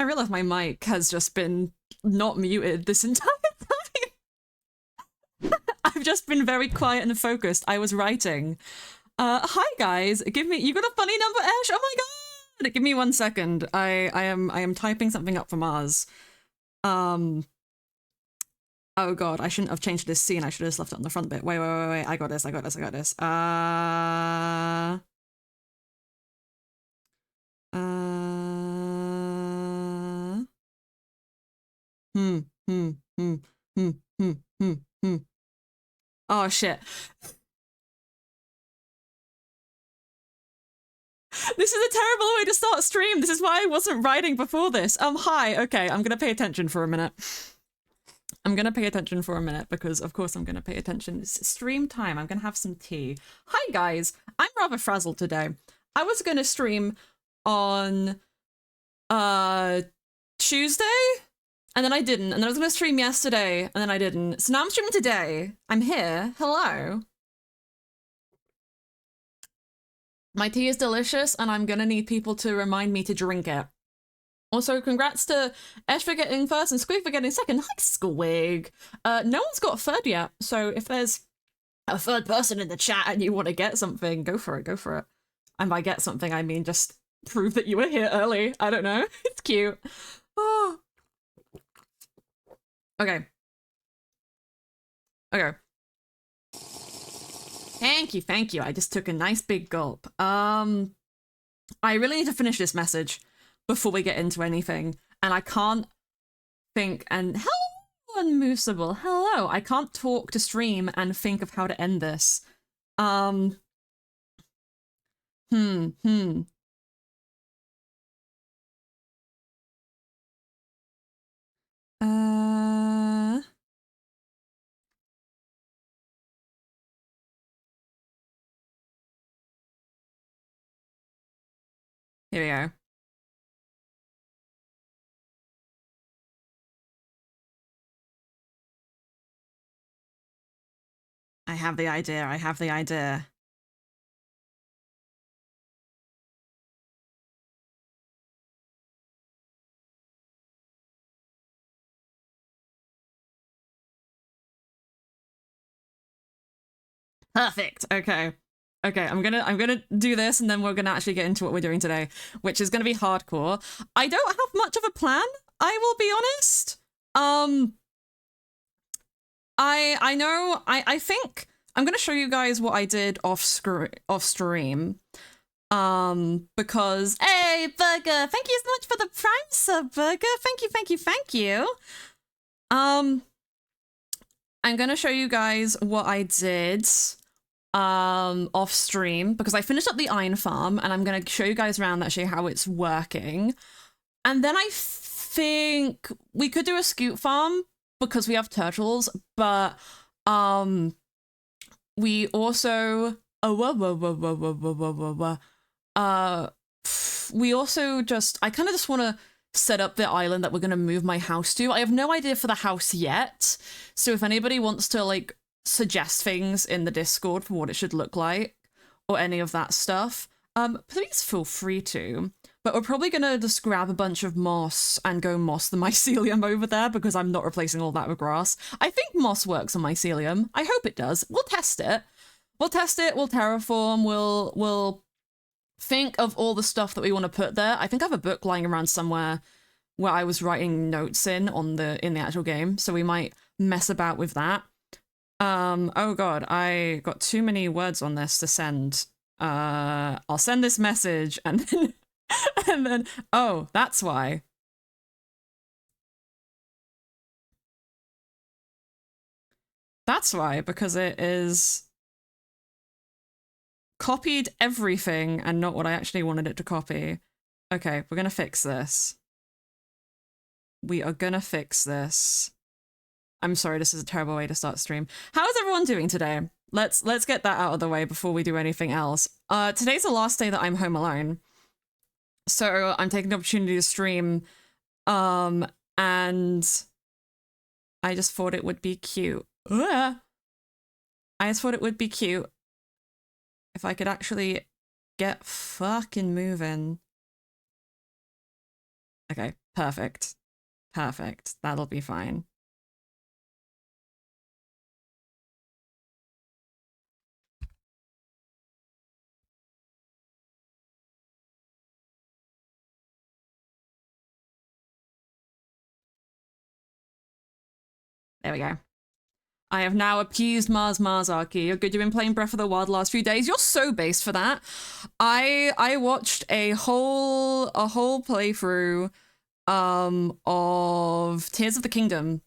I realize my mic has just been not muted this entire time. I've just been very quiet and focused. I was writing. Hi guys, you got a funny number, Ash? Oh my god! Give me 1 second. I am typing something up for Mars. Oh god, I shouldn't have changed this scene. I should have just left it on the front bit. Wait. I got this. Oh shit. This is a terrible way to start a stream. This is why I wasn't writing before this. Hi, okay, I'm gonna pay attention for a minute. Because of course I'm gonna pay attention. It's stream time. I'm gonna have some tea. Hi guys, I'm rather frazzled today. I was gonna stream on Tuesday, and then I didn't, and then I was gonna stream yesterday, and then I didn't. So now I'm streaming today. I'm here. Hello. My tea is delicious, and I'm gonna need people to remind me to drink it. Also, congrats to Esh for getting first and Squig for getting second. Hi, Squig. No one's got third yet, so if there's a third person in the chat and you want to get something, go for it. And by get something, I mean just prove that you were here early. I don't know. It's cute. Oh. Okay. Thank you. I just took a nice big gulp. I really need to finish this message before we get into anything. And I can't think and hello, Unmoveable. Hello. I can't talk to stream and think of how to end this. Here we go. I have the idea. Perfect. Okay, I'm gonna do this, and then we're gonna actually get into what we're doing today, which is gonna be hardcore. I don't have much of a plan, I will be honest. I think I'm gonna show you guys what I did off stream. Because hey, Burger, thank you so much for the Prime sub, Burger. Thank you. I'm gonna show you guys what I did off stream, because I finished up the iron farm, and I'm gonna show you guys around actually how it's working. And then I think we could do a scoot farm because we have turtles, but we also we also just I kind of just want to set up the island that we're going to move my house to. I have no idea for the house yet, so if anybody wants to like suggest things in the Discord for what it should look like or any of that stuff, please feel free to. But we're probably gonna just grab a bunch of moss and go moss the mycelium over there, because I'm not replacing all that with grass. I think moss works on mycelium. I hope it does. We'll test it. We'll terraform, we'll think of all the stuff that we want to put there. I think I have a book lying around somewhere where I was writing notes in the actual game, so we might mess about with that. Oh god, I got too many words on this to send. I'll send this message and then and then oh, that's why. That's why, because it is copied everything and not what I actually wanted it to copy. Okay, we're gonna fix this. We are gonna fix this. I'm sorry, this is a terrible way to start stream. How is everyone doing today? Let's get that out of the way before we do anything else. Today's the last day that I'm home alone, so I'm taking the opportunity to stream, and I just thought it would be cute. I just thought it would be cute if I could actually get fucking moving. Okay, Perfect. Perfect. That'll be fine. There we go. I have now appeased Mars Marzarki. You're good. You've been playing Breath of the Wild the last few days. You're so based for that. I watched a whole playthrough of Tears of the Kingdom.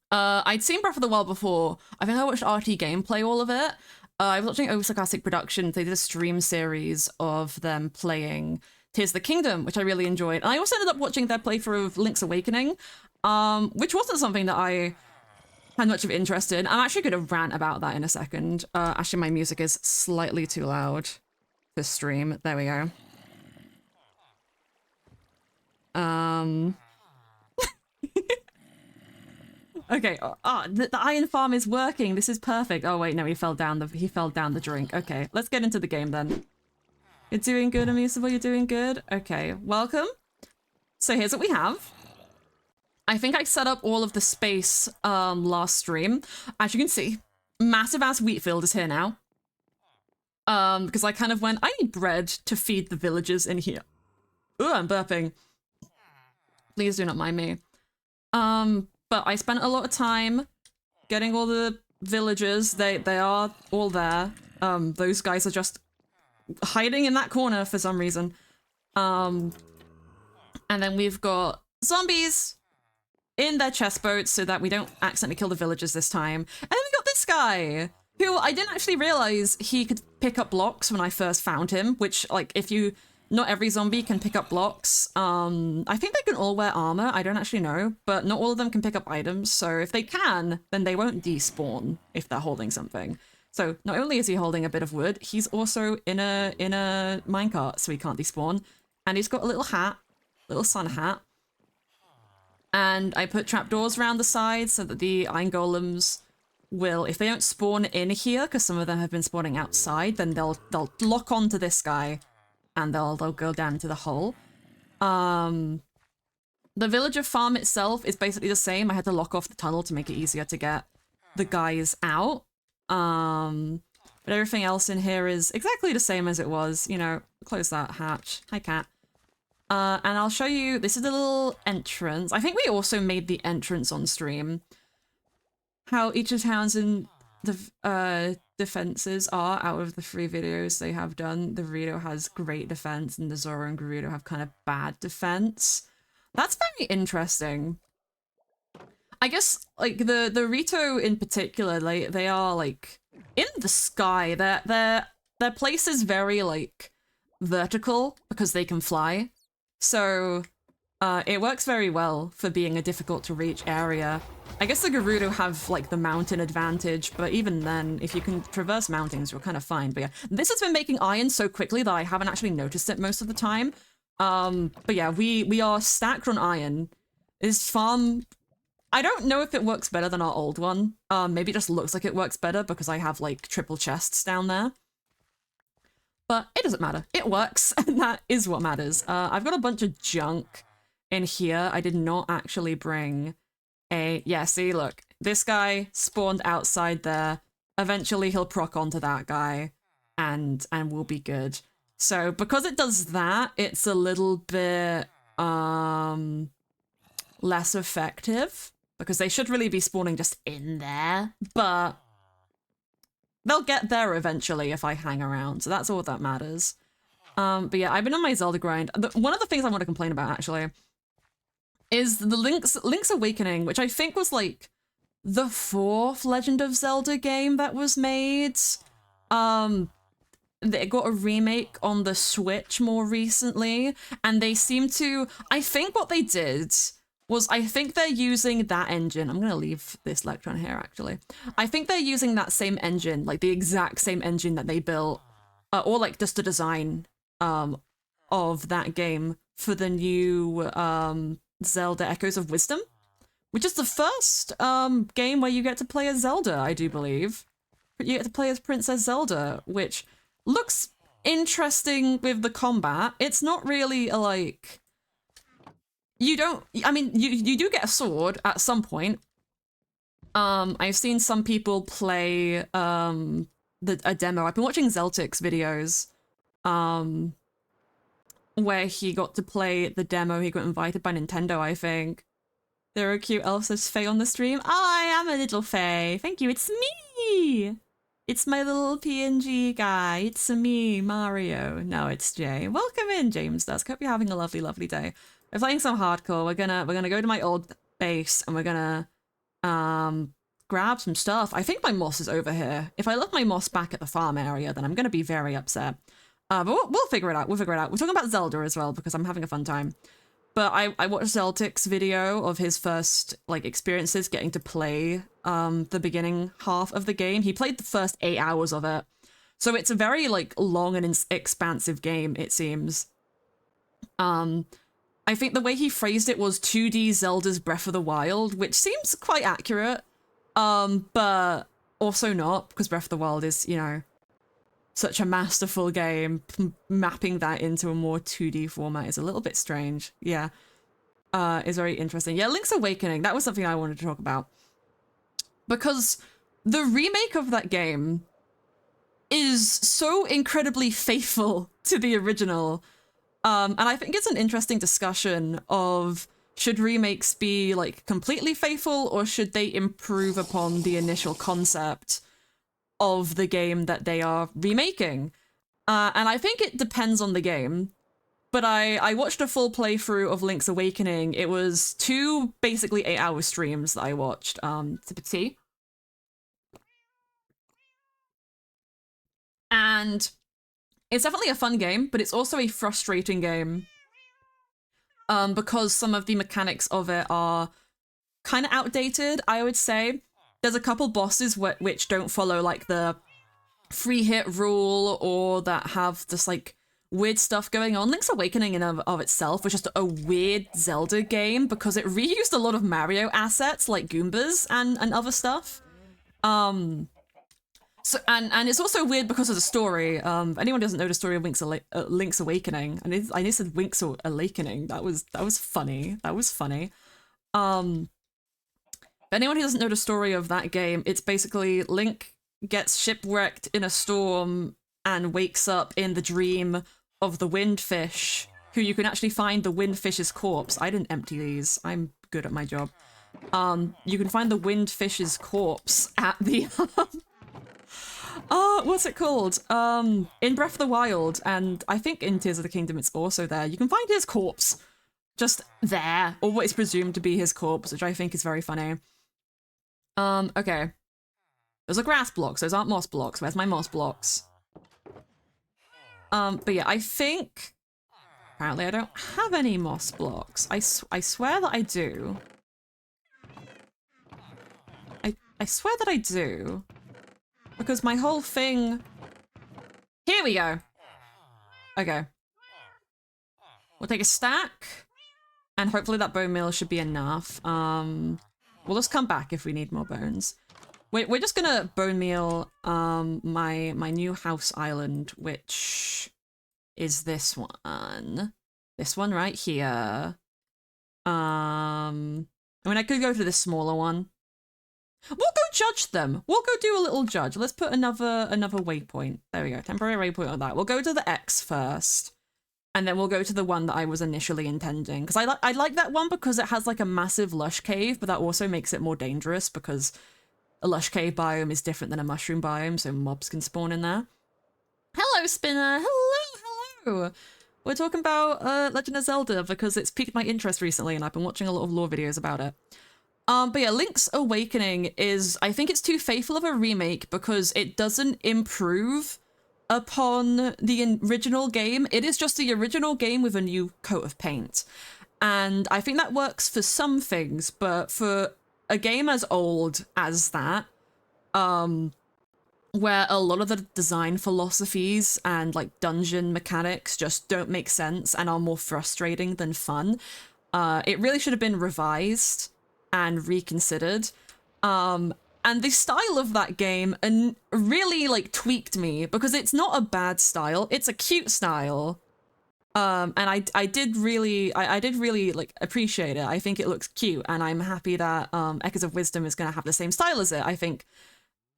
I'd seen Breath of the Wild before. I think I watched RT Gameplay all of it. I was watching Over Sarcastic Productions. They did a stream series of them playing Tears of the Kingdom, which I really enjoyed. And I also ended up watching their playthrough of Link's Awakening, which wasn't something that I had much of interest in. I'm actually going to rant about that in a second. Actually, my music is slightly too loud for stream. There we go. Okay. The iron farm is working. This is perfect. Oh wait, no, he fell down the drink. Okay, let's get into the game then. You're doing good, Amusable. You're doing good. Okay, welcome. So here's what we have. I think I set up all of the space last stream. As you can see, massive ass wheat field is here now. Because I kind of went, I need bread to feed the villagers in here. Ooh, I'm burping. Please do not mind me. But I spent a lot of time getting all the villagers. They are all there. Those guys are just hiding in that corner for some reason. And then we've got zombies in their chest boats so that we don't accidentally kill the villagers this time. And then we got this guy, who I didn't actually realize he could pick up blocks when I first found him, which, like, not every zombie can pick up blocks. I think they can all wear armor, I don't actually know, but not all of them can pick up items, so if they can, then they won't despawn if they're holding something. So not only is he holding a bit of wood, he's also in a minecart, so he can't despawn. And he's got a little hat, little sun hat. And I put trapdoors around the sides so that the iron golems will, if they don't spawn in here, because some of them have been spawning outside, then they'll lock onto this guy and they'll go down into the hole. The villager farm itself is basically the same. I had to lock off the tunnel to make it easier to get the guys out. But everything else in here is exactly the same as it was. You know, close that hatch. Hi, cat. And I'll show you, this is the little entrance. I think we also made the entrance on stream. How each of Townsend the defenses are out of the 3 videos they have done. The Rito has great defense and the Zoro and Gerudo have kind of bad defense. That's very interesting. I guess, like, the Rito in particular, like, they are, like, in the sky. Their place is very, like, vertical because they can fly. So, it works very well for being a difficult to reach area. I guess the Gerudo have, like, the mountain advantage, but even then, if you can traverse mountains, you're kind of fine. But yeah, this has been making iron so quickly that I haven't actually noticed it most of the time. But yeah, we are stacked on iron. This farm, I don't know if it works better than our old one. Maybe it just looks like it works better because I have, like, triple chests down there. But it doesn't matter. It works, and that is what matters. I've got a bunch of junk in here. I did not actually bring a... Yeah, see, look. This guy spawned outside there. Eventually he'll proc onto that guy, and we'll be good. So, because it does that, it's a little bit, less effective. Because they should really be spawning just in there, but... they'll get there eventually if I hang around, so that's all that matters. But yeah, I've been on my Zelda grind. One of the things I want to complain about, actually, is the Link's Awakening, which I think was, like, the 4th Legend of Zelda game that was made. They got a remake on the Switch more recently, and they seem to... I think what they did was, I think they're using that engine. I'm going to leave this lecture on here, actually. I think they're using that same engine, like the exact same engine that they built, or like just the design of that game for the new Zelda Echoes of Wisdom, which is the first game where you get to play as Zelda, I do believe. You get to play as Princess Zelda, which looks interesting with the combat. It's not really a, like... you don't, I mean, you do get a sword at some point. I've seen some people play a demo. I've been watching Zeltic's videos where he got to play the demo. He got invited by Nintendo, I think. There are cute elf, says Faye on the stream. I am a little Faye. Thank you. It's me. It's my little PNG guy. It's me, Mario. No, it's Jay. Welcome in, James Dusk. Hope you're having a lovely, lovely day. We're playing some hardcore. We're gonna go to my old base and we're gonna grab some stuff. I think my moss is over here. If I left my moss back at the farm area, then I'm gonna be very upset. But we'll figure it out. We'll figure it out. We're talking about Zelda as well because I'm having a fun time. But I watched Zeltic's video of his first like experiences getting to play the beginning half of the game. He played the first 8 hours of it. So it's a very like long and expansive game, it seems. I think the way he phrased it was 2D Zelda's Breath of the Wild, which seems quite accurate. But also not, because Breath of the Wild is, you know, such a masterful game. Mapping that into a more 2D format is a little bit strange. Yeah. Is very interesting. Yeah, Link's Awakening, that was something I wanted to talk about. Because the remake of that game is so incredibly faithful to the original. And I think it's an interesting discussion of should remakes be like completely faithful or should they improve upon the initial concept of the game that they are remaking. And I think it depends on the game. But I watched a full playthrough of Link's Awakening. It was 2 basically 8-hour streams that I watched. Sip of tea. And it's definitely a fun game, but it's also a frustrating game. Because some of the mechanics of it are kind of outdated, I would say. There's a couple bosses which don't follow like the free hit rule or that have just like weird stuff going on. Link's Awakening in of itself was just a weird Zelda game because it reused a lot of Mario assets like Goombas and other stuff. So and it's also weird because of the story. If anyone doesn't know the story of Link's Awakening, and I just said Link's Awakening, that was funny. That was funny. If anyone who doesn't know the story of that game, it's basically Link gets shipwrecked in a storm and wakes up in the dream of the windfish, who you can actually find the windfish's corpse. I didn't empty these. I'm good at my job. You can find the windfish's corpse at the what's it called? In Breath of the Wild, and I think in Tears of the Kingdom it's also there. You can find his corpse just there, or what is presumed to be his corpse, which I think is very funny. Okay. Those are grass blocks, those aren't moss blocks. Where's my moss blocks? But yeah, I think... Apparently I don't have any moss blocks. I swear that I do. I swear that I do. Because my whole thing... Here we go! Okay. We'll take a stack. And hopefully that bone meal should be enough. We'll just come back if we need more bones. We're just gonna bone meal my new house island, which is this one. This one right here. I mean, I could go to the smaller one. We'll go judge them. We'll go do a little judge. Let's put another waypoint. There we go. Temporary waypoint on that. We'll go to the X first. And then we'll go to the one that I was initially intending. Because I like that one because it has like a massive lush cave, but that also makes it more dangerous because a lush cave biome is different than a mushroom biome, so mobs can spawn in there. Hello, Spinner! Hello! We're talking about Legend of Zelda because it's piqued my interest recently and I've been watching a lot of lore videos about it. But yeah, Link's Awakening is... I think it's too faithful of a remake because it doesn't improve upon the original game. It is just the original game with a new coat of paint. And I think that works for some things, but for a game as old as that, where a lot of the design philosophies and like dungeon mechanics just don't make sense and are more frustrating than fun, it really should have been revised and reconsidered. And the style of that game really like tweaked me because it's not a bad style, it's a cute style. And I did really I did really like appreciate it. I think it looks cute, and I'm happy that Echoes of Wisdom is gonna have the same style as it.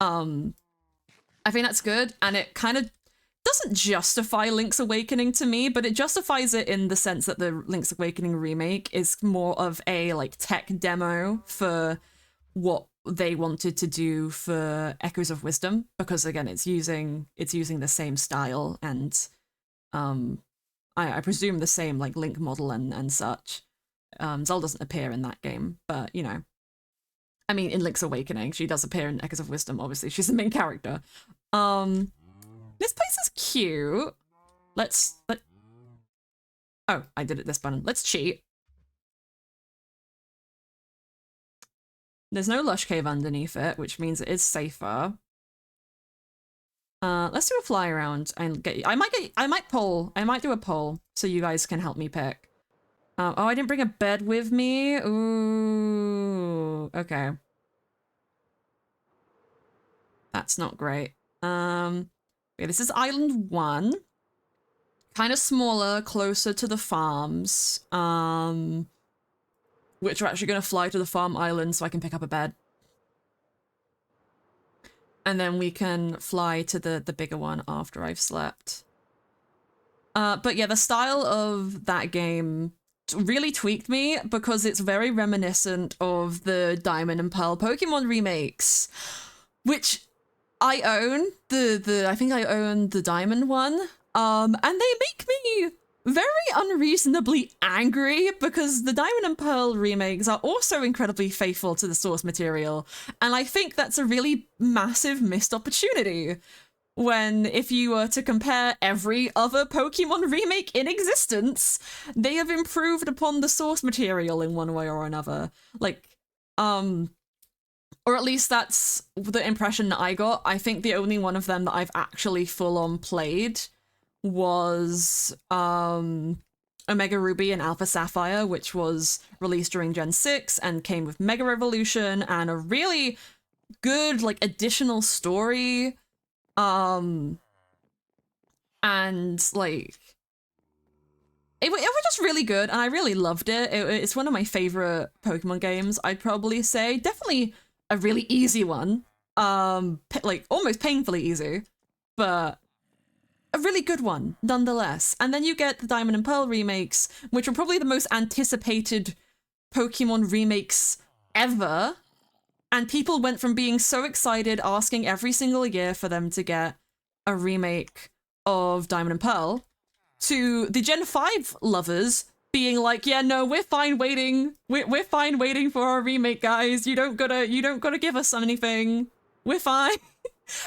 Um I think that's good, and it kind of doesn't justify Link's Awakening to me, but it justifies it in the sense that the Link's Awakening remake is more of a like tech demo for what they wanted to do for Echoes of Wisdom, because again it's using the same style and I presume the same like Link model and such. Zelda doesn't appear in that game, but you know, I mean, in Link's Awakening, she does appear in Echoes of Wisdom. Obviously, she's the main character. This place is cute. Oh, I did it this button. Let's cheat. There's no lush cave underneath it, which means it is safer. Let's do a fly around and I might do a poll so you guys can help me pick. Oh, I didn't bring a bed with me. Ooh, okay. That's not great. Okay, this is Island 1. Kind of smaller, closer to the farms. Which are actually going to fly to the farm island so I can pick up a bed. And then we can fly to the bigger one after I've slept. But yeah, the style of that game really tweaked me because it's very reminiscent of the Diamond and Pearl Pokemon remakes, which I own. I think I own the Diamond one. And they make me very unreasonably angry because the Diamond and Pearl remakes are also incredibly faithful to the source material. And I think that's a really massive missed opportunity. When, if you were to compare every other Pokemon remake in existence, they have improved upon the source material in one way or another. Like, or at least that's the impression that I got. I think the only one of them that I've actually full-on played was Omega Ruby and Alpha Sapphire, which was released during Gen 6 and came with Mega Revolution and a really good, like, additional story. And, like, it was just really good, and I really loved it. It's one of my favorite Pokemon games, I'd probably say. Definitely a really easy one. Like, almost painfully easy, but a really good one, nonetheless. And then you get the Diamond and Pearl remakes, which were probably the most anticipated Pokemon remakes ever. And people went from being so excited, asking every single year for them to get a remake of Diamond and Pearl, to the Gen 5 lovers being like, yeah, no, we're fine waiting. We're fine waiting for our remake, guys. You don't gotta give us anything. We're fine.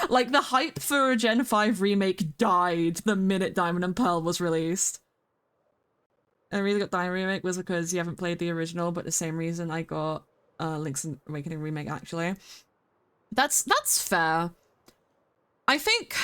Like, the hype for a Gen 5 remake died the minute Diamond and Pearl was released. And the reason I got Diamond remake was because you haven't played the original, but the same reason I got Link's Awakening remake, actually. That's fair. I think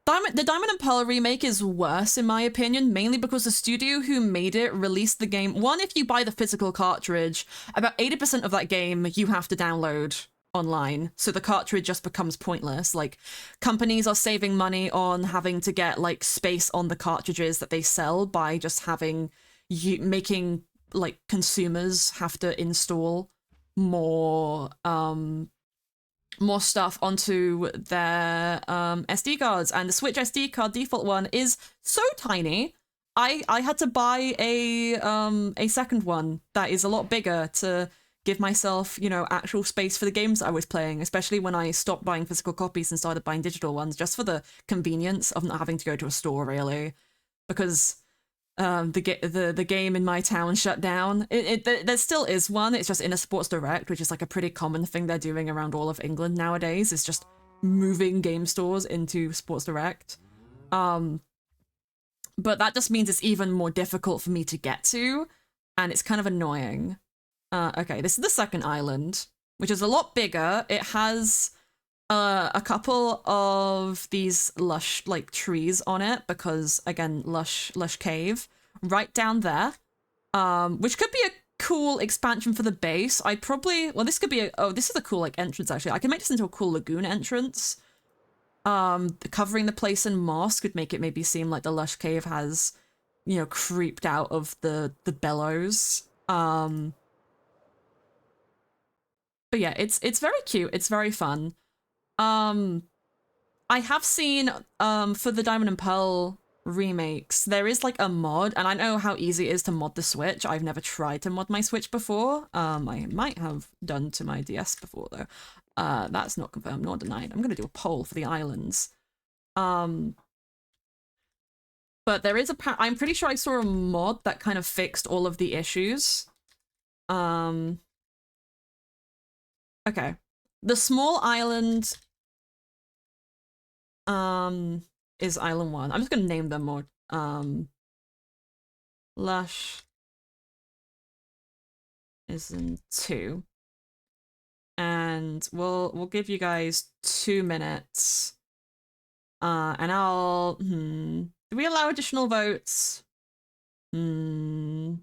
the Diamond and Pearl remake is worse, in my opinion, mainly because the studio who made it released the game. One, if you buy the physical cartridge, about 80% of that game you have to download online, so the cartridge just becomes pointless. Like, companies are saving money on having to get, like, space on the cartridges that they sell by just making, like, consumers have to install more stuff onto their SD cards, and the Switch SD card default one is so tiny. I had to buy a second one that is a lot bigger to give myself, you know, actual space for the games I was playing, especially when I stopped buying physical copies and started buying digital ones, just for the convenience of not having to go to a store, really, because the game in my town shut down. There still is one. It's just in a Sports Direct, which is like a pretty common thing they're doing around all of England nowadays. Is just moving game stores into Sports Direct. But that just means it's even more difficult for me to get to, and it's kind of annoying. Okay, this is the second island, which is a lot bigger. It has a couple of these lush, like, trees on it because, again, lush cave right down there, which could be a cool expansion for the base. This could be this is a cool, like, entrance, actually. I can make this into a cool lagoon entrance. Covering the place in moss could make it maybe seem like the lush cave has you know, creeped out of the bellows. But yeah, it's very cute. It's very fun. Um, I have seen for the Diamond and Pearl remakes, there is like a mod, and I know how easy it is to mod the Switch. I've never tried to mod my Switch before. I might have done to my DS before though. That's not confirmed nor denied. I'm gonna do a poll for the islands. But there is I'm pretty sure I saw a mod that kind of fixed all of the issues. Okay. The small island is island 1. I'm just gonna name them more. Lush is in 2. And we'll give you guys 2 minutes. And I'll do we allow additional votes? Yeah,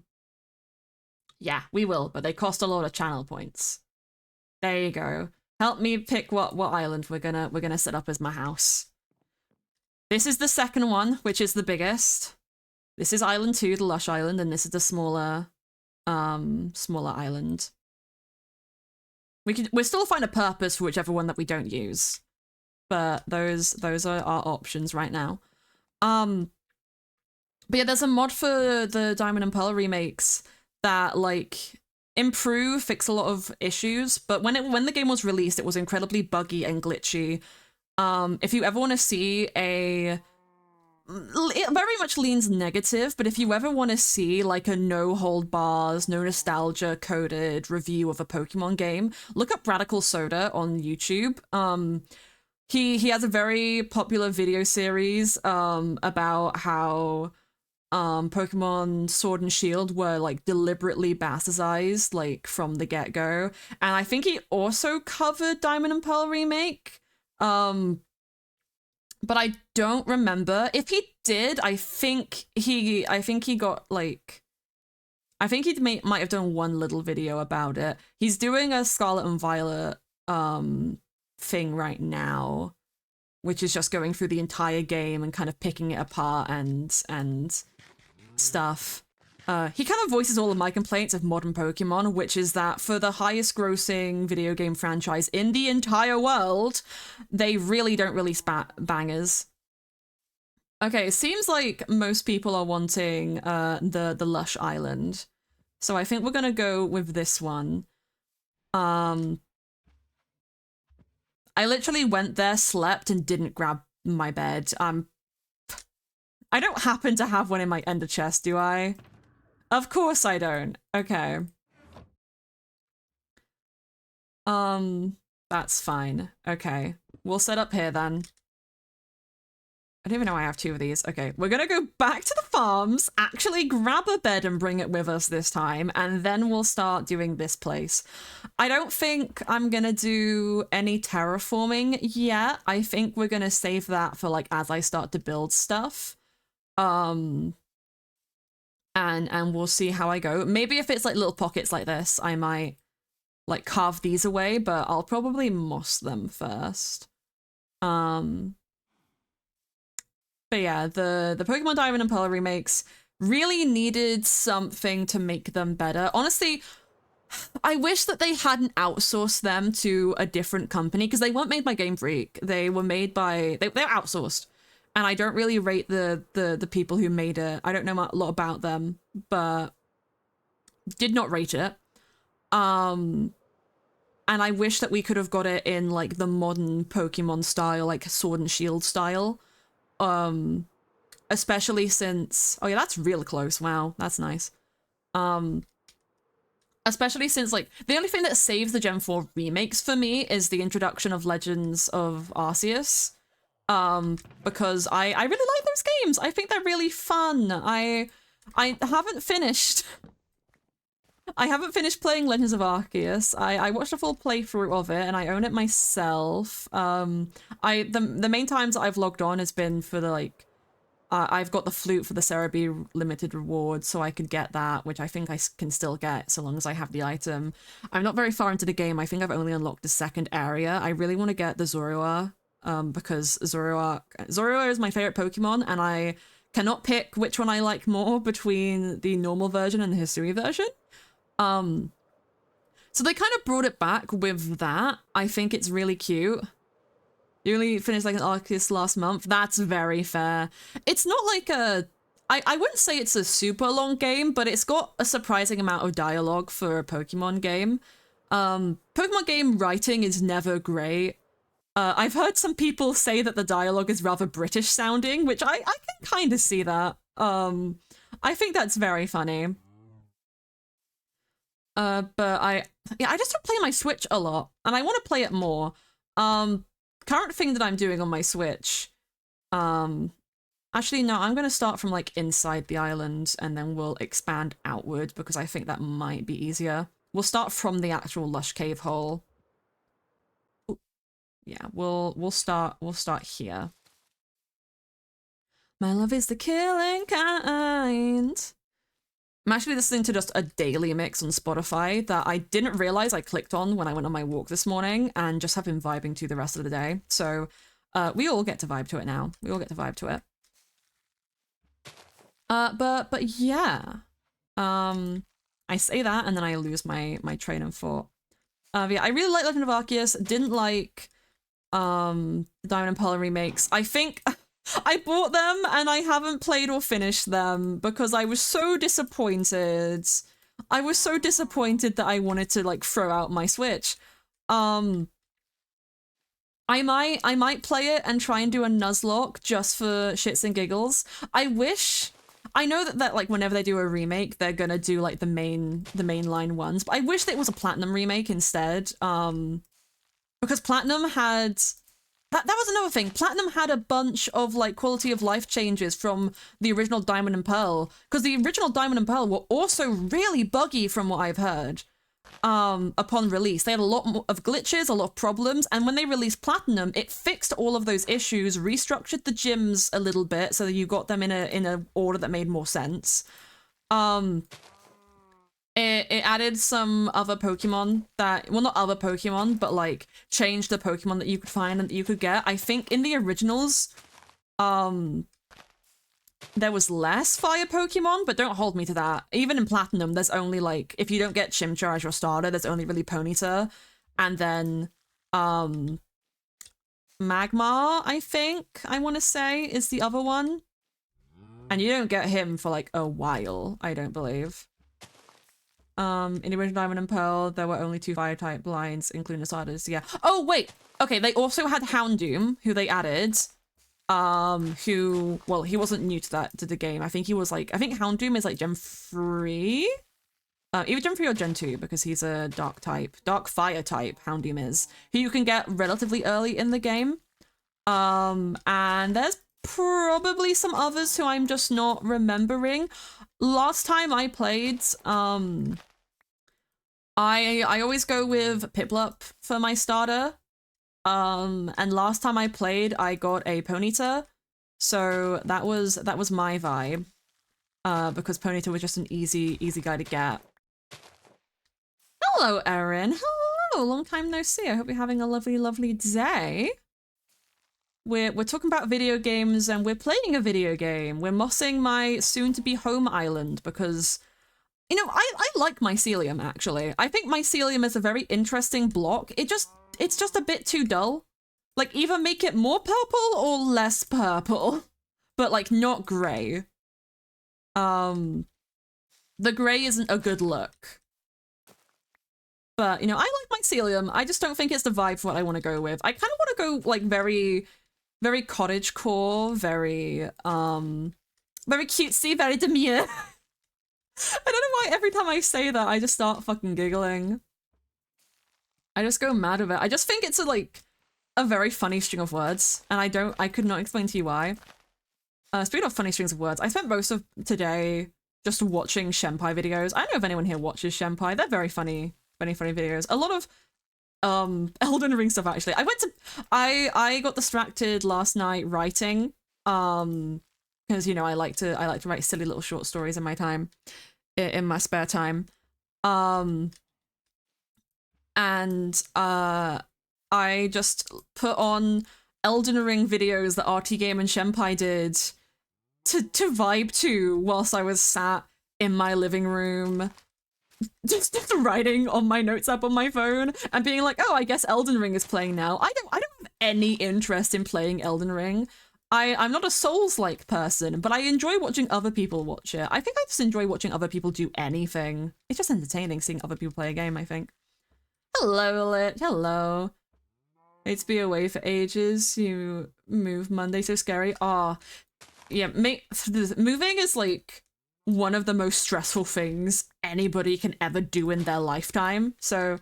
we will, but they cost a lot of channel points. There you go. Help me pick what island we're gonna set up as my house. This is the second one, which is the biggest. This is island 2, the Lush Island, and this is the smaller island. We'll still find a purpose for whichever one that we don't use. But those are our options right now. But yeah, there's a mod for the Diamond and Pearl remakes that like fix a lot of issues. But when the game was released, it was incredibly buggy and glitchy. If you ever want to see it very much leans negative, but if you ever want to see like a no hold bars, no nostalgia coded review of a Pokemon game, look up Radical Soda on YouTube. He has a very popular video series about how Pokemon Sword and Shield were like deliberately bastardized like from the get-go. And I think he also covered Diamond and Pearl remake. But I don't remember. If he did, I think he got like I think he might have done one little video about it. He's doing a Scarlet and Violet thing right now, which is just going through the entire game and kind of picking it apart and stuff. He kind of voices all of my complaints of modern Pokemon, which is that for the highest grossing video game franchise in the entire world, they really don't release bangers. Okay, it seems like most people are wanting the Lush Island. So I think we're gonna go with this one. I literally went there, slept, and didn't grab my bed. I don't happen to have one in my ender chest, do I? Of course I don't. Okay. That's fine. Okay. We'll set up here then. I don't even know I have 2 of these. Okay, we're gonna go back to the farms, actually grab a bed and bring it with us this time, and then we'll start doing this place. I don't think I'm gonna do any terraforming yet. I think we're gonna save that for like as I start to build stuff. And we'll see how I go. Maybe if it's like little pockets like this, I might like carve these away, but I'll probably moss them first. But yeah, the Pokemon Diamond and Pearl remakes really needed something to make them better. Honestly, I wish that they hadn't outsourced them to a different company, because they weren't made by Game Freak. They were made by they're outsourced. And I don't really rate the people who made it. I don't know a lot about them, but did not rate it. And I wish that we could have got it in like the modern Pokemon style, like Sword and Shield style. Especially since, oh yeah, that's real close. Wow, that's nice. Especially since like the only thing that saves the Gen 4 remakes for me is the introduction of Legends of Arceus. Because I really like those games. I think they're really fun. I haven't finished. I haven't finished playing Legends of Arceus. I watched a full playthrough of it and I own it myself. The main times that I've logged on has been for the like I've got the flute for the Cerebi limited reward, so I could get that, which I think I can still get so long as I have the item. I'm not very far into the game. I think I've only unlocked the second area. I really want to get the Zorua. Because Zorua is my favorite Pokemon, and I cannot pick which one I like more between the normal version and the Hisui version. So they kind of brought it back with that. I think it's really cute. You only finished like an Arceus last month. That's very fair. It's not like I wouldn't say it's a super long game, but it's got a surprising amount of dialogue for a Pokemon game. Pokemon game writing is never great. I've heard some people say that the dialogue is rather British sounding, which I can kind of see that. I think that's very funny. But I just don't play my Switch a lot, and I want to play it more. Current thing that I'm doing on my Switch, actually, no, I'm going to start from, like, inside the island, and then we'll expand outward, because I think that might be easier. We'll start from the actual Lush Cave hole. Ooh. Yeah, we'll start here. My love is the killing kind. I'm actually listening to just a daily mix on Spotify that I didn't realize I clicked on when I went on my walk this morning, and just have been vibing to the rest of the day. So we all get to vibe to it now. We all get to vibe to it. But yeah. I say that and then I lose my train of thought. Yeah, I really like Legend of Arceus. Didn't like the Diamond and Pearl remakes. I think I bought them and I haven't played or finished them because I was so disappointed. I was so disappointed that I wanted to like throw out my Switch. I might play it and try and do a Nuzlocke just for shits and giggles. I know that like whenever they do a remake, they're gonna do like the mainline ones, but I wish that it was a Platinum remake instead. Because Platinum had that was another thing. Platinum had a bunch of like quality of life changes from the original Diamond and Pearl, because the original Diamond and Pearl were also really buggy from what I've heard. Upon release, they had a lot of glitches, a lot of problems, and when they released Platinum, it fixed all of those issues, restructured the gyms a little bit so that you got them in a order that made more sense. It added some other Pokemon that, well, not other Pokemon, but like changed the Pokemon that you could find and that you could get. I think in the originals, there was less fire Pokemon, but don't hold me to that. Even in Platinum, there's only like, if you don't get Chimchar as your starter, there's only really Ponyta, and then Magmar, I think, I want to say, is the other one. And you don't get him for like a while, I don't believe. In the original Diamond and Pearl, there were only 2 fire type lines, including the starters, yeah. Oh, wait! Okay, they also had Houndoom, who they added. Who, well, he wasn't new to the game. I think he was like, I think Houndoom is like Gen 3? Either Gen 3 or Gen 2, because he's a dark fire type, Houndoom is, who you can get relatively early in the game. And there's probably some others who I'm just not remembering. Last time I played, I always go with Piplup for my starter. And last time I played, I got a Ponyta, so that was my vibe, because Ponyta was just an easy guy to get. Hello, Erin. Hello, long time no see. I hope you're having a lovely day. We're talking about video games, and we're playing a video game. We're mossing my soon-to-be home island because, you know, I like Mycelium, actually. I think Mycelium is a very interesting block. It's just a bit too dull. Like, either make it more purple or less purple. But, like, not grey. The grey isn't a good look. But, you know, I like Mycelium. I just don't think it's the vibe for what I want to go with. I kind of want to go, like, very cottagecore, very cutesy, very demure. I don't know why every time I say that, I just start fucking giggling. I just go mad with it. I just think it's a very funny string of words, and I could not explain to you why. Speaking of funny strings of words, I spent most of today just watching Shenpai videos. I don't know if anyone here watches Shenpai. They're very funny videos. A lot of Elden Ring stuff, actually. I got distracted last night writing, because, you know, I like to write silly little short stories in my time, in my spare time. And I just put on Elden Ring videos that RT Game and Shenpai did to vibe to whilst I was sat in my living room, just writing on my notes app on my phone and being like, oh, I guess Elden Ring is playing now. I don't have any interest in playing Elden Ring. I'm not a Souls-like person, but I enjoy watching other people watch it. I think I just enjoy watching other people do anything. It's just entertaining seeing other people play a game, I think. Hello, Lit. Hello. Hate to be away for ages. You move Monday, so scary. Ah, yeah, moving is like one of the most stressful things anybody can ever do in their lifetime. So,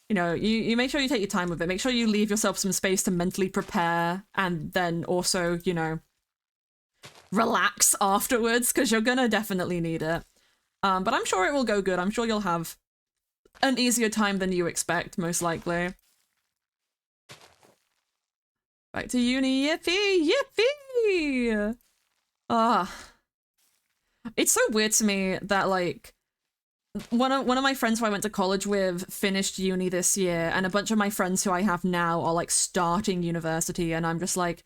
you know, you make sure you take your time with it. Make sure you leave yourself some space to mentally prepare and then also, you know, relax afterwards because you're gonna definitely need it. But I'm sure it will go good. I'm sure you'll have an easier time than you expect, most likely. Back to uni, yippee, yippee! Ah. It's so weird to me that, like, one of my friends who I went to college with finished uni this year, and a bunch of my friends who I have now are like starting university, and I'm just like,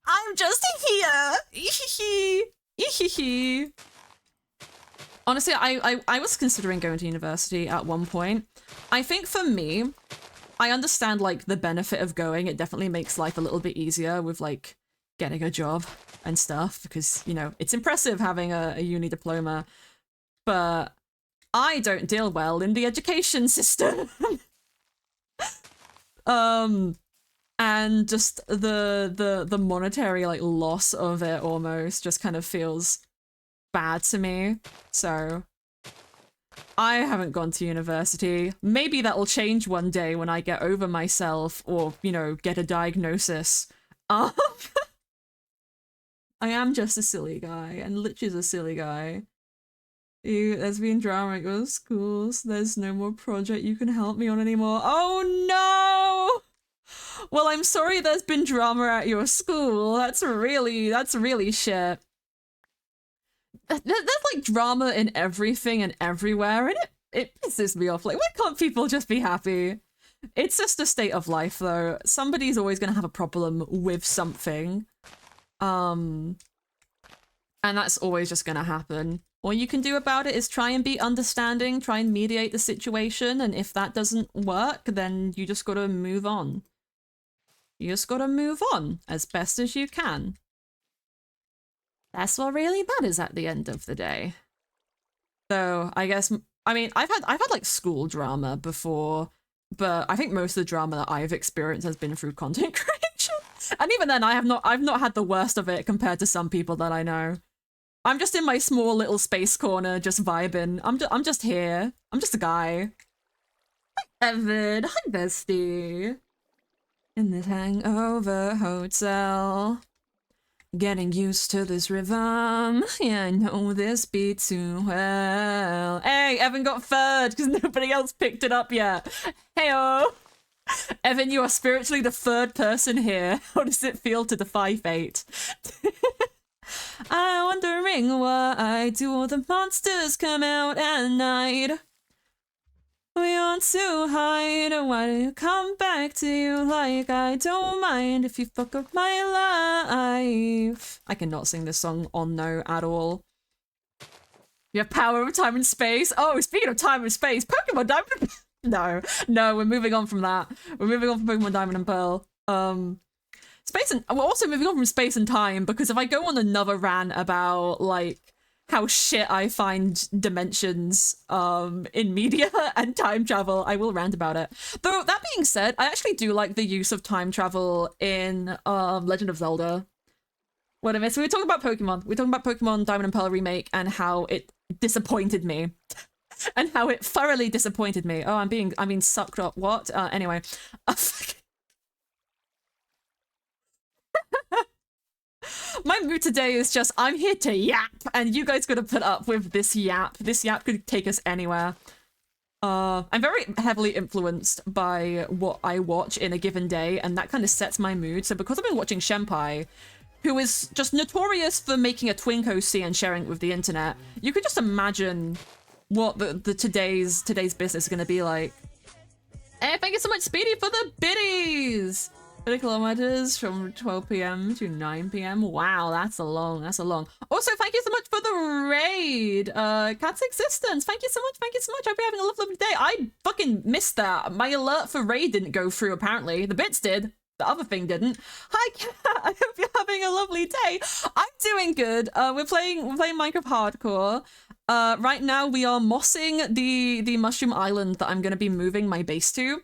I'm just here. Honestly, I was considering going to university at one point. I think for me, I understand like the benefit of going. It definitely makes life a little bit easier with like getting a job and stuff because, you know, it's impressive having a uni diploma, but I don't deal well in the education system. And just the monetary like loss of it almost just kind of feels bad to me. So I haven't gone to university. Maybe that'll change one day when I get over myself or, you know, get a diagnosis. I am just a silly guy, and Lich is a silly guy. There's been drama at your schools. There's no more project you can help me on anymore. Oh no! Well, I'm sorry there's been drama at your school. That's really shit. There's like drama in everything and everywhere, and it pisses me off. Like, why can't people just be happy? It's just a state of life, though. Somebody's always gonna have a problem with something. And that's always just gonna happen. All you can do about it is try and be understanding, try and mediate the situation, and if that doesn't work, then you just gotta move on. You just gotta move on as best as you can. That's what really matters at the end of the day. So I guess, I mean, I've had like school drama before, but I think most of the drama that I've experienced has been through content creation. And even then, I've not had the worst of it compared to some people that I know. I'm just in my small little space corner, just vibing. I'm just here. I'm just a guy. Hi, Evan. Hi, bestie. In this hangover hotel. Getting used to this rhythm. Yeah, I know this beat too well. Hey, Evan got third because nobody else picked it up yet. Heyo. Evan, you are spiritually the third person here. How does it feel to defy fate? I'm wondering why do all the monsters come out at night? We want to hide. Why do you come back to you like I don't mind if you fuck up my life? I cannot sing this song on no at all. You have power of time and space. Oh, speaking of time and space, Pokemon Diamond. No, we're moving on from that. We're moving on from Pokemon Diamond and Pearl. Space and we're also moving on from space and time because if I go on another rant about like how shit I find dimensions in media and time travel, I will rant about it. Though that being said, I actually do like the use of time travel in Legend of Zelda. Whatever. So we're talking about Pokemon. We're talking about Pokemon Diamond and Pearl remake and how it disappointed me. And how it thoroughly disappointed me. Oh, I'm being sucked up. What? Anyway. My mood today is just, I'm here to yap, and you guys gotta put up with this yap. This yap could take us anywhere. I'm very heavily influenced by what I watch in a given day, and that kind of sets my mood. So because I've been watching Senpai, who is just notorious for making a Twinko C and sharing it with the internet, you could just imagine what the today's business is gonna be like. Hey, thank you so much, Speedy, for the biddies! 30 kilometers from 12 p.m. to 9 p.m. Wow, that's a long, that's a long. Also, thank you so much for the raid. Cat's Existence, thank you so much, thank you so much. I hope you're having a lovely day. I fucking missed that. My alert for raid didn't go through, apparently. The bits did. The other thing didn't. Hi, Cat. I hope you're having a lovely day. I'm doing good. We're playing Minecraft Hardcore. Right now we are mossing the mushroom island that I'm going to be moving my base to.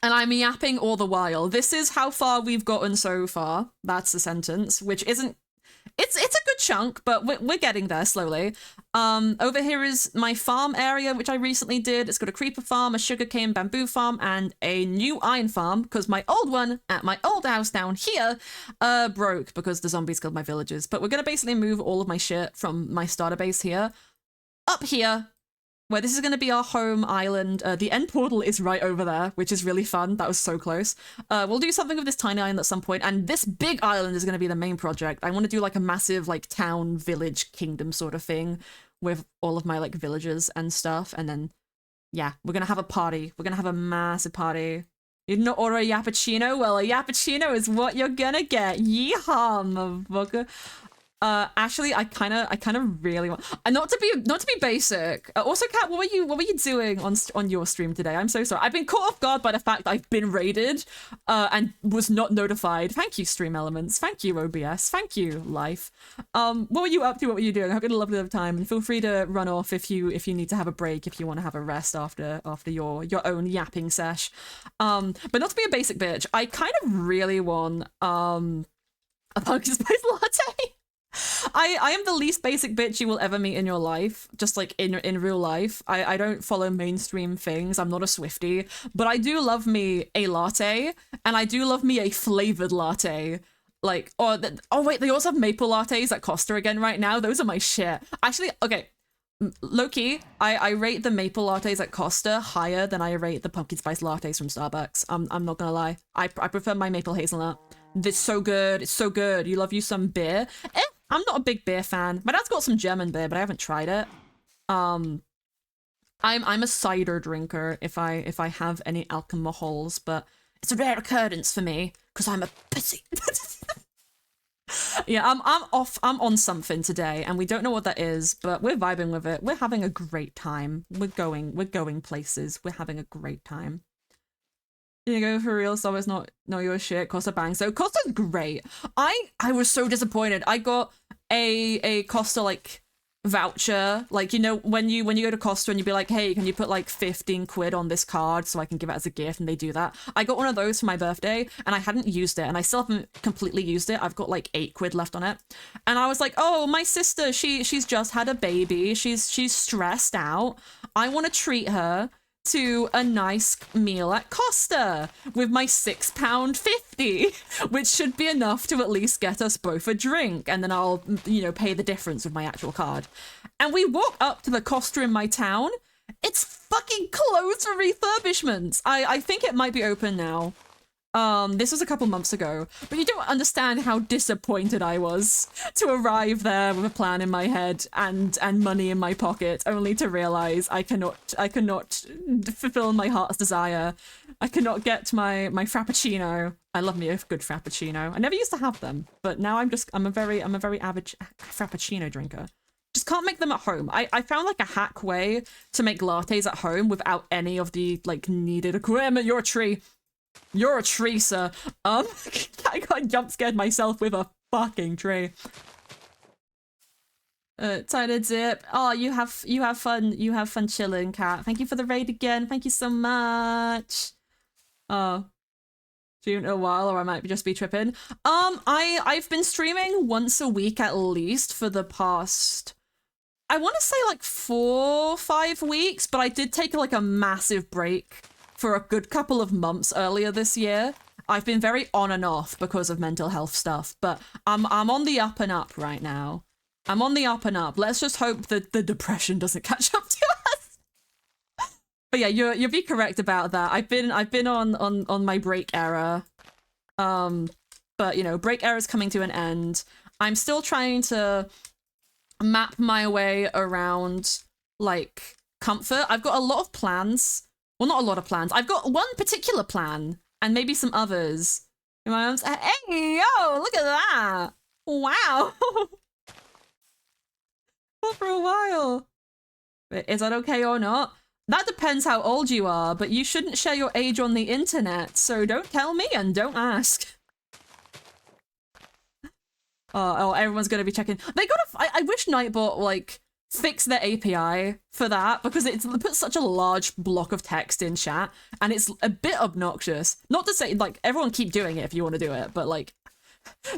And I'm yapping all the while. This is how far we've gotten so far. That's the sentence, which isn't... It's a good chunk, but we're getting there slowly. Over here is my farm area, which I recently did. It's got a creeper farm, a sugarcane bamboo farm, and a new iron farm, because my old one at my old house down here broke because the zombies killed my villagers. But we're going to basically move all of my shit from my starter base here up here, where this is going to be our home island. The end portal is right over there, which is really fun. That was so close. We'll do something with this tiny island at some point, and this big island is going to be the main project. I want to do like a massive like town, village, kingdom sort of thing with all of my like villagers and stuff, and then yeah, we're going to have a party. We're going to have a massive party. You didn't order a yappuccino? Well, a yappuccino is what you're gonna get. Yeehaw, motherfucker. Actually, I kind of really want, not to be basic. Also, Kat, what were you doing on your stream today? I'm so sorry. I've been caught off guard by the fact that I've been raided, and was not notified. Thank you, Stream Elements. Thank you, OBS. Thank you, Life. What were you up to? What were you doing? I hope you had a lovely time, and feel free to run off if you need to have a break, if you want to have a rest after your own yapping sesh. But not to be a basic bitch, I kind of really want a pumpkin spice latte. I am the least basic bitch you will ever meet in your life, just like in real life. I don't follow mainstream things. I'm not a Swiftie, but I do love me a latte, and I do love me a flavored latte. Like, oh wait, they also have maple lattes at Costa again right now. Those are my shit. Actually, okay, low-key, I rate the maple lattes at Costa higher than I rate the pumpkin spice lattes from Starbucks. I'm not gonna lie. I prefer my maple hazelnut. It's so good. It's so good. You love you some beer. I'm not a big beer fan. My dad's got some German beer, but I haven't tried it. I'm a cider drinker if I have any alcohols, but it's a rare occurrence for me because I'm a pussy. Yeah, I'm on something today, and we don't know what that is, but we're vibing with it. We're having a great time. We're going places. We're having a great time. You go for real, so it's not your shit. Costa bang. So Costa's great. I was so disappointed. I got a Costa like voucher, like, you know, when you go to Costa and you'd be like, hey, can you put like 15 quid on this card so I can give it as a gift, and they do that. I got one of those for my birthday, and I hadn't used it, and I still haven't completely used it. I've got like 8 quid left on it, and I was like, oh, my sister, she's just had a baby, she's stressed out, I want to treat her to a nice meal at Costa with my £6.50, which should be enough to at least get us both a drink, and then I'll, you know, pay the difference with my actual card. And we walk up to the Costa in my town. It's fucking closed for refurbishments. I think it might be open now. This was a couple months ago, but you don't understand how disappointed I was to arrive there with a plan in my head and money in my pocket, only to realize I cannot fulfill my heart's desire. I cannot get my frappuccino. I love me a good frappuccino. I never used to have them, but now I'm a very avid frappuccino drinker. Just can't make them at home. I found like a hack way to make lattes at home without any of the like needed equipment. You're a tree. You're a tree, sir. I got jump scared myself with a fucking tree. Tyler Dip. Oh, you have fun. You have fun chilling, Cat. Thank you for the raid again. Thank you so much. Stream in a while, or I might just be tripping. I've been streaming once a week at least for the past, I want to say like 4 or 5 weeks, but I did take like a massive break for a good couple of months earlier this year. I've been very on and off because of mental health stuff, but I'm on the up and up right now. I'm on the up and up. Let's just hope that the depression doesn't catch up to us. But yeah, you'll be correct about that. I've been on my break era. But you know, break era is coming to an end. I'm still trying to map my way around like comfort. I've got a lot of plans. Well, not a lot of plans. I've got one particular plan and maybe some others. And my mom's, hey, yo, look at that. Wow. Well, for a while. Is that okay or not? That depends how old you are, but you shouldn't share your age on the internet, so don't tell me and don't ask. Oh, everyone's gonna be checking. They gotta. I wish Nightbot like fix their API for that because it puts such a large block of text in chat and it's a bit obnoxious. Not to say like everyone keep doing it if you want to do it, but like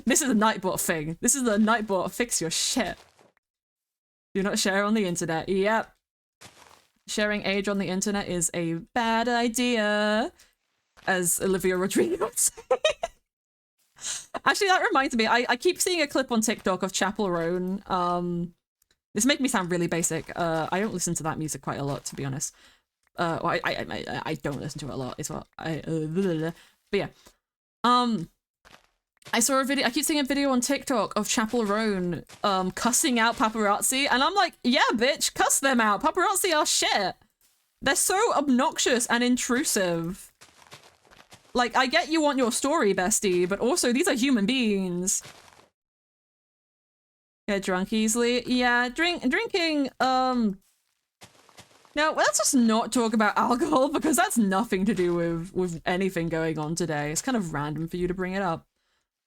this is a Nightbot thing. This is the Nightbot fix your shit. Do not share on the internet. Yep. Sharing age on the internet is a bad idea, as Olivia Rodrigo would say. Actually, that reminds me, I keep seeing a clip on TikTok of Chapel Roan. This makes me sound really basic. I don't listen to that music quite a lot, to be honest. Well, I don't listen to it a lot, is what I... but yeah. I saw a video, I keep seeing a video on TikTok of Chapel Roan cussing out paparazzi, and I'm like, yeah, bitch, cuss them out. Paparazzi are shit. They're so obnoxious and intrusive. Like, I get you want your story, bestie, but also these are human beings. Get drunk easily. Yeah, drinking, no, let's just not talk about alcohol because that's nothing to do with anything going on today. It's kind of random for you to bring it up.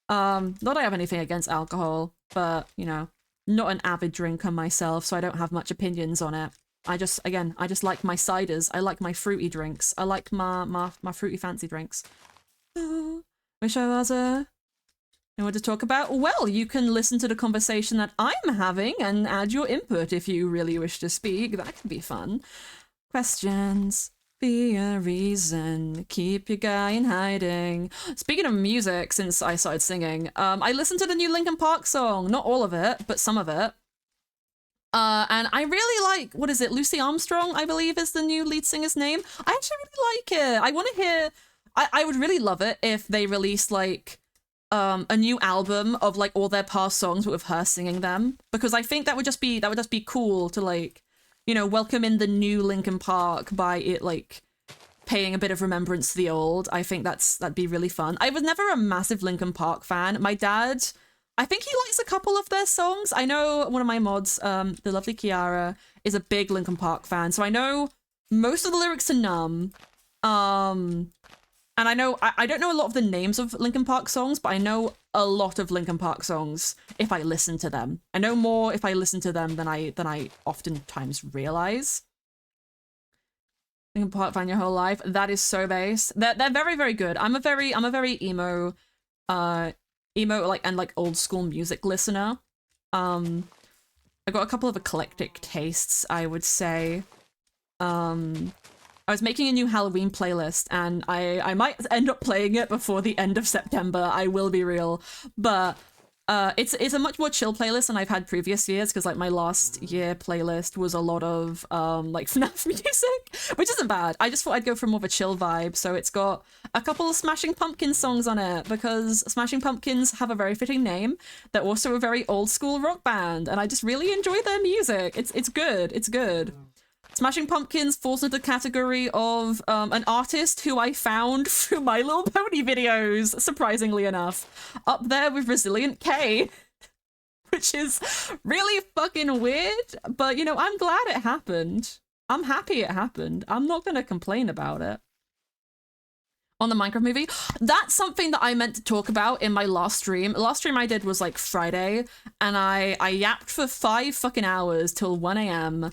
Not that I have anything against alcohol, but, you know, not an avid drinker myself, so I don't have much opinions on it. I just like my ciders. I like my fruity drinks. I like my fruity fancy drinks. Wish I was know what to talk about? Well, you can listen to the conversation that I'm having and add your input if you really wish to speak. That could be fun. Questions. Be a reason. Keep your guy in hiding. Speaking of music, since I started singing, I listened to the new Linkin Park song. Not all of it, but some of it. And I really like, what is it? Lucy Armstrong, I believe is the new lead singer's name. I actually really like it. I want to hear, I would really love it if they released like, a new album of like all their past songs but with her singing them. Because I think that would just be cool to like, you know, welcome in the new Linkin Park by it like paying a bit of remembrance to the old. I think that'd be really fun. I was never a massive Linkin Park fan. My dad, I think he likes a couple of their songs. I know one of my mods, the lovely Kiara, is a big Linkin Park fan, so I know most of the lyrics to Numb. And I know, I don't know a lot of the names of Linkin Park songs, but I know a lot of Linkin Park songs if I listen to them. I know more if I listen to them than I oftentimes realize. Linkin Park fan your whole life. That is so base. They're very, very good. I'm a very emo like and like old school music listener. I got a couple of eclectic tastes, I would say. I was making a new Halloween playlist and I might end up playing it before the end of September, I will be real. But it's a much more chill playlist than I've had previous years because like my last year playlist was a lot of like FNAF music, which isn't bad. I just thought I'd go for more of a chill vibe. So it's got a couple of Smashing Pumpkins songs on it because Smashing Pumpkins have a very fitting name. They're also a very old school rock band and I just really enjoy their music. It's good. It's good. Smashing Pumpkins falls into the category of an artist who I found through My Little Pony videos, surprisingly enough. Up there with Resilient K, which is really fucking weird, but you know, I'm glad it happened. I'm happy it happened. I'm not gonna complain about it. On the Minecraft movie, that's something that I meant to talk about in my last stream. The last stream I did was like Friday, and I yapped for 5 fucking hours till 1 a.m.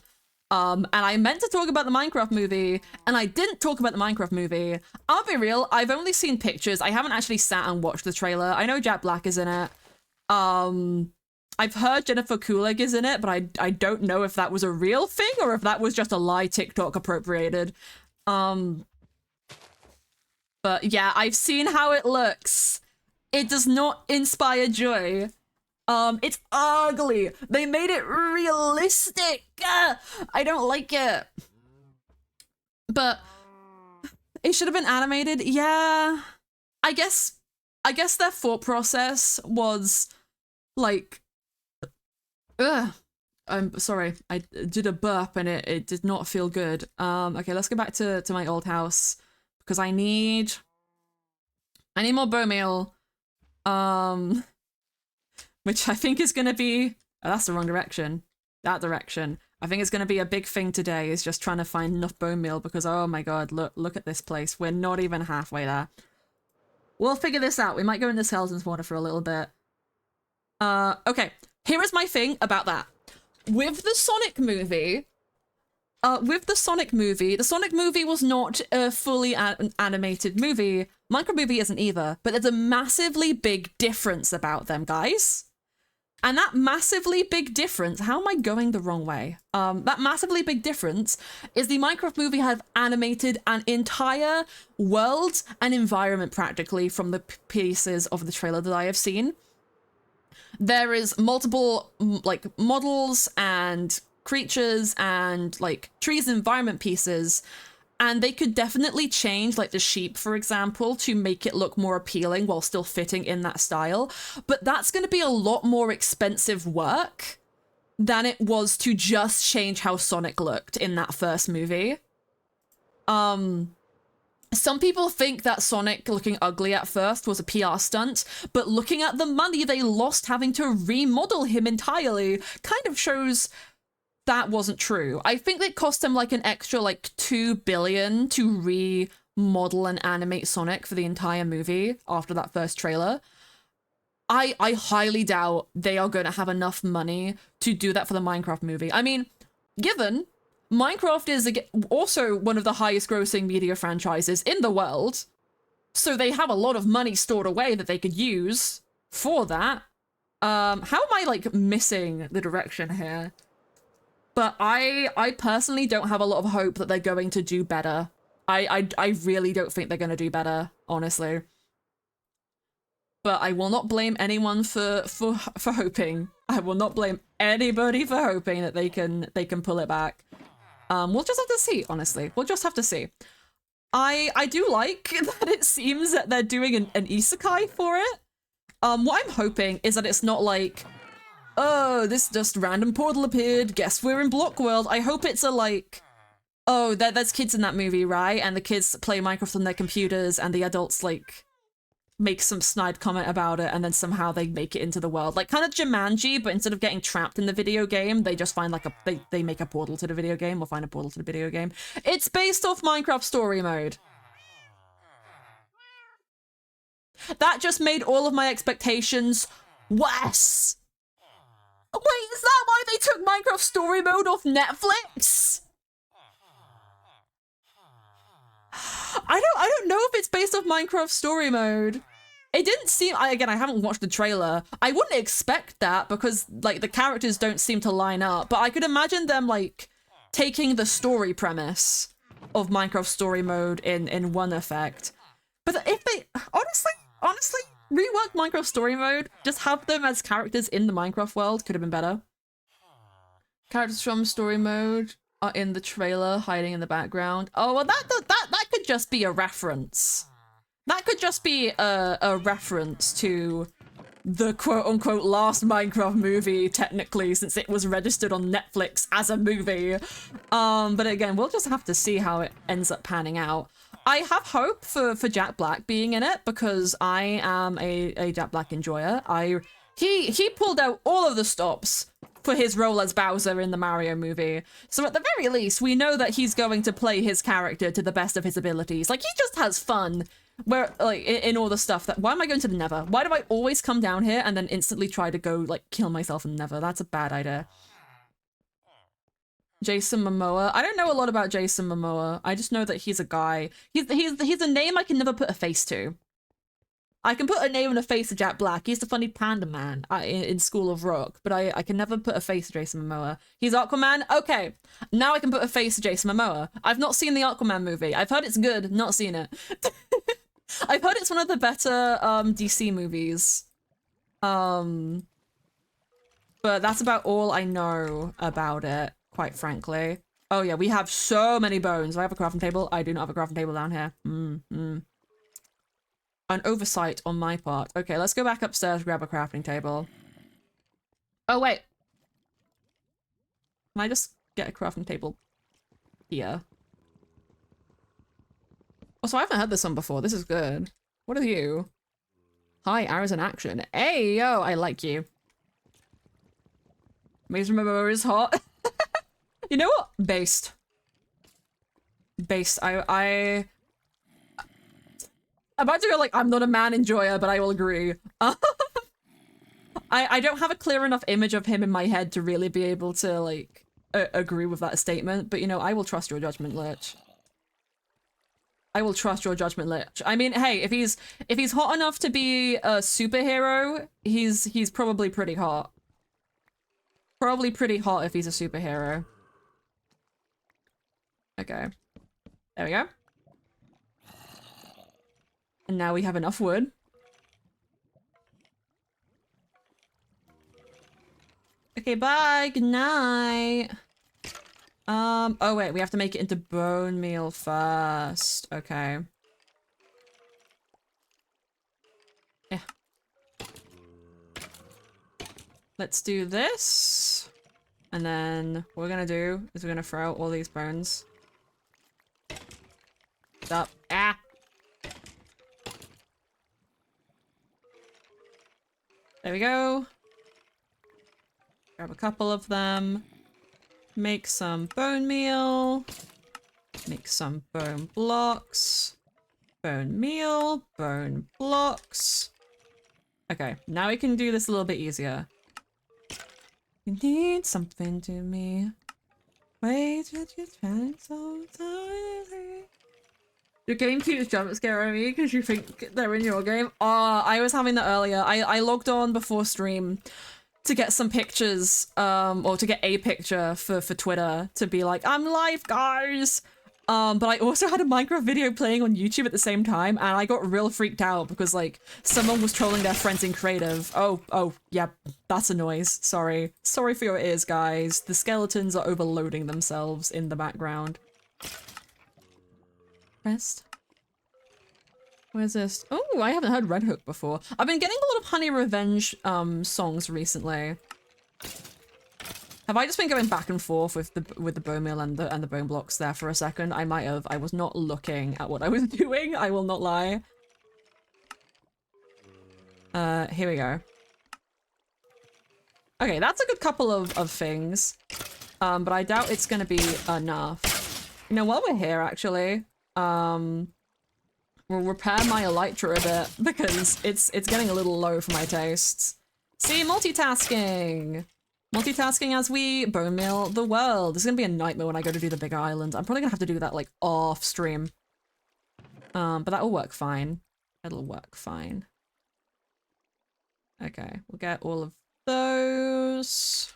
And I meant to talk about the Minecraft movie, and I didn't talk about the Minecraft movie. I'll be real, I've only seen pictures. I haven't actually sat and watched the trailer. I know Jack Black is in it. I've heard Jennifer Coolidge is in it, but I don't know if that was a real thing or if that was just a lie TikTok appropriated. But yeah, I've seen how it looks. It does not inspire joy. It's ugly. They made it realistic. I don't like it. But it should have been animated. Yeah. I guess their thought process was like, I'm sorry. I did a burp and it did not feel good. Okay, let's go back to my old house because I need I need more bone meal. Which I think is gonna be... Oh, that's the wrong direction. That direction. I think it's gonna be a big thing today, is just trying to find enough bone meal because, oh my god, look at this place. We're not even halfway there. We'll figure this out. We might go into Skeleton's Water for a little bit. Okay. Here is my thing about that. With the Sonic movie, the Sonic movie was not a fully animated movie. Minecraft movie isn't either, but there's a massively big difference about them, guys. And that massively big difference, how am I going the wrong way? That massively big difference is the Minecraft movie have animated an entire world and environment practically from the pieces of the trailer that I have seen. There is multiple like models and creatures and like trees and environment pieces, and they could definitely change like the sheep, for example, to make it look more appealing while still fitting in that style. But that's going to be a lot more expensive work than it was to just change how Sonic looked in that first movie. Some people think that Sonic looking ugly at first was a PR stunt, but looking at the money they lost having to remodel him entirely kind of shows that wasn't true. I think it cost them like an extra like $2 billion to remodel and animate Sonic for the entire movie after that first trailer. I highly doubt they are going to have enough money to do that for the Minecraft movie. I mean, given Minecraft is also one of the highest grossing media franchises in the world, so they have a lot of money stored away that they could use for that. How am I like missing the direction here? But I personally don't have a lot of hope that they're going to do better. I really don't think they're going to do better, honestly. But I will not blame anyone for hoping. I will not blame anybody for hoping that they can pull it back. We'll just have to see, honestly. We'll just have to see. I do like that it seems that they're doing an isekai for it. What I'm hoping is that it's not like, oh, this just random portal appeared, guess we're in Block World. I hope it's a like, oh, there's kids in that movie, right? And the kids play Minecraft on their computers and the adults like make some snide comment about it and then somehow they make it into the world. Like kind of Jumanji, but instead of getting trapped in the video game, they just find like they make a portal to the video game or find a portal to the video game. It's based off Minecraft story mode. That just made all of my expectations worse. Wait, is that why they took Minecraft story mode off Netflix? I don't know if it's based off Minecraft story mode. It didn't seem, again, I haven't watched the trailer. I wouldn't expect that because like the characters don't seem to line up, but I could imagine them like taking the story premise of Minecraft story mode in one effect. But if they, honestly, rework Minecraft story mode, just have them as characters in the Minecraft world could have been better. Characters from story mode are in the trailer hiding in the background. Oh, well that could just be a reference. That could just be a reference to the quote-unquote last Minecraft movie, technically, since it was registered on Netflix as a movie. But again, we'll just have to see how it ends up panning out. I have hope for Jack Black being in it because I am a Jack Black enjoyer. He pulled out all of the stops for his role as Bowser in the Mario movie. So at the very least, we know that he's going to play his character to the best of his abilities. Like, he just has fun. Where, like, in all the stuff that... Why am I going to the Nether? Why do I always come down here and then instantly try to go, like, kill myself in the Nether? That's a bad idea. Jason Momoa. I don't know a lot about Jason Momoa. I just know that he's a guy. He's a name I can never put a face to. I can put a name and a face to Jack Black. He's the funny panda man in School of Rock, but I can never put a face to Jason Momoa. He's Aquaman? Okay. Now I can put a face to Jason Momoa. I've not seen the Aquaman movie. I've heard it's good, not seen it. I've heard it's one of the better DC movies. But that's about all I know about it, quite frankly. Oh yeah, we have so many bones. Do I have a crafting table? I do not have a crafting table down here. An oversight on my part. Okay, let's go back upstairs, grab a crafting table. Oh wait. Can I just get a crafting table here? Also, I haven't had this one before. This is good. What are you? Hi, arrows in action. Hey, yo, I like you. Maze remember is hot. You know what? Based. Based. I'm about to go like, I'm not a man enjoyer, but I will agree. I don't have a clear enough image of him in my head to really be able to, like, agree with that statement, but, you know, I will trust your judgment, Lich. I will trust your judgment, Lich. I mean, hey, if he's hot enough to be a superhero, he's probably pretty hot. Probably pretty hot if he's a superhero. Okay. There we go. And now we have enough wood. Okay, bye. Good night. Oh wait, we have to make it into bone meal first. Okay. Yeah. Let's do this. And then what we're gonna do is we're gonna throw out all these bones. Up. Ah! There we go. Grab a couple of them. Make some bone meal. Make some bone blocks. Bone meal. Bone blocks. Okay, now we can do this a little bit easier. You need something to me. Wait, did you spend so time? Your game keeps jump scaring me because you think they're in your game. Oh, I was having that earlier. I logged on before stream to get some pictures, or to get a picture for Twitter to be like, I'm live, guys! But I also had a Minecraft video playing on YouTube at the same time, and I got real freaked out because, like, someone was trolling their friends in creative. Oh, yeah, that's a noise. Sorry. Sorry for your ears, guys. The skeletons are overloading themselves in the background. Rest. Where's this? Oh, I haven't heard Red Hook before. I've been getting a lot of Honey Revenge songs recently. Have I just been going back and forth with the bone meal and the bone blocks there for a second? I might have. I was not looking at what I was doing. I will not lie. Here we go. Okay, that's a good couple of things. But I doubt it's gonna be enough. You know, while we're here, actually, we'll repair my elytra a bit because it's getting a little low for my tastes. See, multitasking! Multitasking as we bone meal the world. This is gonna be a nightmare when I go to do the big island. I'm probably gonna have to do that, like, off stream. But that will work fine. It'll work fine. Okay, we'll get all of those.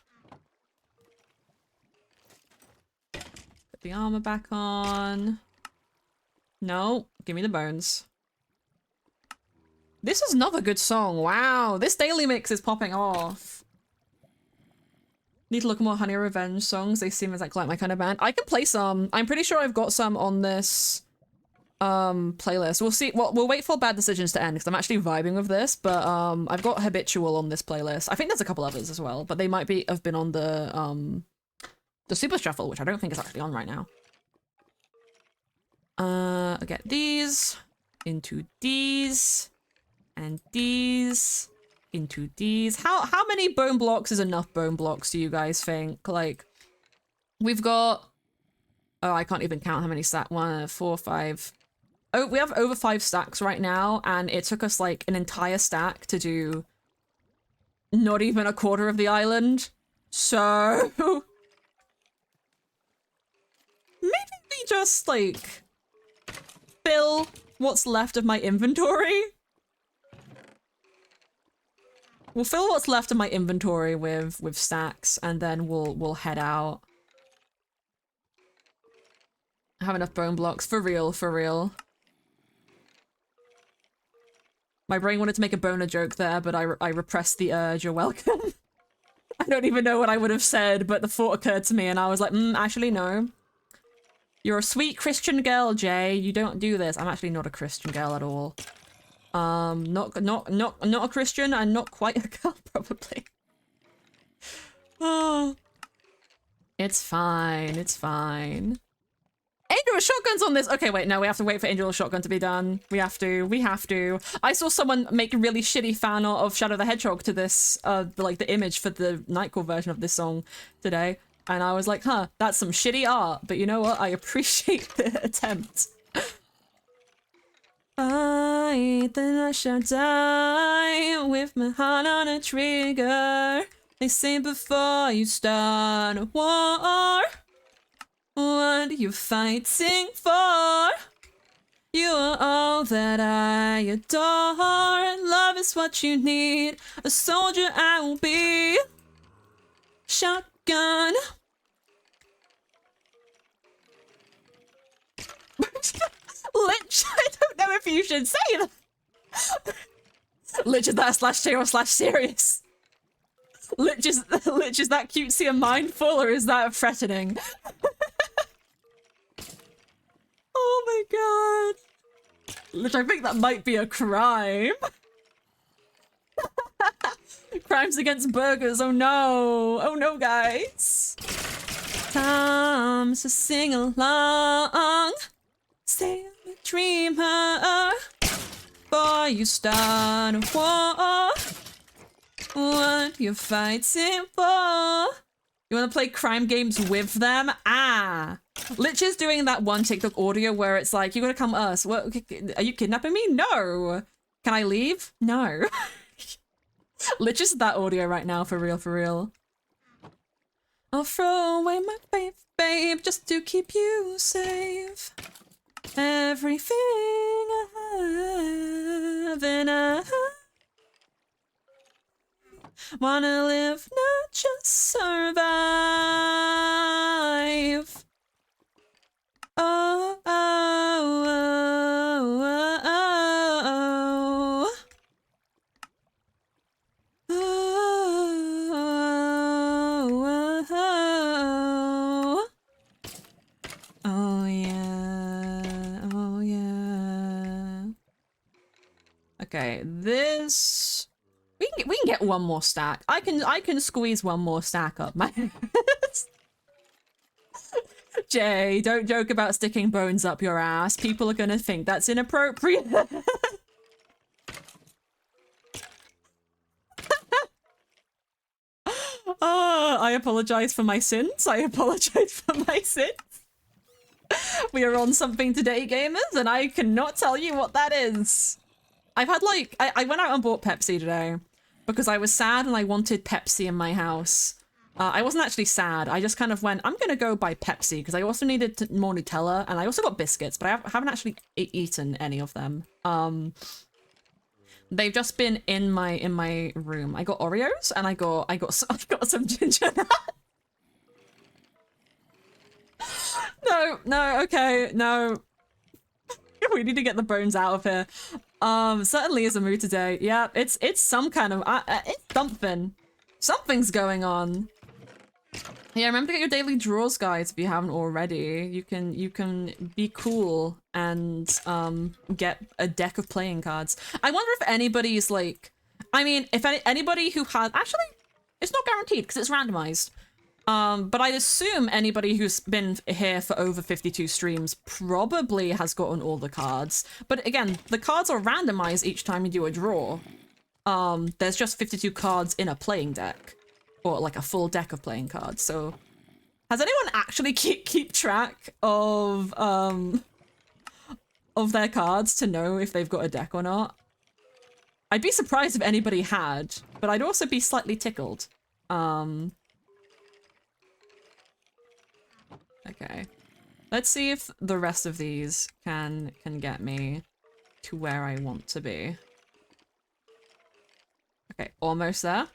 Put the armor back on. No, give me the bones. This is another good song. Wow, this daily mix is popping off. Need to look at more Honey Revenge songs. They seem like my kind of band. I can play some. I'm pretty sure I've got some on this playlist. We'll see. Well, we'll wait for Bad Decisions to end because I'm actually vibing with this. But I've got Habitual on this playlist. I think there's a couple others as well, but they might have been on the Super Shuffle, which I don't think is actually on right now. I'll get these into these and these into these. How many bone blocks is enough bone blocks, do you guys think? Like, we've got, oh, I can't even count how many stacks. 1, 4, 5. Oh, we have over 5 stacks right now, and it took us like an entire stack to do not even a quarter of the island. So maybe we just like fill what's left of my inventory. We'll fill what's left of my inventory with stacks, and then we'll head out. I have enough bone blocks for real, for real. My brain wanted to make a boner joke there, but I repressed the urge. You're welcome. I don't even know what I would have said, but the thought occurred to me, and I was like, actually no. You're a sweet Christian girl, Jay. You don't do this. I'm actually not a Christian girl at all. Not a Christian and not quite a girl, probably. Oh. It's fine, it's fine. Angel with Shotgun's on this. Okay, wait, no, we have to wait for Angel with Shotgun to be done. We have to. I saw someone make a really shitty fan art of Shadow the Hedgehog to this, the image for the Nightcore version of this song today. And I was like, huh, that's some shitty art. But you know what? I appreciate the attempt. Then I shall die with my heart on a trigger. They say before you start a war, what are you fighting for? You are all that I adore. Love is what you need. A soldier I will be. Shotgun. Lich, I don't know if you should say that. Lich, is that /0/serious? Lich, is that cutesy and mindful, or is that threatening? Oh my god. Lich, I think that might be a crime. Crimes against burgers, oh no. Oh no, guys. Time to sing along. Stay a dreamer. Before you start a war, what you're fighting for? You want to play crime games with them? Ah, Lich is doing that one TikTok audio where it's like, you gotta come us. What? Are you kidnapping me? No. Can I leave? No. Lich is that audio right now, for real, for real. I'll throw away my faith, babe, just to keep you safe. Everything I have and I wanna live, not just survive. Oh, oh, oh, oh, oh, oh, oh, oh, yeah, oh, yeah. Okay, this... We can get one more stack. I can squeeze one more stack up my ass. Jay, don't joke about sticking bones up your ass. People are gonna think that's inappropriate. Oh, I apologize for my sins. I apologize for my sins. We are on something today, gamers, and I cannot tell you what that is. I've had like, I went out and bought Pepsi today because I was sad and I wanted Pepsi in my house. I wasn't actually sad. I just kind of went, I'm going to go buy Pepsi because I also needed more Nutella, and I also got biscuits, but I haven't actually eaten any of them. They've just been in my room. I got Oreos and I got some ginger nut. No, okay, no. We need to get the bones out of here. Certainly is a mood today. Yeah, it's some kind of it's something. Something's going on. Yeah, remember to get your daily draws, guys, if you haven't already. You can be cool and get a deck of playing cards. I wonder if anybody's like, I mean, if anybody who has, actually, it's not guaranteed because it's randomized. But I'd assume anybody who's been here for over 52 streams probably has gotten all the cards. But again, the cards are randomized each time you do a draw. There's just 52 cards in a playing deck. Or like a full deck of playing cards. So has anyone actually keep track of their cards to know if they've got a deck or not? I'd be surprised if anybody had, but I'd also be slightly tickled. Okay. Let's see if the rest of these can get me to where I want to be. Okay, almost there.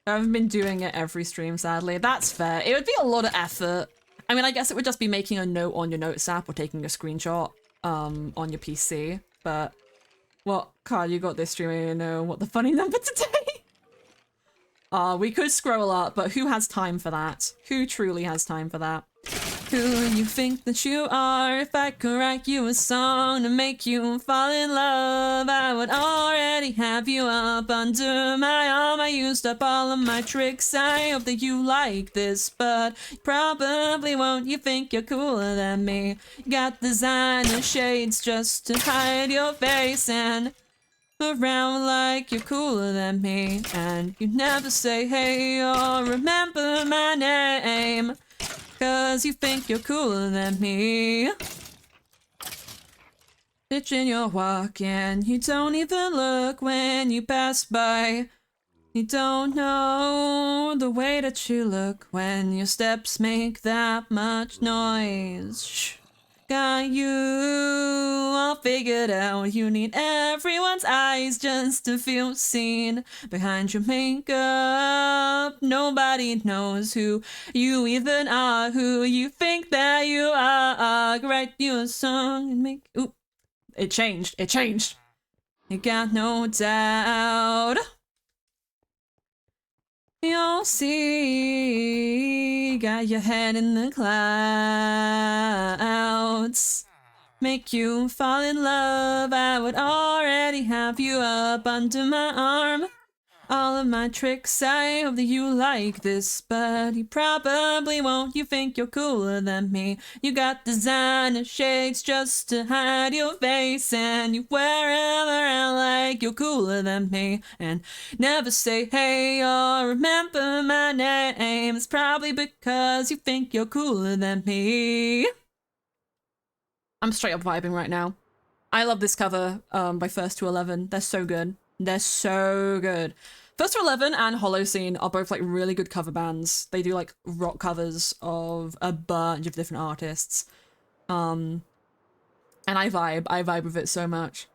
I haven't been doing it every stream, sadly. That's fair. It would be a lot of effort. I mean, I guess it would just be making a note on your notes app or taking a screenshot on your PC. But what card you got this stream? I don't know what the funny number today. We could scroll up, but who has time for that? Who truly has time for that? who you think that you are. If I could write you a song to make you fall in love, I would already have you up under my arm. I used up all of my tricks. I hope that you like this, but you probably won't. You think you're cooler than me. You got designer shades just to hide your face and around like you're cooler than me. And you never say hey or remember my name, 'cause you think you're cooler than me. Bitchin', you're walking, you don't even look when you pass by. You don't know the way that you look when your steps make that much noise. Shh. Got you all figured out. You need everyone's eyes just to feel seen. Behind your makeup, nobody knows who you even are, who you think that you are. Write you a song and make... Ooh, it changed. It changed. You got no doubt. You'll see, got your head in the clouds. Make you fall in love, I would already have you up under my arm. All of my tricks, I hope that you like this, but you probably won't. You think you're cooler than me. You got designer shades just to hide your face, and you wear them around like you're cooler than me. And never say hey or remember my name. It's probably because you think you're cooler than me. I'm straight up vibing right now. I love this cover by First to 11. They're so good. They're so good. First to 11 and Holocene are both like really good cover bands. They do like rock covers of a bunch of different artists. And I vibe with it so much.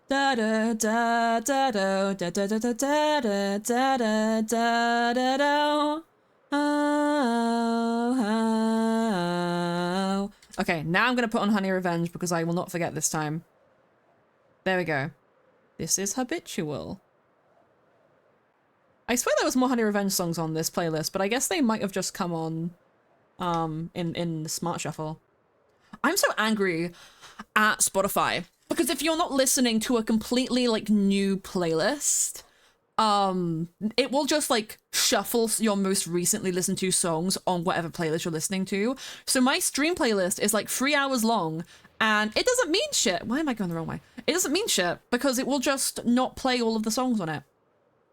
Da da da da da da da da da da da da da da da. Oh. Okay, now I'm gonna put on Honey Revenge because I will not forget this time. There we go. This is Habitual. I swear there was more Honey Revenge songs on this playlist, but I guess they might have just come on in the Smart Shuffle. I'm so angry at Spotify because if you're not listening to a completely like new playlist, it will just like shuffle your most recently listened to songs on whatever playlist you're listening to. So my stream playlist is like 3 hours long and it doesn't mean shit. Why am I going the wrong way? It doesn't mean shit because it will just not play all of the songs on it.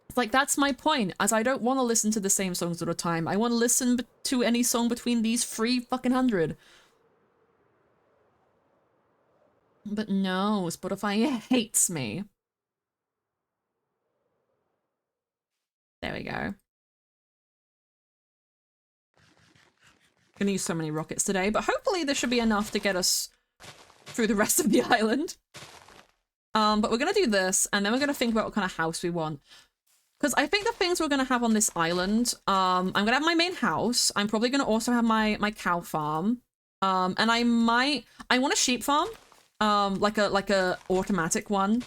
It's like, that's my point, as I don't want to listen to the same songs all the time. I want to listen to any song between these 300. But no, Spotify hates me. There we go. Gonna use so many rockets today, but hopefully this should be enough to get us through the rest of the island. But we're gonna do this, and then we're gonna think about what kind of house we want. Because I think the things we're going to have on this island, I'm going to have my main house. I'm probably going to also have my cow farm. And I want a sheep farm, like a automatic one,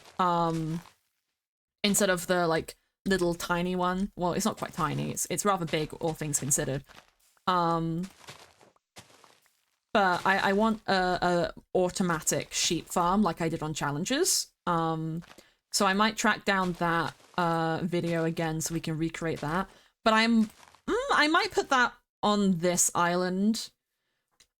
instead of the like little tiny one. Well, it's not quite tiny. It's rather big, all things considered. But I want a automatic sheep farm like I did on challenges. So I might track down that video again so we can recreate that. But I might put that on this island.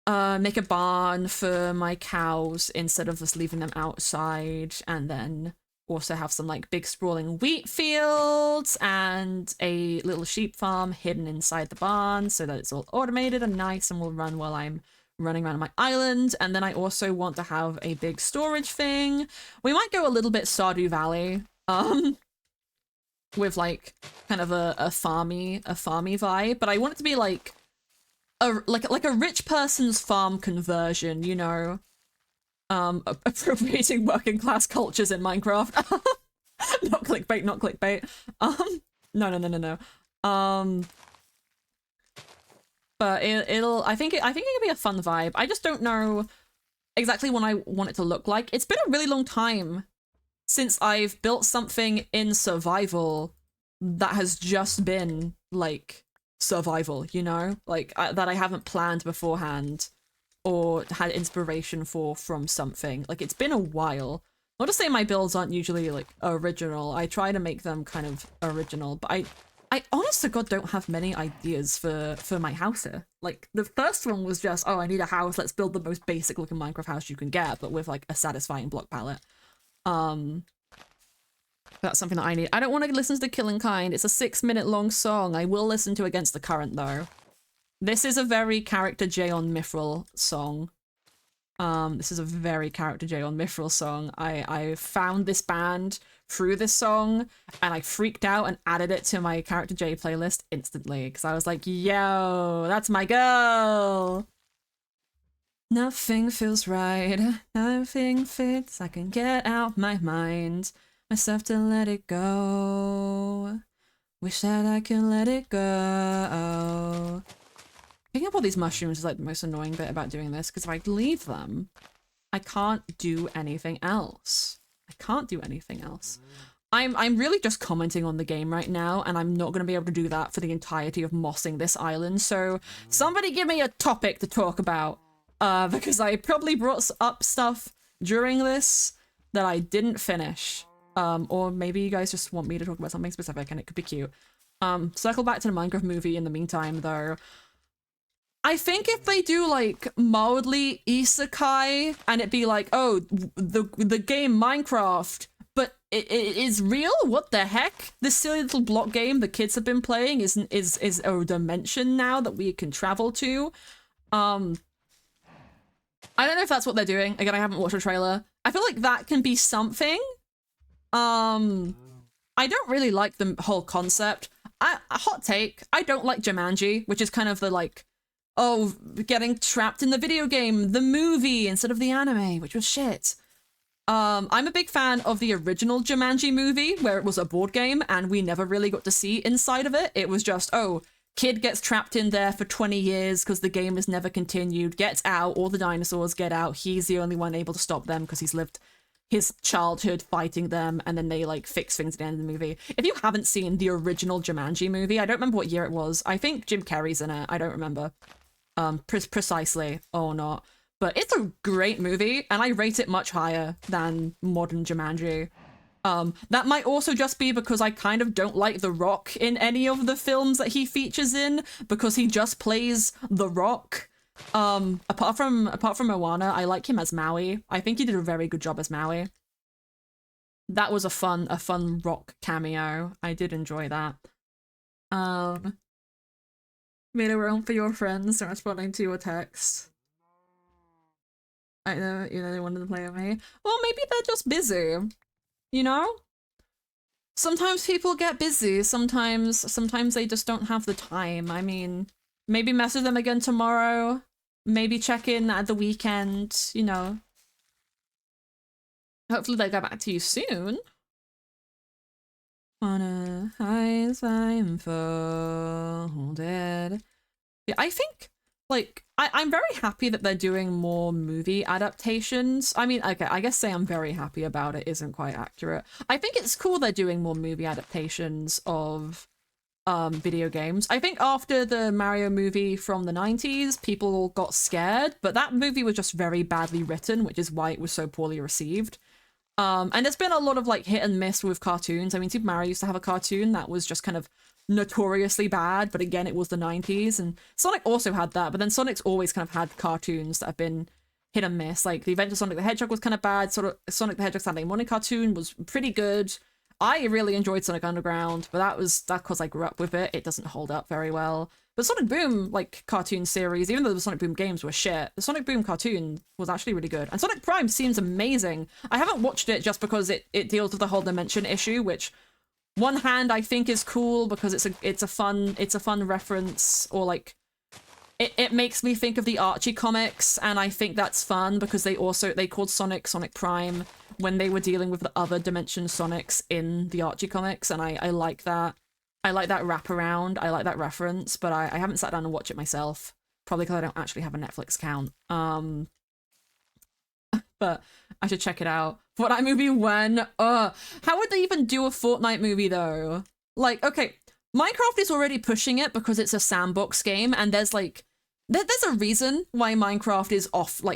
Make a barn for my cows instead of just leaving them outside, and then also have some like big sprawling wheat fields and a little sheep farm hidden inside the barn so that it's all automated and nice and will run while I'm running around my island. And then I also want to have a big storage thing. We might go a little bit Stardew Valley, with like kind of a farmy vibe, but I want it to be like a rich person's farm conversion, you know, appropriating working class cultures in Minecraft. Not clickbait, not clickbait. No. But I think it could be a fun vibe. I just don't know exactly what I want it to look like. It's been a really long time since I've built something in survival that has just been like survival, you know, like that I haven't planned beforehand. or had inspiration for from something. Like, it's been a while. Not to say my builds aren't usually, like, original. I try to make them kind of original, but I honest to God don't have many ideas for my house here. Like, the first one was just, oh, I need a house, let's build the most basic looking Minecraft house you can get, but with, like, a satisfying block palette. That's something that I need. I don't want to listen to The Killing Kind. It's a 6-minute long song. I will listen to Against the Current, though. This is a very character J on Mithril song. This is a very character J on Mithril song. I found this band through this song, and I freaked out and added it to my character J playlist instantly, because I was like, yo, that's my girl! Nothing feels right, nothing fits, I can get out my mind, myself to let it go. Wish that I could let it go. Picking up all these mushrooms is like the most annoying bit about doing this, because if I leave them, I can't do anything else. I can't do anything else. I'm really just commenting on the game right now, and I'm not going to be able to do that for the entirety of mossing this island, so somebody give me a topic to talk about, because I probably brought up stuff during this that I didn't finish, or maybe you guys just want me to talk about something specific and it could be cute. Circle back to the Minecraft movie in the meantime, though. I think if they do, like, mildly isekai, and it be like, oh, the game Minecraft, but it is real? What the heck? This silly little block game the kids have been playing is a dimension now that we can travel to. I don't know if that's what they're doing. Again, I haven't watched a trailer. I feel like that can be something. I don't really like the whole concept. A hot take, I don't like Jumanji, which is kind of the, like, oh, getting trapped in the video game, the movie, instead of the anime, which was shit. I'm a big fan of the original Jumanji movie, where it was a board game, and we never really got to see inside of it. It was just, oh, kid gets trapped in there for 20 years because the game is never continued, gets out, all the dinosaurs get out, he's the only one able to stop them because he's lived his childhood fighting them, and then they, like, fix things at the end of the movie. If you haven't seen the original Jumanji movie, I don't remember what year it was. I think Jim Carrey's in it. I don't remember. Precisely or not, but it's a great movie, and I rate it much higher than modern Jumanji. That might also just be because I kind of don't like The Rock in any of the films that he features in, because he just plays The Rock. Apart from Moana, I like him as Maui. I think he did a very good job as Maui. That was a fun Rock cameo. I did enjoy that. Made a room for your friends and responding to your text. I know, they wanted to play with me. Well, maybe they're just busy. You know? Sometimes people get busy. Sometimes they just don't have the time. I mean, maybe message them again tomorrow. Maybe check in at the weekend, you know. Hopefully they get back to you soon. Wanna hide I'm folded. Yeah, I think, like, I'm very happy that they're doing more movie adaptations. I mean, okay, I guess say I'm very happy about it isn't quite accurate. I think it's cool they're doing more movie adaptations of video games. I think after the Mario movie from the 90s, people got scared, but that movie was just very badly written, which is why it was so poorly received. And there's been a lot of, like, hit and miss with cartoons. I mean, Super Mario used to have a cartoon that was just kind of notoriously bad, but again, it was the 90s, and Sonic also had that, but then Sonic's always kind of had cartoons that have been hit and miss. Like, the Adventure Sonic the Hedgehog was kind of bad, sort of Sonic the Hedgehog Saturday morning cartoon was pretty good. I really enjoyed Sonic Underground, but that's because I grew up with it. It doesn't hold up very well. But Sonic Boom, like, cartoon series, even though the Sonic Boom games were shit, the Sonic Boom cartoon was actually really good. And Sonic Prime seems amazing. I haven't watched it just because it deals with the whole dimension issue, which one hand I think is cool because it's a fun reference, or like it makes me think of the Archie comics, and I think that's fun because they called Sonic Prime when they were dealing with the other dimension Sonics in the Archie comics, and I like that. I like that wraparound. I like that reference, but I haven't sat down and watched it myself. Probably because I don't actually have a Netflix account. But I should check it out. Fortnite movie when? How would they even do a Fortnite movie though? Like, okay, Minecraft is already pushing it because it's a sandbox game, and there's like There's a reason why Minecraft is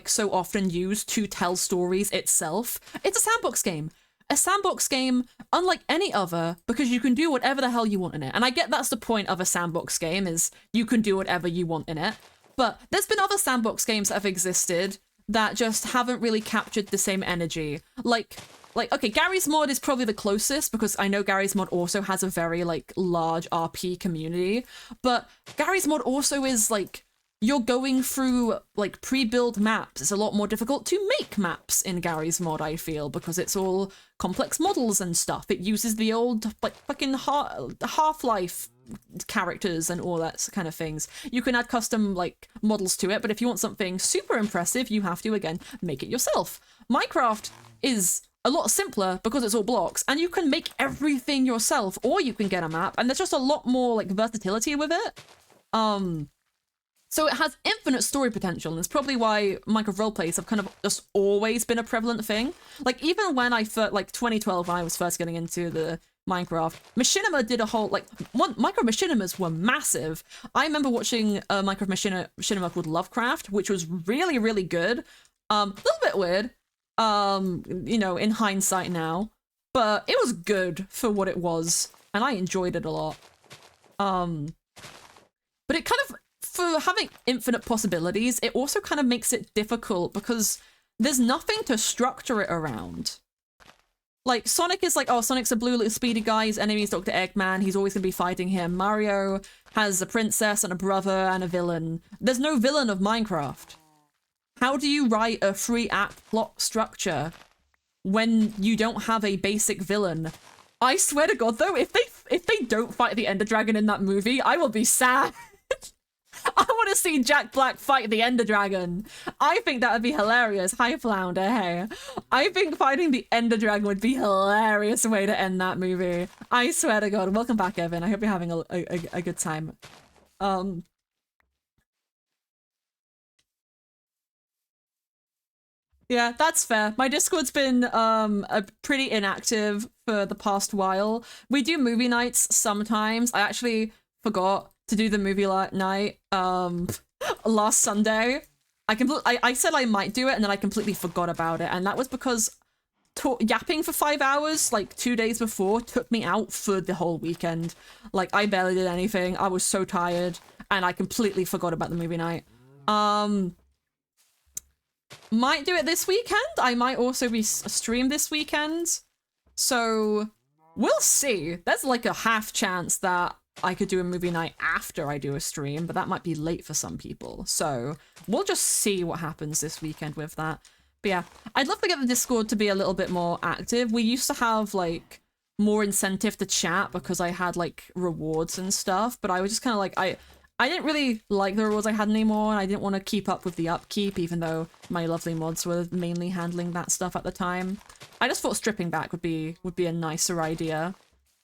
so often used to tell stories itself. It's a sandbox game. A sandbox game unlike any other, because you can do whatever the hell you want in it. And I get that's the point of a sandbox game, is you can do whatever you want in it. But there's been other sandbox games that have existed that just haven't really captured the same energy. Like, okay, Garry's Mod is probably the closest, because I know Garry's Mod also has a very, like, large RP community. But Garry's Mod also is, like, you're going through, like, pre-built maps. It's a lot more difficult to make maps in Garry's Mod, I feel, because it's all complex models and stuff. It uses the old, like, fucking Half-Life characters and all that kind of things. You can add custom, like, models to it, but if you want something super impressive, you have to, again, make it yourself. Minecraft is a lot simpler because it's all blocks, and you can make everything yourself, or you can get a map, and there's just a lot more, like, versatility with it. So it has infinite story potential, and it's probably why Minecraft roleplays have kind of just always been a prevalent thing. Like, even when I first, like, 2012, when I was first getting into the Minecraft, Machinima did a whole, like, Minecraft Machinimas were massive. I remember watching a Minecraft Machinima called Lovecraft, which was really, really good. A little bit weird, you know, in hindsight now, but it was good for what it was, and I enjoyed it a lot. But it kind of, for having infinite possibilities, it also kind of makes it difficult because there's nothing to structure it around. Like, Sonic is like, oh, Sonic's a blue little speedy guy, his enemy's Dr. Eggman, he's always gonna be fighting him. Mario has a princess and a brother and a villain. There's no villain of Minecraft. How do you write a 3-act plot structure when you don't have a basic villain? I swear to God, though, if they don't fight the Ender Dragon in that movie, I will be sad. I want to see Jack Black fight the Ender Dragon. I think that would be hilarious. Hi, Flounder, hey. I think fighting the Ender Dragon would be a hilarious way to end that movie. I swear to God. Welcome back, Evan. I hope you're having a good time. Yeah, that's fair. My Discord's been pretty inactive for the past while. We do movie nights sometimes. I actually forgot to do the movie night last Sunday. I said I might do it, and then I completely forgot about it, and that was because yapping for 5 hours like 2 days before took me out for the whole weekend. Like, I barely did anything. I was so tired, and I completely forgot about the movie night. Might do it this weekend. I might also be stream this weekend, so we'll see. There's like a half chance that I could do a movie night after I do a stream, but that might be late for some people. So we'll just see what happens this weekend with that. But yeah, I'd love to get the Discord to be a little bit more active. We used to have like more incentive to chat because I had like rewards and stuff, but I was just kind of like, I didn't really like the rewards I had anymore, and I didn't want to keep up with the upkeep, even though my lovely mods were mainly handling that stuff at the time. I just thought stripping back would be a nicer idea.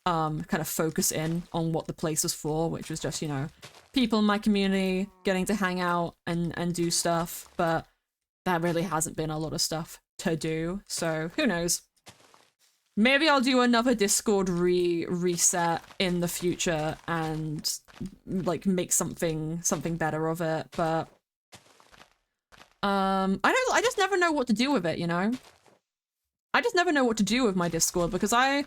Kind of focus in on what the place was for, which was just, you know, people in my community getting to hang out and do stuff, but that really hasn't been a lot of stuff to do, so who knows. Maybe I'll do another Discord reset in the future and like make something better of it, but I just never know what to do with it, you know? I just never know what to do with my Discord, because I'll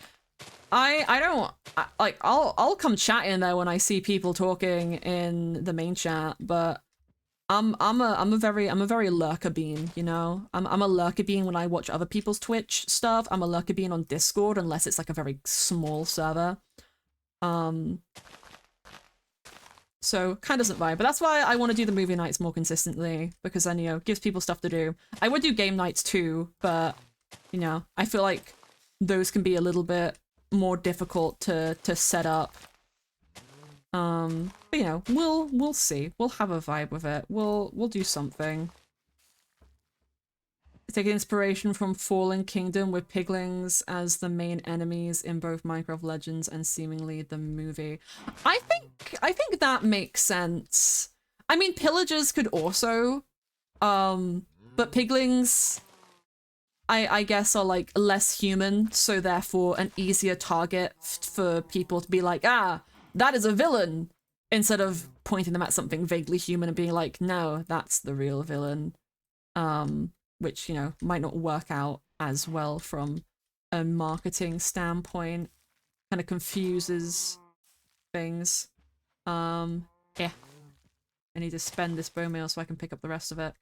come chat in there when I see people talking in the main chat, but I'm a very lurker bean, you know? I'm a lurker bean when I watch other people's Twitch stuff. I'm a lurker bean on Discord unless it's like a very small server. So kind of doesn't vibe, but that's why I want to do the movie nights more consistently, because then, you know, gives people stuff to do. I would do game nights too, but you know, I feel like those can be a little bit more difficult to set up. But you know, we'll see. We'll have a vibe with it. We'll do something. Take inspiration from Fallen Kingdom with piglings as the main enemies in both Minecraft Legends and seemingly the movie. I think that makes sense. I mean, pillagers could also, but piglings, I guess, are like less human, so therefore an easier target for people to be like, ah, that is a villain. instead of pointing them at something vaguely human and being like, no, that's the real villain, which, you know, might not work out as well from a marketing standpoint. Kind of confuses things. Yeah. I need to spend this bone meal so I can pick up the rest of it.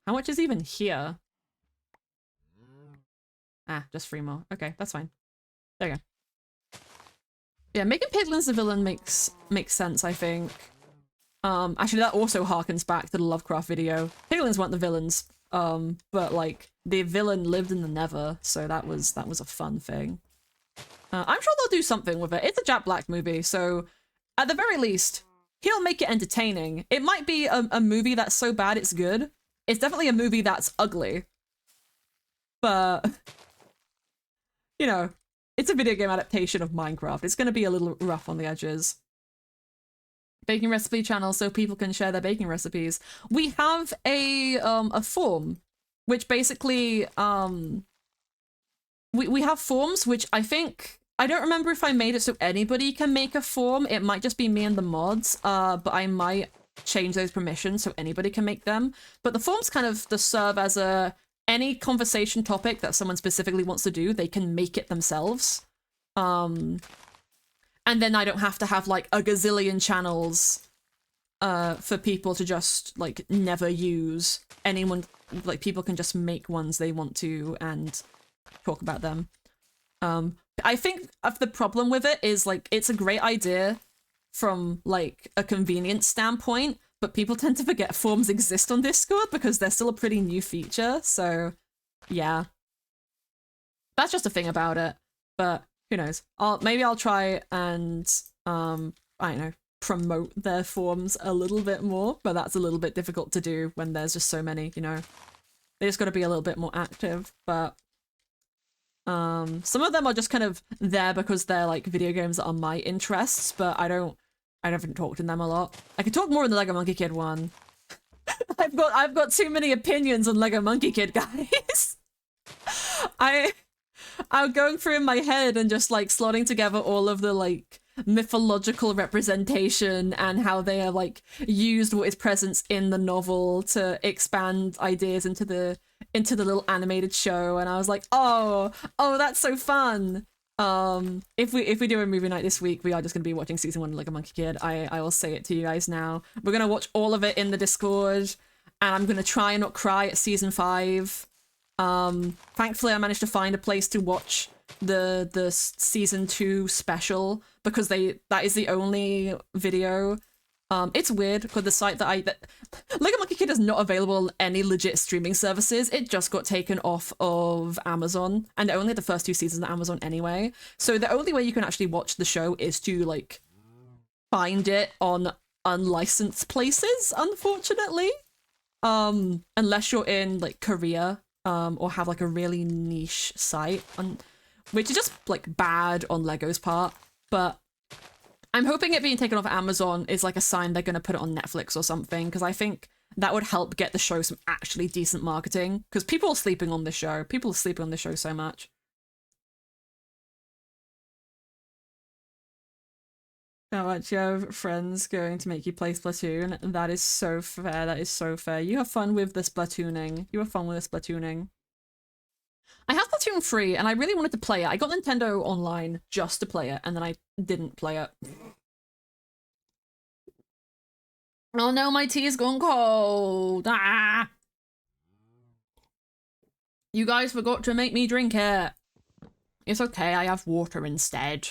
How much is even here? Ah, just 3 more. Okay, that's fine. There you go. Yeah, making piglins the villain makes sense, I think. Actually, that also harkens back to the Lovecraft video. Piglins weren't the villains, but like the villain lived in the Nether, so that was a fun thing. I'm sure they'll do something with it. It's a Jack Black movie, so at the very least, he'll make it entertaining. It might be a movie that's so bad it's good. It's definitely a movie that's ugly. But, you know, it's a video game adaptation of Minecraft. It's going to be a little rough on the edges. Baking recipe channel so people can share their baking recipes. We have a form, which basically, we have forms, which I think, I don't remember if I made it so anybody can make a form. It might just be me and the mods, but I might change those permissions so anybody can make them. But the forms kind of just serve as any conversation topic that someone specifically wants to do, they can make it themselves. And then I don't have to have like a gazillion channels for people to just like never use. Anyone, like people can just make ones they want to and talk about them. I think the problem with it is like it's a great idea from like a convenience standpoint, but people tend to forget forms exist on Discord because they're still a pretty new feature. So yeah, that's just a thing about it. But who knows? Maybe I'll try and I don't know, promote their forms a little bit more, but that's a little bit difficult to do when there's just so many, you know. They just got to be a little bit more active, but some of them are just kind of there because they're like video games that are my interests, but I haven't talked in them a lot. I could talk more in the Lego Monkey Kid one. I've got too many opinions on Lego Monkey Kid, guys. I'm going through in my head and just like slotting together all of the like mythological representation and how they are like used what is present in the novel to expand ideas into the little animated show, and I was like, oh, that's so fun. If we do a movie night this week, we are just gonna be watching season 1 of Lego Monkey Kid. I will say it to you guys now. We're gonna watch all of it in the Discord, and I'm gonna try and not cry at season 5. Thankfully I managed to find a place to watch the season 2 special because that is the only video. It's weird because the site that Lego Monkey Kid is not available on any legit streaming services. It just got taken off of Amazon, and only the first 2 seasons on Amazon anyway. So the only way you can actually watch the show is to like find it on unlicensed places, unfortunately. Unless you're in like Korea, or have like a really niche site, which is just like bad on Lego's part. But I'm hoping it being taken off Amazon is like a sign they're going to put it on Netflix or something, because I think that would help get the show some actually decent marketing, because people are sleeping on this show. People are sleeping on this show so much. How much you have friends going to make you play Splatoon? That is so fair. That is so fair. You have fun with the Splatooning. You have fun with the Splatooning. I have Splatoon 3, and I really wanted to play it. I got Nintendo Online just to play it, and then I didn't play it. Oh no, my tea is gone cold. Ah! You guys forgot to make me drink it. It's okay, I have water instead.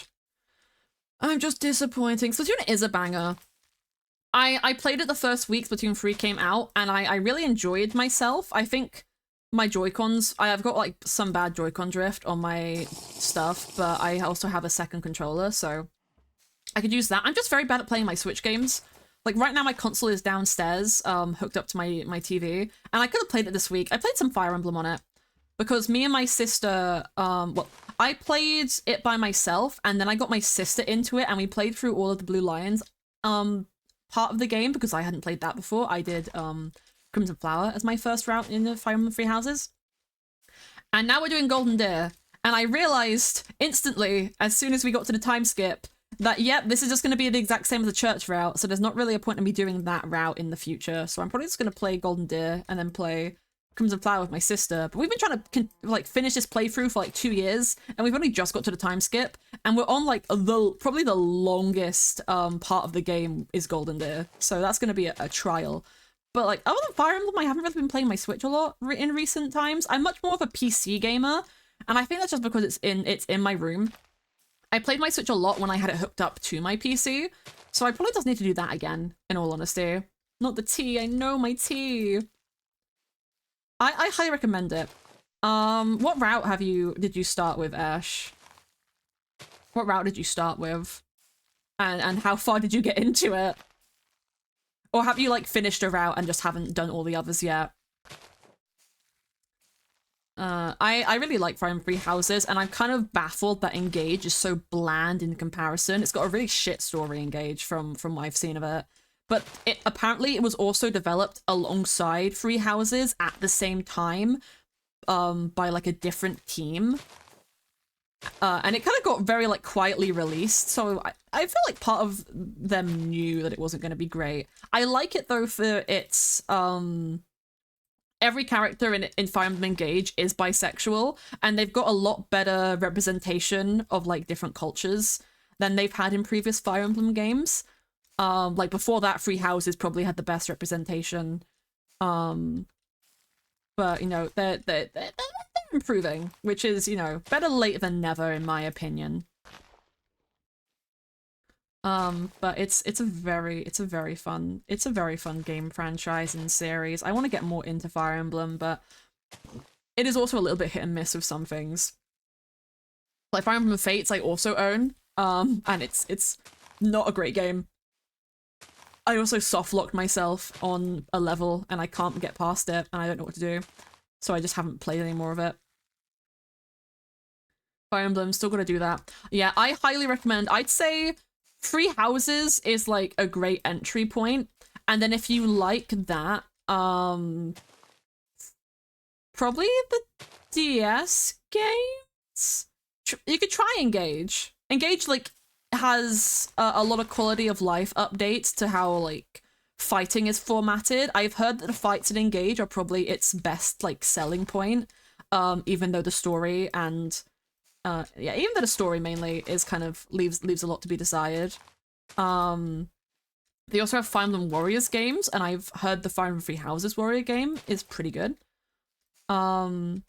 I'm just disappointing. Splatoon is a banger. I played it the first week Splatoon 3 came out, and I really enjoyed myself. I think my Joy-Cons, I've got like some bad Joy-Con drift on my stuff, but I also have a second controller, so I could use that. I'm just very bad at playing my Switch games. Like right now my console is downstairs, hooked up to my TV, and I could have played it this week. I played some Fire Emblem on it, because me and my sister, well, I played it by myself, and then I got my sister into it, and we played through all of the Blue Lions part of the game, because I hadn't played that before. I did Crimson Flower as my first route in the Fire Emblem Three Houses. And now we're doing Golden Deer, and I realized instantly, as soon as we got to the time skip, that, yep, this is just going to be the exact same as the church route, so there's not really a point in me doing that route in the future. So I'm probably just going to play Golden Deer and then play Crimson Flower with my sister. But we've been trying to like finish this playthrough for like 2 years, and we've only just got to the time skip, and we're on like probably the longest part of the game is Golden Deer. So that's going to be a trial. But like other than Fire Emblem, I haven't really been playing my Switch a lot in recent times. I'm much more of a PC gamer, and I think that's just because it's in my room. I played my Switch a lot when I had it hooked up to my PC, so I probably just need to do that again, in all honesty. Not the tea, I know my tea. I highly recommend it. What route did you start with, Ash? What route did you start with? And how far did you get into it? Or have you like finished a route and just haven't done all the others yet? I really like Fire Emblem Three Houses, and I'm kind of baffled that Engage is so bland in comparison. It's got a really shit story, Engage, from what I've seen of it. But apparently it was also developed alongside Three Houses at the same time, by like a different team. And it kind of got very like quietly released, so I feel like part of them knew that it wasn't going to be great. I like it though for its every character in Fire Emblem Engage is bisexual, and they've got a lot better representation of like different cultures than they've had in previous Fire Emblem games. Like before that, Three Houses probably had the best representation. But you know, they're improving, which is, you know, better late than never in my opinion. But it's a very fun game franchise and series. I want to get more into Fire Emblem, but it is also a little bit hit and miss with some things. Like Fire Emblem Fates I also own, and it's not a great game. I also soft locked myself on a level and I can't get past it and I don't know what to do. So I just haven't played any more of it. Fire Emblem, still gotta do that. Yeah, I highly recommend. I'd say Three Houses is like a great entry point, and then if you like that, probably the DS games. You could try Engage. Engage like has a lot of quality of life updates to how like fighting is formatted. I've heard that the fights in Engage are probably its best like selling point, even though the story and yeah, even though the story mainly is kind of leaves a lot to be desired. They also have Fire Emblem Warriors games, and I've heard the Fire Emblem Three Houses Warrior game is pretty good. Trying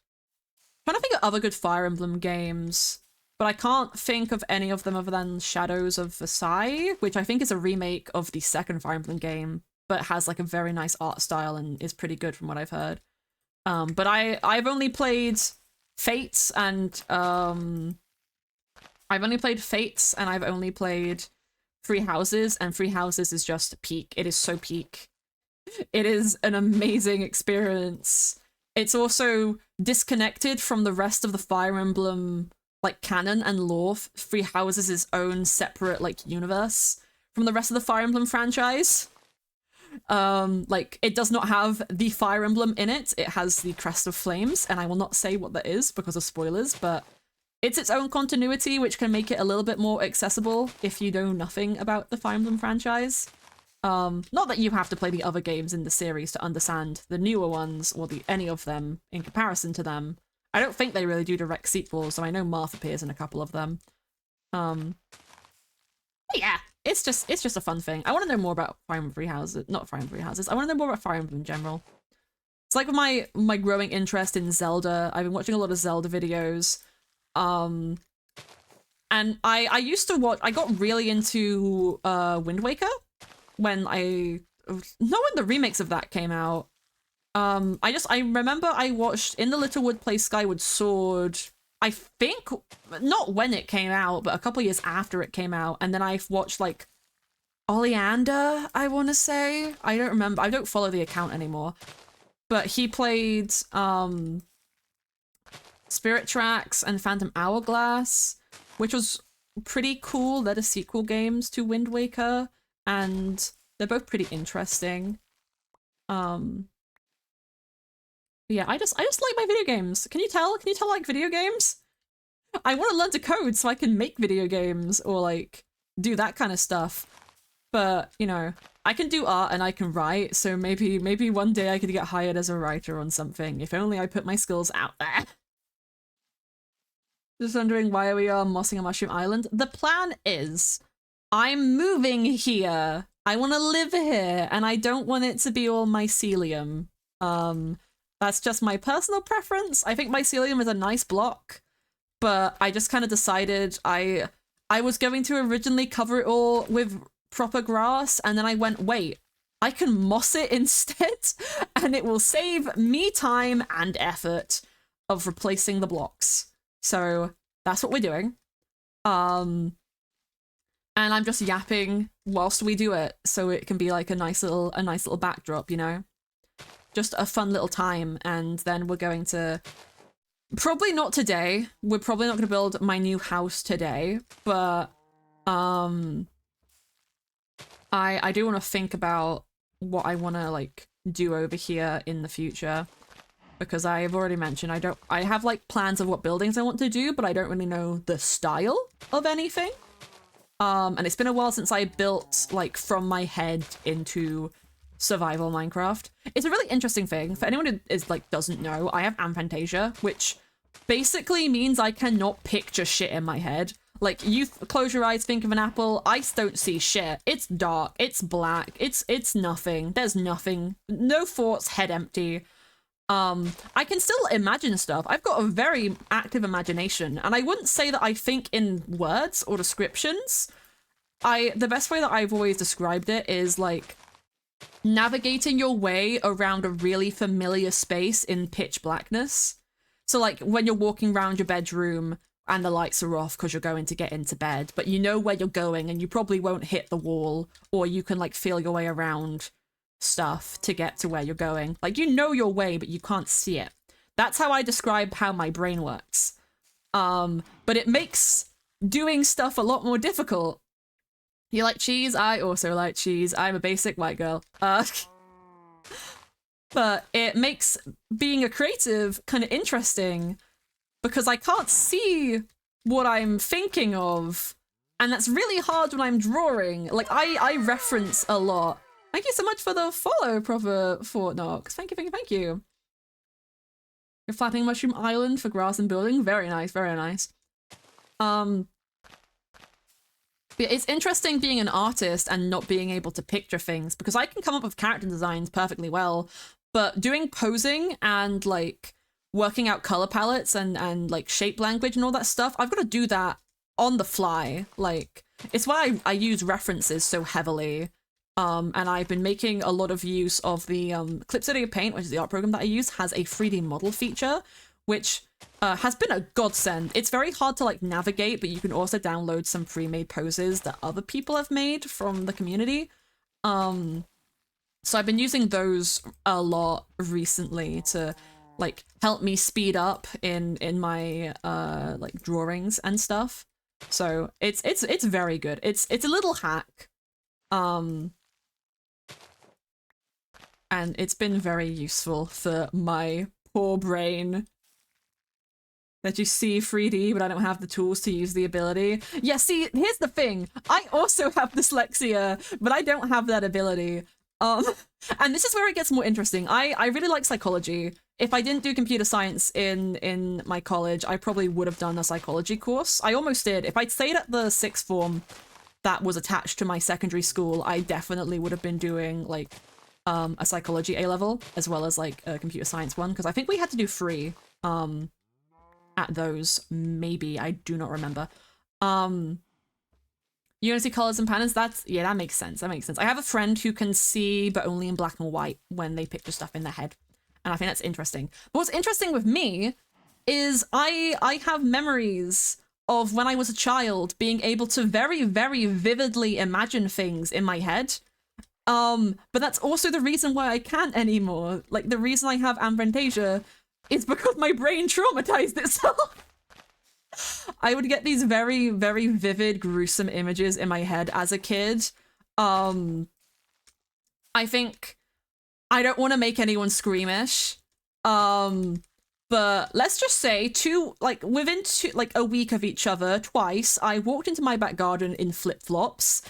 to think of other good Fire Emblem games, but I can't think of any of them other than Shadows of Versailles, which I think is a remake of the second Fire Emblem game, but has like a very nice art style and is pretty good from what I've heard. But I've only played Fates and I've only played Three Houses, and Three Houses is just peak. It is so peak. It is an amazing experience. It's also disconnected from the rest of the Fire Emblem like canon and lore. Three Houses' its own separate like universe from the rest of the Fire Emblem franchise. Like it does not have the Fire Emblem in it. It has the Crest of Flames, and I will not say what that is because of spoilers, but it's its own continuity, which can make it a little bit more accessible if you know nothing about the Fire Emblem franchise. Not that you have to play the other games in the series to understand the newer ones or any of them in comparison to them. I don't think they really do direct sequels, so I know Marth appears in a couple of them. Yeah, it's just a fun thing. I want to know more about Fire Emblem Three Houses, not Fire Emblem Three Houses. I want to know more about Fire Emblem in general. It's like with my growing interest in Zelda. I've been watching a lot of Zelda videos. And I used to watch. I got really into Wind Waker when the remakes of that came out. I remember I watched In the Littlewood Play Skyward Sword, I think, not when it came out, but a couple years after it came out, and then I've watched, like, Oleander, I want to say. I don't remember. I don't follow the account anymore. But he played, Spirit Tracks and Phantom Hourglass, which was pretty cool. They're the sequel games to Wind Waker, and they're both pretty interesting. Yeah, I just like my video games. Can you tell? Can you tell I like video games? I want to learn to code so I can make video games or like do that kind of stuff. But, you know, I can do art and I can write, so maybe one day I could get hired as a writer on something. If only I put my skills out there. Just wondering why we are mossing a mushroom island. The plan is I'm moving here. I want to live here and I don't want it to be all mycelium. That's just my personal preference. I think mycelium is a nice block, but I just kind of decided I was going to originally cover it all with proper grass, and then I went, wait, I can moss it instead, and it will save me time and effort of replacing the blocks. So that's what we're doing. And I'm just yapping whilst we do it, so it can be like a nice little backdrop, you know? Just a fun little time, and then we're going to... Probably not today. We're probably not going to build my new house today, but I do want to think about what I want to like do over here in the future, because I've already mentioned I have like plans of what buildings I want to do, but I don't really know the style of anything. And it's been a while since I built like from my head into survival Minecraft. It's a really interesting thing. For anyone who is like doesn't know, I have aphantasia, which basically means I cannot picture shit in my head. Like, you close your eyes, think of an apple, I don't see shit. It's dark, it's black, it's nothing. There's nothing. No thoughts, head empty. I can still imagine stuff. I've got a very active imagination, and I wouldn't say that I think in words or descriptions. The best way that I've always described it is like navigating your way around a really familiar space in pitch blackness. So like when you're walking around your bedroom and the lights are off because you're going to get into bed, but you know where you're going and you probably won't hit the wall, or you can like feel your way around stuff to get to where you're going. Like, you know your way, but you can't see it. That's how I describe how my brain works. But it makes doing stuff a lot more difficult. You like cheese? I also like cheese. I'm a basic white girl. But it makes being a creative kind of interesting because I can't see what I'm thinking of. And that's really hard when I'm drawing. Like, I reference a lot. Thank you so much for the follow, Proper Fortnox. Thank you, thank you, thank you. You're flattening Mushroom Island for grass and building. Very nice, very nice. But it's interesting being an artist and not being able to picture things, because I can come up with character designs perfectly well, but doing posing and like working out color palettes and like shape language and all that stuff, I've got to do that on the fly. Like, it's why I use references so heavily. And I've been making a lot of use of the Clip Studio Paint, which is the art program that I use, has a 3D model feature, which has been a godsend. It's very hard to like navigate, but you can also download some pre-made poses that other people have made from the community. So I've been using those a lot recently to like help me speed up in my like drawings and stuff. So it's very good. It's a little hack. And it's been very useful for my poor brain. That you see 3D, but I don't have the tools to use the ability. Yeah, see, here's the thing. I also have dyslexia, but I don't have that ability. And this is where it gets more interesting. I really like psychology. If I didn't do computer science in my college, I probably would have done a psychology course. I almost did. If I'd stayed at the sixth form that was attached to my secondary school, I definitely would have been doing, like, a psychology A-level, as well as, like, a computer science one, because I think we had to do 3, at those, maybe. I do not remember. You want to see colors and patterns? Yeah, that makes sense. That makes sense. I have a friend who can see, but only in black and white when they picture stuff in their head. And I think that's interesting. But what's interesting with me is I have memories of when I was a child being able to very, very vividly imagine things in my head. But that's also the reason why I can't anymore. Like, the reason I have aphantasia is because my brain traumatized itself. I would get these very, very vivid, gruesome images in my head as a kid. I think I don't want to make anyone squeamish. But let's just say within a week of each other, twice, I walked into my back garden in flip-flops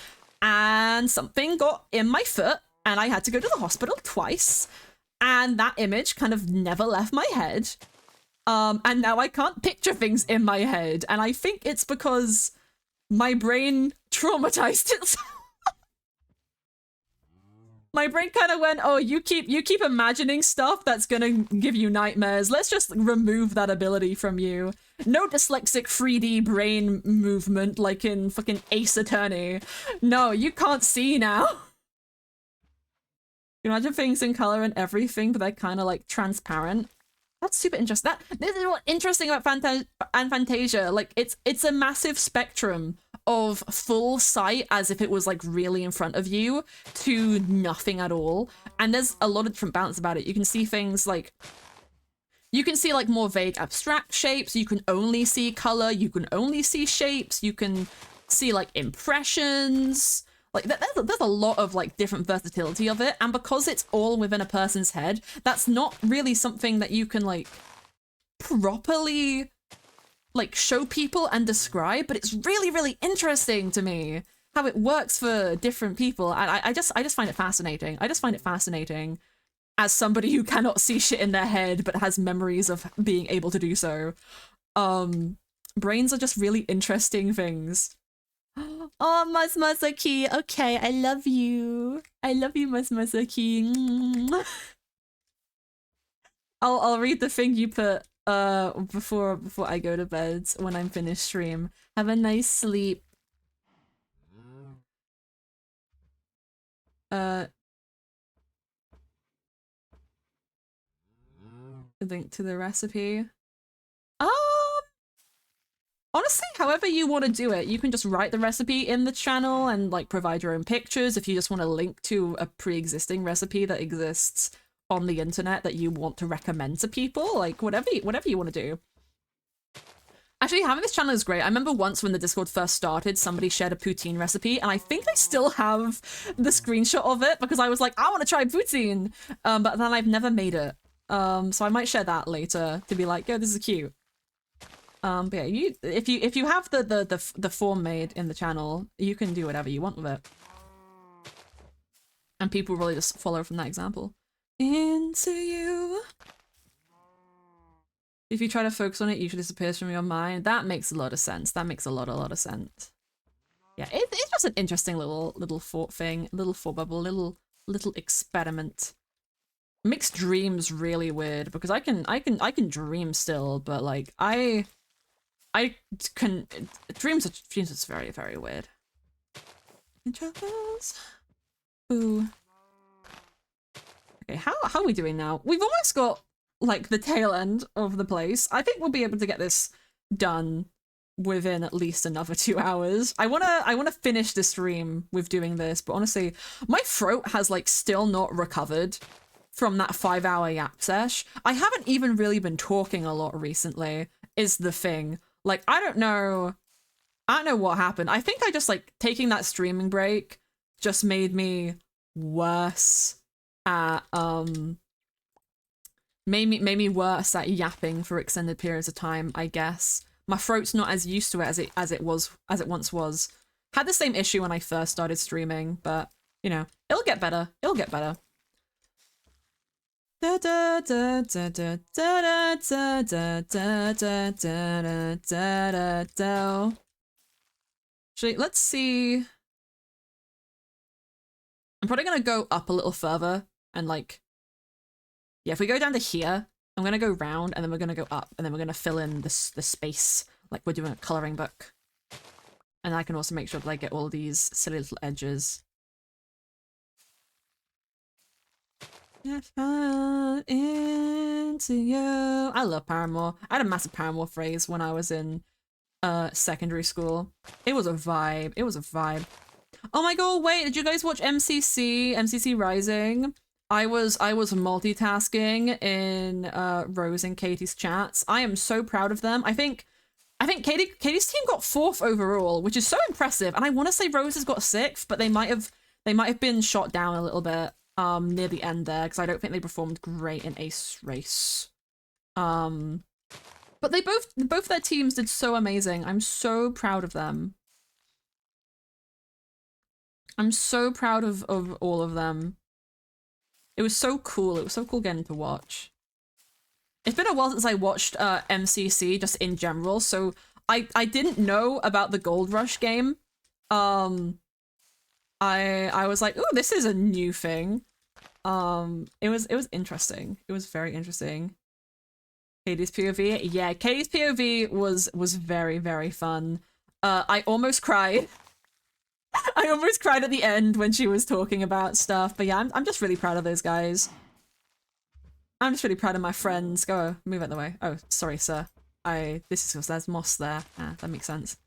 and something got in my foot and I had to go to the hospital twice. And that image kind of never left my head. And now I can't picture things in my head. And I think it's because my brain traumatized itself. My brain kind of went, oh, you keep imagining stuff that's gonna give you nightmares. Let's just remove that ability from you. No dyslexic 3D brain movement like in fucking Ace Attorney. No, you can't see now. You imagine things in color and everything, but they're kind of like transparent. That's super interesting. This is what's interesting about Fantasia. Like it's a massive spectrum of full sight as if it was like really in front of you to nothing at all. And there's a lot of different balance about it. You can see things like more vague abstract shapes. You can only see color. You can only see shapes. You can see like impressions. Like there's a lot of like different versatility of it. And because it's all within a person's head, that's not really something that you can like properly like show people and describe, but it's really, really interesting to me how it works for different people. And I just find it fascinating. I just find it fascinating as somebody who cannot see shit in their head, but has memories of being able to do so. Brains are just really interesting things. Oh, Masaki. Okay, I love you. I love you, Masaki. I'll read the thing you put before I go to bed when I'm finished stream. Have a nice sleep. Link to the recipe. Honestly, however you want to do it, you can just write the recipe in the channel and like provide your own pictures. If you just want to link to a pre-existing recipe that exists on the internet that you want to recommend to people, like whatever you want to do. Actually, having this channel is great. I remember once when the Discord first started, somebody shared a poutine recipe, and I think I still have the screenshot of it because I was like, I want to try poutine, but then I've never made it. So I might share that later to be like, yo, this is cute. But yeah, if you have the form made in the channel, you can do whatever you want with it. And people really just follow from that example. Into you. If you try to focus on it, it usually disappears from your mind. That makes a lot of sense. That makes a lot of sense. Yeah, it's just an interesting little thought thing, little thought bubble, little experiment. Makes dreams really weird because I can dream still, but like I can dreams is very, very weird. Ooh. Okay, how are we doing now? We've almost got like the tail end of the place. I think we'll be able to get this done within at least another 2 hours. I wanna finish the stream with doing this, but honestly, my throat has like still not recovered from that 5-hour yap sesh. I haven't even really been talking a lot recently, is the thing. Like, I don't know what happened. I think I just like taking that streaming break just made me worse at made me worse at yapping for extended periods of time, I guess. My throat's not as used to it as it once was. Had the same issue when I first started streaming, but you know, it'll get better. It'll get better. Actually, let's see. I'm probably gonna go up a little further and like, yeah, if we go down to here, I'm gonna go round and then we're gonna go up and then we're gonna fill in the space like we're doing a coloring book. And I can also make sure that I get all these silly little edges. Into you. I love Paramore. I had a massive Paramore phase when I was in secondary school. It was a vibe. It was a vibe. Oh my god, wait, did you guys watch MCC Rising? I was multitasking in Rose and Katie's chats. I am so proud of them. I think Katie's team got 4th overall, which is so impressive. And I want to say Rose has got 6th, but they might have been shot down a little bit near the end there because I don't think they performed great in Ace Race. But they both their teams did so amazing. I'm so proud of them. I'm so proud of all of them. It was so cool. It was so cool getting to watch. It's been a while since I watched MCC just in general, so I didn't know about the Gold Rush game. I was like, "Ooh, this is a new thing." It was interesting. It was very interesting. Katie's POV, yeah, Katie's POV was very, very fun. I almost cried. I almost cried at the end when she was talking about stuff. But yeah, I'm just really proud of those guys. I'm just really proud of my friends. Go, move out the way. Oh, sorry, sir. This is because there's moss there. Ah, that makes sense.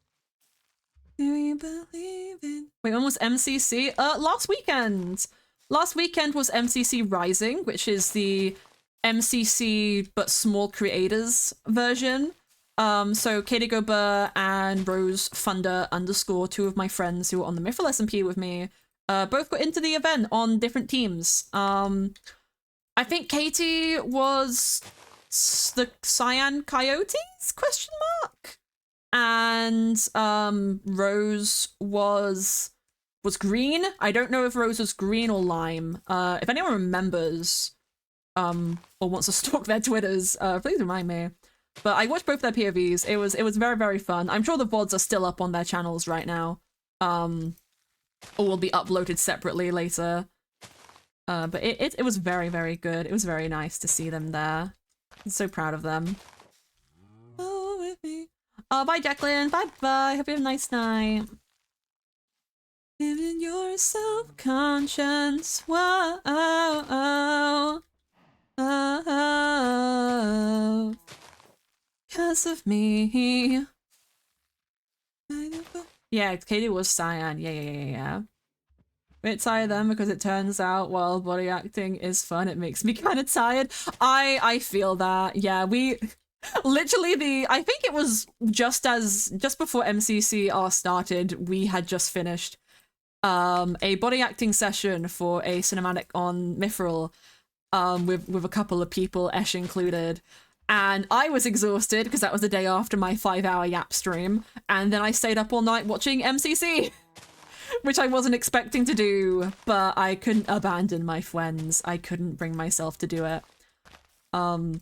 Do you believe in... Wait, when was MCC? Last weekend! Last weekend was MCC Rising, which is the MCC but small creators version. So Katie Gober and Rose Thunder _ two of my friends who were on the Mithril SMP with me, both got into the event on different teams. I think Katie was the Cyan Coyotes, question mark? And Rose was green. I don't know if Rose was green or lime. If anyone remembers or wants to stalk their Twitters, please remind me. But I watched both their POVs. It was very, very fun. I'm sure the VODs are still up on their channels right now. Or will be uploaded separately later. But it was very, very good. It was very nice to see them there. I'm so proud of them. Oh, with me. Oh, bye, Jacqueline. Bye-bye. Hope you have a nice night. Live in your self-conscience. Whoa. Oh. Because of me. Yeah, Katie was Cyan. Yeah. Bit tired then because it turns out while body acting is fun, it makes me kind of tired. I feel that. Yeah, we literally I think it was just before MCCR started, we had just finished a body acting session for a cinematic on Mithril with a couple of people, Esh included. And I was exhausted because that was the day after my 5-hour Yap stream. And then I stayed up all night watching MCC, which I wasn't expecting to do, but I couldn't abandon my friends. I couldn't bring myself to do it. But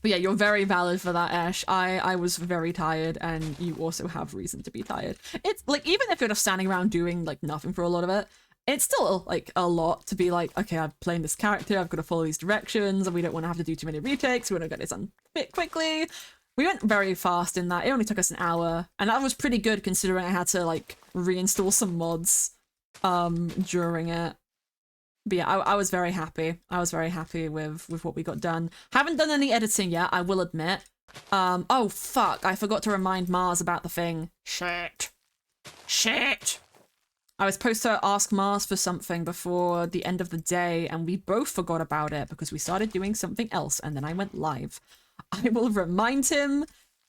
yeah, you're very valid for that, Ash. I was very tired, and you also have reason to be tired. It's like, even if you're just standing around doing like nothing for a lot of it, it's still like a lot to be like, okay, I'm playing this character, I've got to follow these directions, and we don't want to have to do too many retakes, we want to get this done a bit quickly. We went very fast in that. It only took us an hour, and that was pretty good considering I had to like reinstall some mods during it. But yeah, I was very happy. I was very happy with what we got done. Haven't done any editing yet, I will admit. Oh fuck, I forgot to remind Mars about the thing. Shit. I was supposed to ask Mars for something before the end of the day, and we both forgot about it because we started doing something else, and then I went live. I will remind him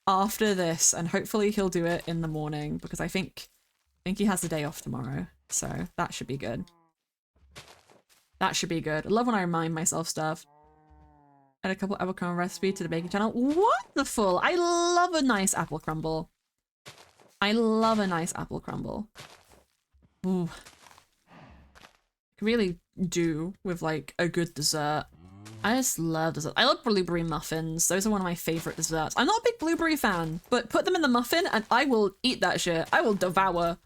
after this, and hopefully he'll do it in the morning, because I think he has the day off tomorrow, so that should be good. That should be good. I love when I remind myself stuff. Add a couple apple crumble recipe to the baking channel. Wonderful! I love a nice apple crumble. I love a nice apple crumble. Ooh. Really do with like a good dessert. I just love dessert. I love blueberry muffins. Those are one of my favorite desserts. I'm not a big blueberry fan, but put them in the muffin and I will eat that shit. I will devour.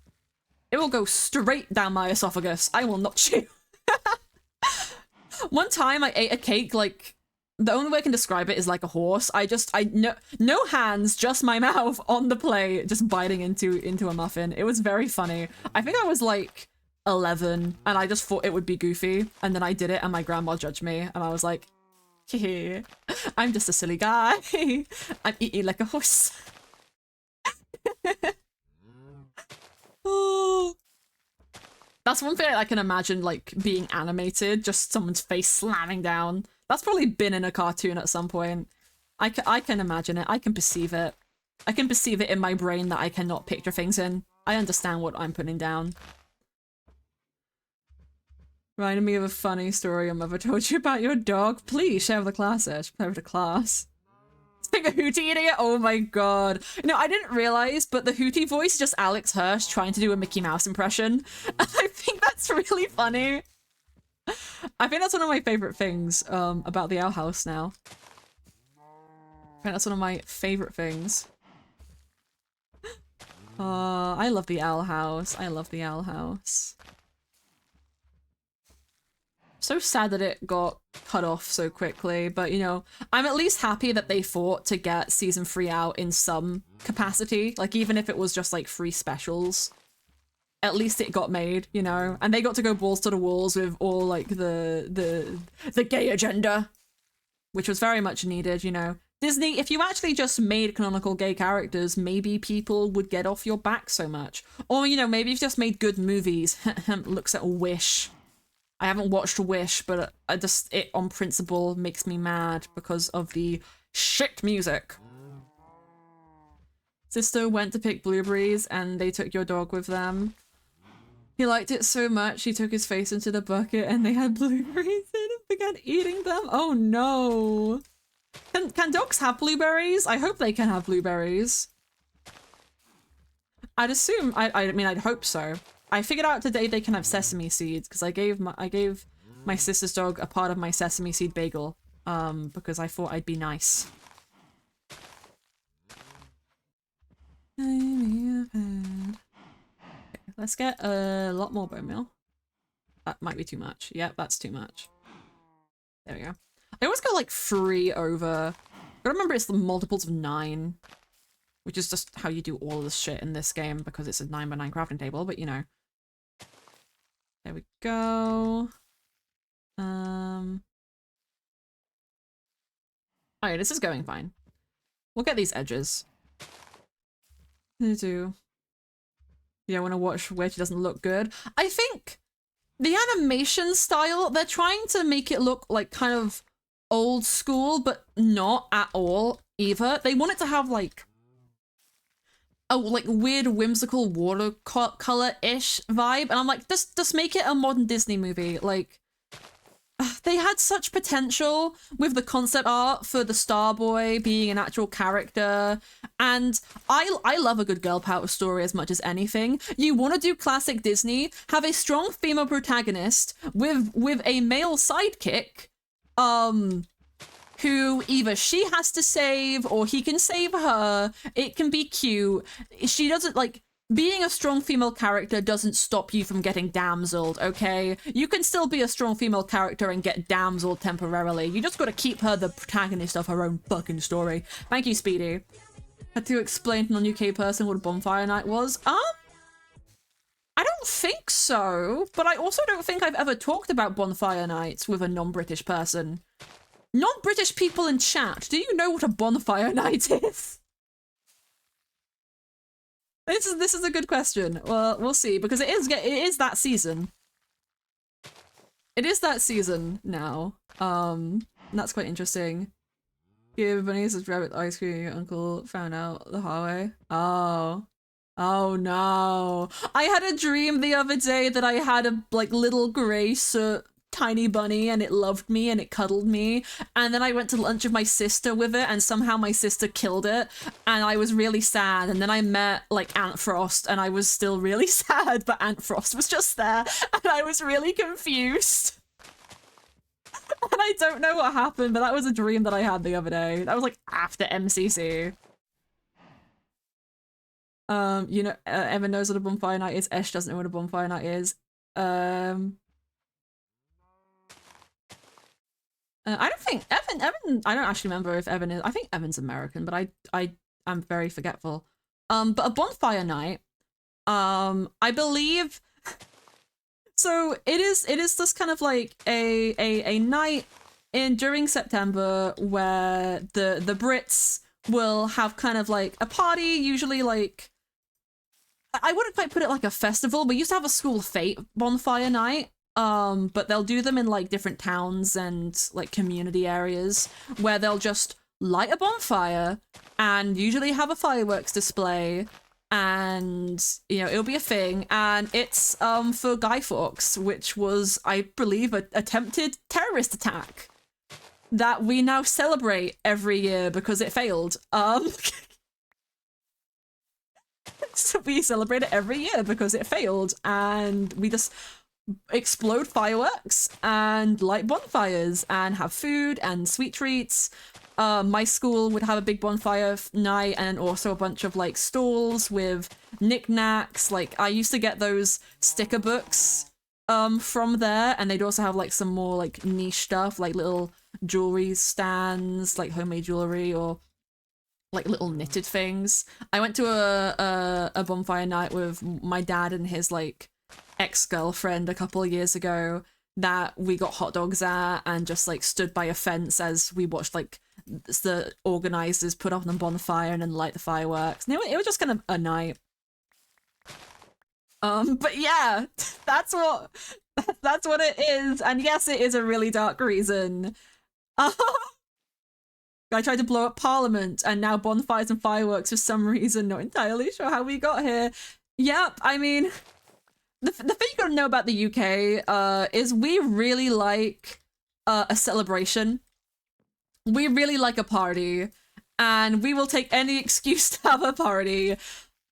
It will go straight down my esophagus. I will not chew. One time I ate a cake, like, the only way I can describe it is like a horse. No hands, just my mouth on the plate, just biting into a muffin. It was very funny. I think I was like 11 and I just thought it would be goofy, and then I did it and my grandma judged me and I was like, hehe, I'm just a silly guy. I'm eating like a horse. Oh. That's one thing I can imagine, like, being animated, just someone's face slamming down. That's probably been in a cartoon at some point. I can imagine it. I can perceive it. I can perceive it in my brain that I cannot picture things in. I understand what I'm putting down. Reminded me of a funny story your mother told you about your dog. Please share with the class, Ash. Share with the class. Like a hootie eating it? Oh my god. No, I didn't realize, but the hootie voice is just Alex Hirsch trying to do a Mickey Mouse impression. I think that's really funny. I think that's one of my favorite things about the Owl House now. I think that's one of my favorite things. I love the Owl House. I love the Owl House. So sad that it got cut off so quickly, but you know, I'm at least happy that they fought to get season 3 out in some capacity. Like, even if it was just like free specials, at least it got made, you know? And they got to go balls to the walls with all like the gay agenda, which was very much needed, you know? Disney, if you actually just made canonical gay characters, maybe people would get off your back so much. Or, you know, maybe you've just made good movies. Looks at Wish. I haven't watched Wish, but it on principle makes me mad because of the shit music. Sister went to pick blueberries and they took your dog with them. He liked it so much he took his face into the bucket and they had blueberries in and began eating them. Oh no. Can dogs have blueberries? I hope they can have blueberries. I'd assume, I mean, I'd hope so. I figured out today they can have sesame seeds because I gave my sister's dog a part of my sesame seed bagel because I thought I'd be nice. Okay, let's get a lot more bone meal. That might be too much. Yep, that's too much. There we go. I always go like 3 over. I remember it's the multiples of 9, which is just how you do all of this shit in this game because it's a 9x9 crafting table, but you know. There we go. Oh yeah, this is going fine. We'll get these edges. Do you want to watch where she doesn't look good? I think the animation style, they're trying to make it look like kind of old school, but not at all either. They want it to have like a like weird whimsical watercolor-ish vibe, and I'm like, just make it a modern Disney movie. Like, they had such potential with the concept art for the Starboy being an actual character, and I love a good girl power story as much as anything. You want to do classic Disney, have a strong female protagonist with a male sidekick, who either she has to save or he can save her. It can be cute. She doesn't like being a strong female character doesn't stop you from getting damseled, okay? You can still be a strong female character and get damseled temporarily. You just gotta keep her the protagonist of her own fucking story. Thank you, Speedy. Had to explain to a non-UK person what a bonfire night was. I don't think so, but I also don't think I've ever talked about bonfire nights with a non-British person. Non-British people in chat, do you know what a bonfire night is? This is a good question. Well, we'll see, because it is that season. It is that season now. That's quite interesting. Give bunnies a rabbit ice cream. Your uncle found out the hallway. Oh. Oh no. I had a dream the other day that I had a like little grey tiny bunny and it loved me and it cuddled me, and then I went to lunch with my sister with it and somehow my sister killed it and I was really sad, and then I met like Aunt Frost and I was still really sad, but Aunt Frost was just there and I was really confused. And I don't know what happened, but that was a dream that I had the other day. That was like after MCC. You know, Evan knows what a bonfire night is. Esh doesn't know what a bonfire night is. I don't think Evan, I don't actually remember if Evan is, I think Evan's American, but I'm very forgetful. But a bonfire night, I believe, so it is this kind of like a night during September where the Brits will have kind of like a party, usually like, I wouldn't quite put it like a festival. We used to have a school fete bonfire night. But they'll do them in like different towns and like community areas where they'll just light a bonfire and usually have a fireworks display, and you know, it'll be a thing, and it's for Guy Fawkes, which was, I believe, a attempted terrorist attack. that we now celebrate every year because it failed. So we celebrate it every year because it failed, and we just explode fireworks and light bonfires and have food and sweet treats. My school would have a big bonfire night and also a bunch of like stalls with knickknacks. Like I used to get those sticker books from there, and they'd also have like some more like niche stuff, like little jewelry stands, like homemade jewelry or like little knitted things. I went to a bonfire night with my dad and his like ex-girlfriend a couple of years ago that we got hot dogs at and just like stood by a fence as we watched like the organizers put up on the bonfire and then light the fireworks. And it was just kind of a night. But yeah, that's what it is. And yes, it is a really dark reason. I tried to blow up Parliament, and now bonfires and fireworks for some reason. Not entirely sure how we got here. Yep, I mean, the thing you gotta know about the UK is we really like a celebration. We really like a party, and we will take any excuse to have a party.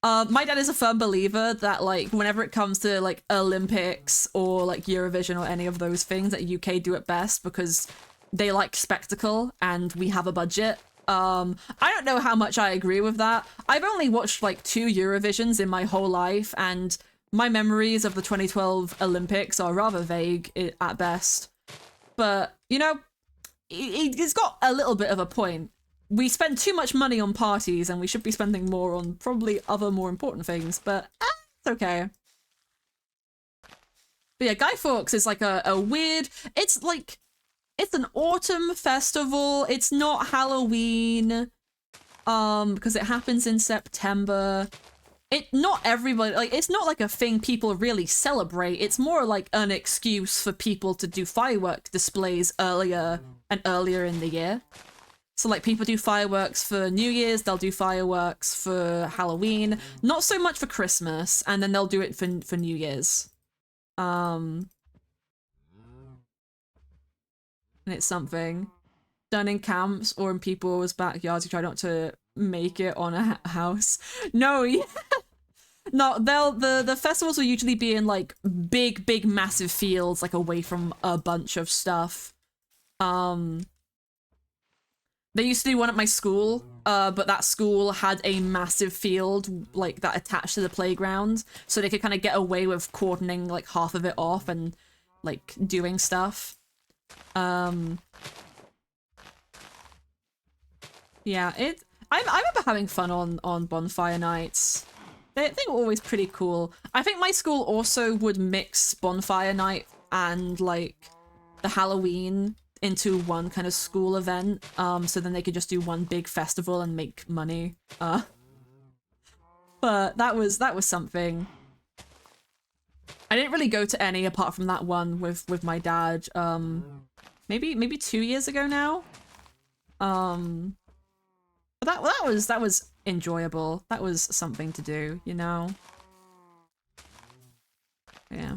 My dad is a firm believer that like whenever it comes to like Olympics or like Eurovision or any of those things, that UK do it best because they like spectacle and we have a budget. I don't know how much I agree with that. I've only watched like 2 Eurovisions in my whole life, and my memories of the 2012 Olympics are rather vague at best. But, you know, it's got a little bit of a point. We spend too much money on parties and we should be spending more on probably other more important things, but it's okay. But yeah, Guy Fawkes is like a weird... It's like... It's an autumn festival. It's not Halloween, because it happens in September. Not everybody, like, it's not like a thing people really celebrate. It's more like an excuse for people to do firework displays earlier and earlier in the year. So like people do fireworks for New Year's, they'll do fireworks for Halloween, not so much for Christmas, and then they'll do it for New Year's. And it's something done in camps or in people's backyards who try not to make it on a house. No, yeah. No, the festivals will usually be in like big massive fields, like away from a bunch of stuff. They used to do one at my school, but that school had a massive field like that attached to the playground, so they could kind of get away with cordoning like half of it off and like doing stuff. Yeah, I remember having fun on bonfire nights. They were always pretty cool. I think my school also would mix bonfire night and like the Halloween into one kind of school event, so then they could just do one big festival and make money. But that was something. I didn't really go to any apart from that one with my dad. Maybe 2 years ago now. But that was enjoyable. That was something to do, you know. Yeah.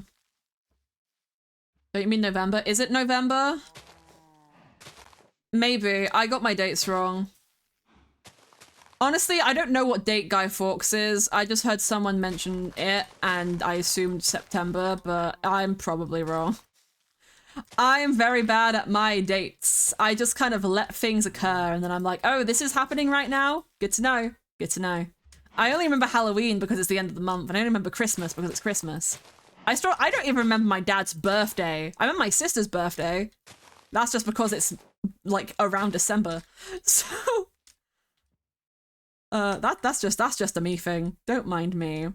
Don't you mean November? Is it November? Maybe. I got my dates wrong. Honestly, I don't know what date Guy Fawkes is. I just heard someone mention it, and I assumed September, but I'm probably wrong. I'm very bad at my dates. I just kind of let things occur, and then I'm like, oh, this is happening right now? Good to know. Good to know. I only remember Halloween because it's the end of the month, and I only remember Christmas because it's Christmas. I don't even remember my dad's birthday. I remember my sister's birthday. That's just because it's, like, around December. So... that's just a me thing. Don't mind me.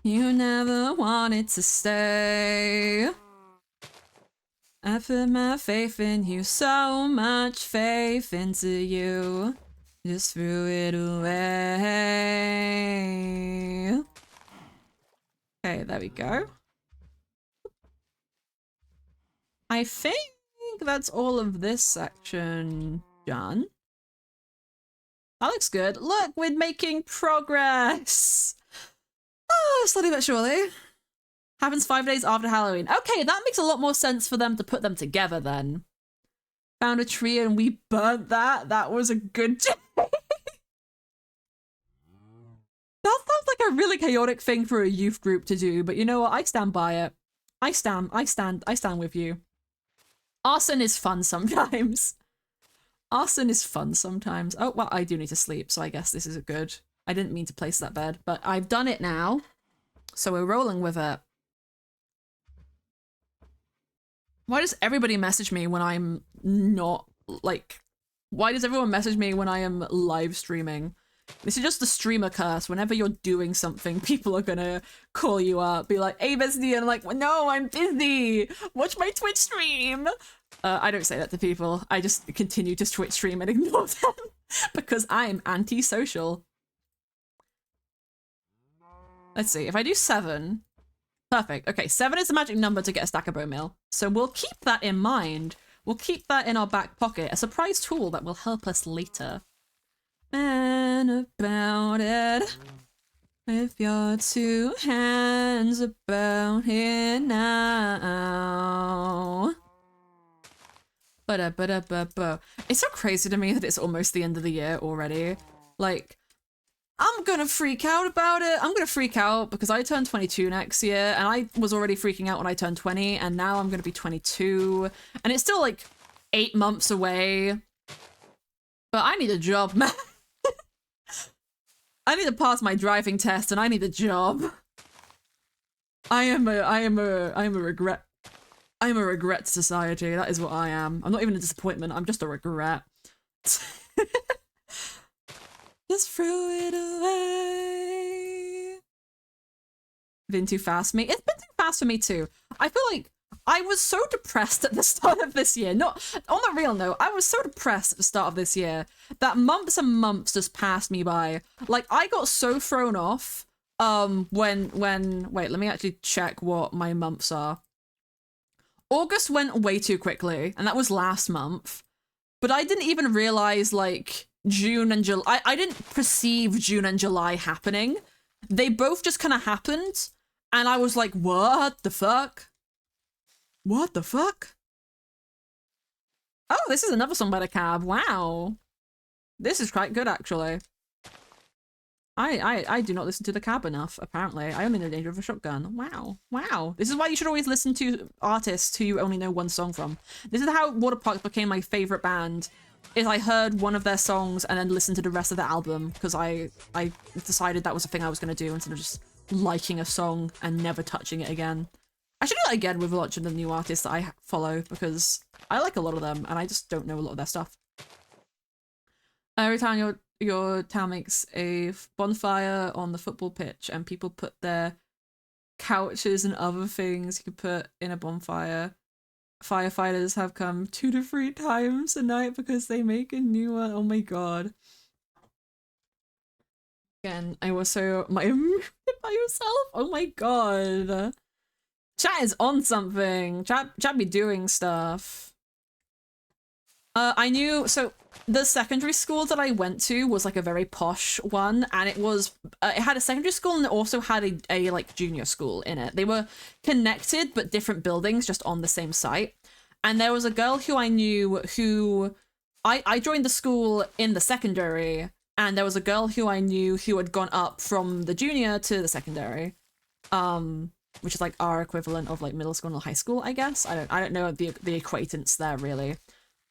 You never wanted to stay. I put my faith in you, so much faith into you. Just threw it away. Okay, there we go. I think that's all of this section done. That looks good. Look, we're making progress! Oh, slowly but surely. Happens 5 days after Halloween. Okay, that makes a lot more sense for them to put them together then. Found a tree and we burnt that. That was a good day. That sounds like a really chaotic thing for a youth group to do, but you know what? I stand by it. I stand with you. Arson is fun sometimes. Arson is fun sometimes. Oh, well, I do need to sleep, so I guess this is good. I didn't mean to place that bed, but I've done it now. So we're rolling with it. Why does everybody message me when I'm not, like... Why does everyone message me when I am live streaming? This is just the streamer curse. Whenever you're doing something, people are gonna call you up, be like, hey, bestie, and I'm like, no, I'm busy! Watch my Twitch stream! I don't say that to people. I just continue to Twitch stream and ignore them. Because I'm antisocial. Let's see, if I do 7... Perfect. Okay, 7 is the magic number to get a stack of bone meal. So we'll keep that in mind. We'll keep that in our back pocket. A surprise tool that will help us later. And about it. With your 2 hands about it now. Ba-da-ba-da-ba-ba. It's so crazy to me that it's almost the end of the year already. Like... I'm gonna freak out about it. I'm gonna freak out because I turn 22 next year and I was already freaking out when I turned 20 and now I'm gonna be 22 and it's still like 8 months away. But I need a job, man. I need to pass my driving test and I need a job. I am a regret. I am a regret to society. That is what I am. I'm not even a disappointment. I'm just a regret. Just threw it away. Been too fast for me. It's been too fast for me too. I feel like I was so depressed at the start of this year. Not on the real note, I was so depressed at the start of this year that months and months just passed me by. Like I got so thrown off when wait, let me actually check what my months are. August went way too quickly, and that was last month. But I didn't even realize like June and July. I didn't perceive June and July happening. They both just kind of happened, and I was like, what the fuck? What the fuck? Oh, this is another song by The Cab. Wow. This is quite good, actually. I do not listen to The Cab enough, apparently. I only know Danger of a Shotgun. Wow. Wow. This is why you should always listen to artists who you only know one song from. This is how Waterparks became my favorite band, is I heard one of their songs and then listened to the rest of the album, because I decided that was a thing I was going to do instead of just liking a song and never touching it again. I should do that again with a lot of the new artists that I follow, because I like a lot of them and I just don't know a lot of their stuff. Every time your town makes a bonfire on the football pitch and people put their couches and other things you could put in a bonfire, firefighters have come 2 to 3 times a night because they make a new one. Oh my god. Again, I was so by yourself. Oh my god. Chat is on something. Chat be doing stuff. I knew, so the secondary school that I went to was like a very posh one, and it was, it had a secondary school and it also had a like junior school in it. They were connected, but different buildings just on the same site. And there was a girl who I knew who, I joined the school in the secondary, and there was a girl who I knew who had gone up from the junior to the secondary. Which is like our equivalent of like middle school and high school, I guess. I don't know the acquaintance there really.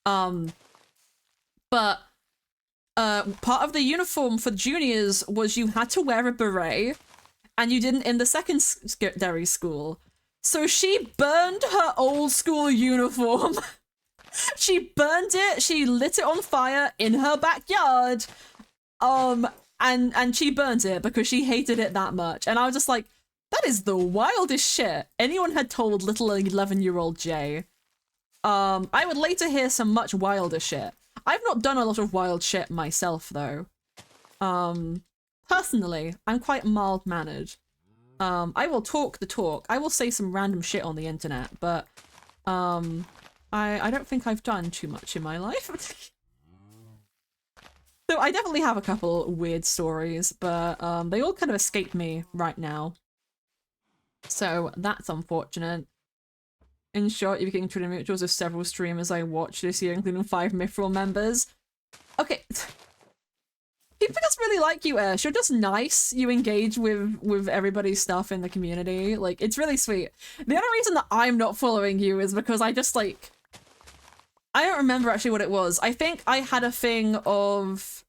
But part of the uniform for juniors was you had to wear a beret, and you didn't in the secondary school. So she burned her old school uniform. She burned it, she lit it on fire in her backyard. And she burnt it because she hated it that much. And I was just like, that is the wildest shit anyone had told little 11-year-old Jay. I would later hear some much wilder shit. I've not done a lot of wild shit myself, though. Personally, I'm quite mild-mannered. I will talk the talk. I will say some random shit on the internet, but I don't think I've done too much in my life. So I definitely have a couple weird stories, but they all kind of escape me right now. So that's unfortunate. In short, you became Twitter mutuals of several streamers I watched this year, including 5 Mithril members. Okay. People just really like you, Ash. You're just nice. You engage with everybody's stuff in the community. Like, it's really sweet. The other reason that I'm not following you is because I just, like... I don't remember actually what it was. I think I had a thing of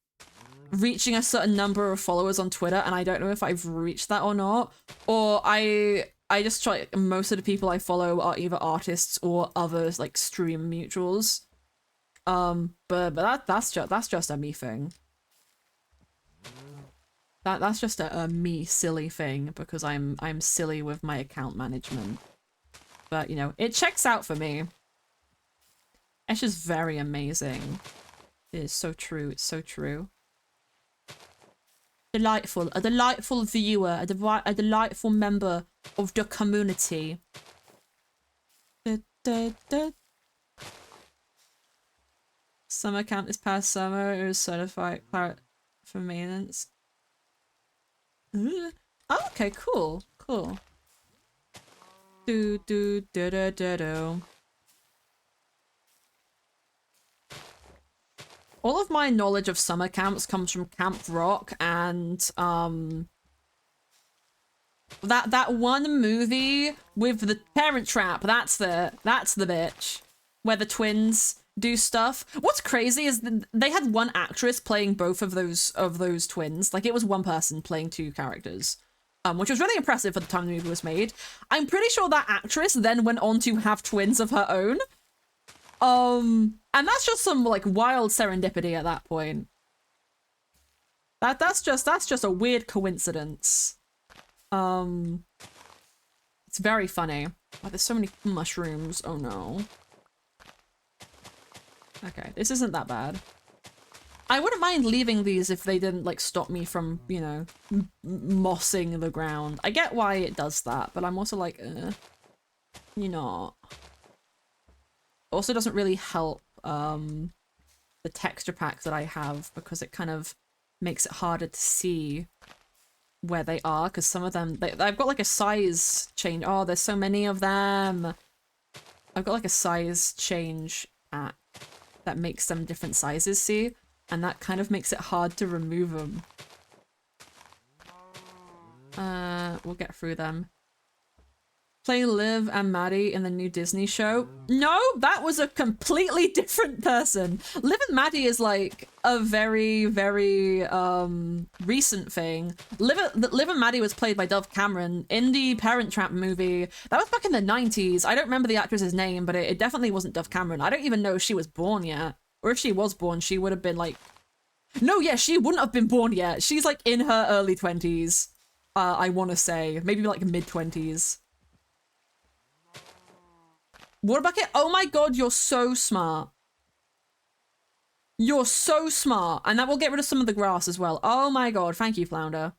reaching a certain number of followers on Twitter, and I don't know if I've reached that or not. Or I just try, most of the people I follow are either artists or others, like, stream mutuals. But that's just a me thing. That's just a me silly thing, because I'm silly with my account management. But, you know, it checks out for me. Ash is very amazing. It is so true, it's so true. Delightful, a delightful viewer, a delightful member of the community. Summer camp this past summer, it was certified for maintenance. Oh, okay, cool, cool. Do. All of my knowledge of summer camps comes from Camp Rock and that one movie with the Parent Trap. That's the bitch where the twins do stuff. What's crazy is they had one actress playing both of those twins. Like, it was one person playing 2 characters, which was really impressive for the time the movie was made. I'm pretty sure that actress then went on to have twins of her own. And that's just some, like, wild serendipity at that point. That's just a weird coincidence. It's very funny. Oh, there's so many mushrooms. Oh no. Okay, this isn't that bad. I wouldn't mind leaving these if they didn't, like, stop me from, you know, mossing the ground. I get why it does that, but I'm also like, you know. Also doesn't really help the texture pack that I have, because it kind of makes it harder to see where they are, because some of them, I've got like a size change. Oh, there's so many of them. I've got like a size change pack that makes them different sizes, see? And that kind of makes it hard to remove them. We'll get through them. Play Liv and Maddie in the new Disney show? No, that was a completely different person. Liv and Maddie is like a very, very recent thing. Liv and Maddie was played by Dove Cameron in the Parent Trap movie. That was back in the 90s. I don't remember the actress's name, but it definitely wasn't Dove Cameron. I don't even know if she was born yet. Or if she was born, she would have been like... No, yeah, she wouldn't have been born yet. She's like in her early 20s. I want to say. Maybe like mid-20s. Water bucket? Oh my god, you're so smart. You're so smart. And that will get rid of some of the grass as well. Oh my god, thank you, Flounder.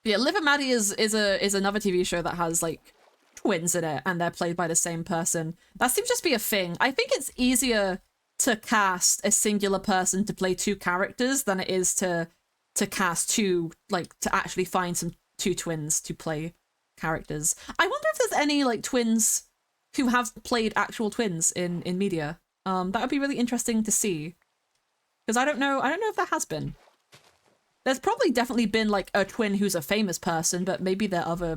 Yeah, Liv and Maddie is another TV show that has, like, twins in it, and they're played by the same person. That seems to just be a thing. I think it's easier to cast a singular person to play 2 characters than it is to cast 2, like, to actually find 2 twins to play characters. I wonder if there's any, like, twins who have played actual twins in media. That would be really interesting to see, because I don't know if there has been. There's probably definitely been like a twin who's a famous person, but maybe their other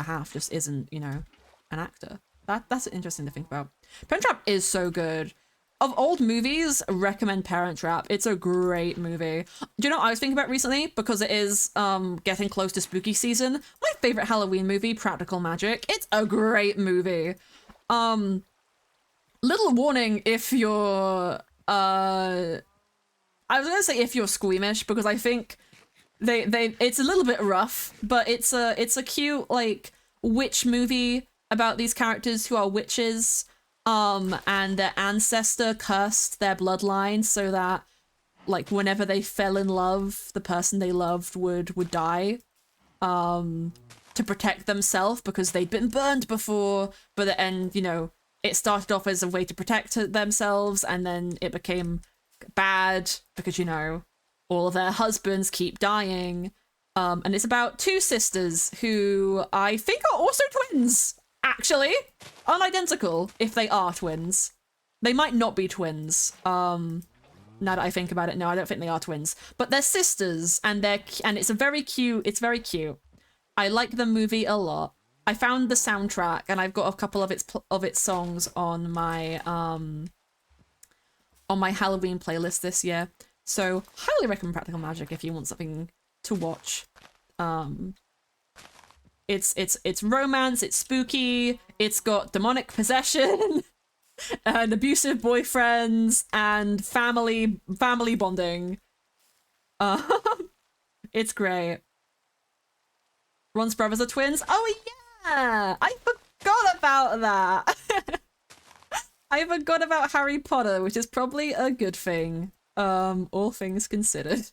half just isn't, you know, an actor. That's interesting to think about. Parent Trap is so good. Of old movies, recommend Parent Trap. It's a great movie. Do you know what I was thinking about recently? Because it is getting close to spooky season. My favorite Halloween movie, Practical Magic. It's a great movie. Little warning if you're I was gonna say if you're squeamish, because I think it's a little bit rough, but it's a cute, like, witch movie about these characters who are witches. And their ancestor cursed their bloodline so that, like, whenever they fell in love, the person they loved would die, to protect themselves because they'd been burned before. But then, you know, it started off as a way to protect themselves, and then it became bad because, you know, all of their husbands keep dying. And it's about two sisters who I think are also twins, actually. Unidentical, if they are twins. They might not be twins. Now that I think about it, no, I don't think they are twins. But they're sisters, and it's very cute. It's very cute. I like the movie a lot. I found the soundtrack, and I've got a couple of its songs on my Halloween playlist this year. So highly recommend Practical Magic if you want something to watch. It's romance, it's spooky, it's got demonic possession, and abusive boyfriends, and family bonding. It's great. Ron's brothers are twins. Oh yeah, I forgot about that. I forgot about Harry Potter, which is probably a good thing. All things considered.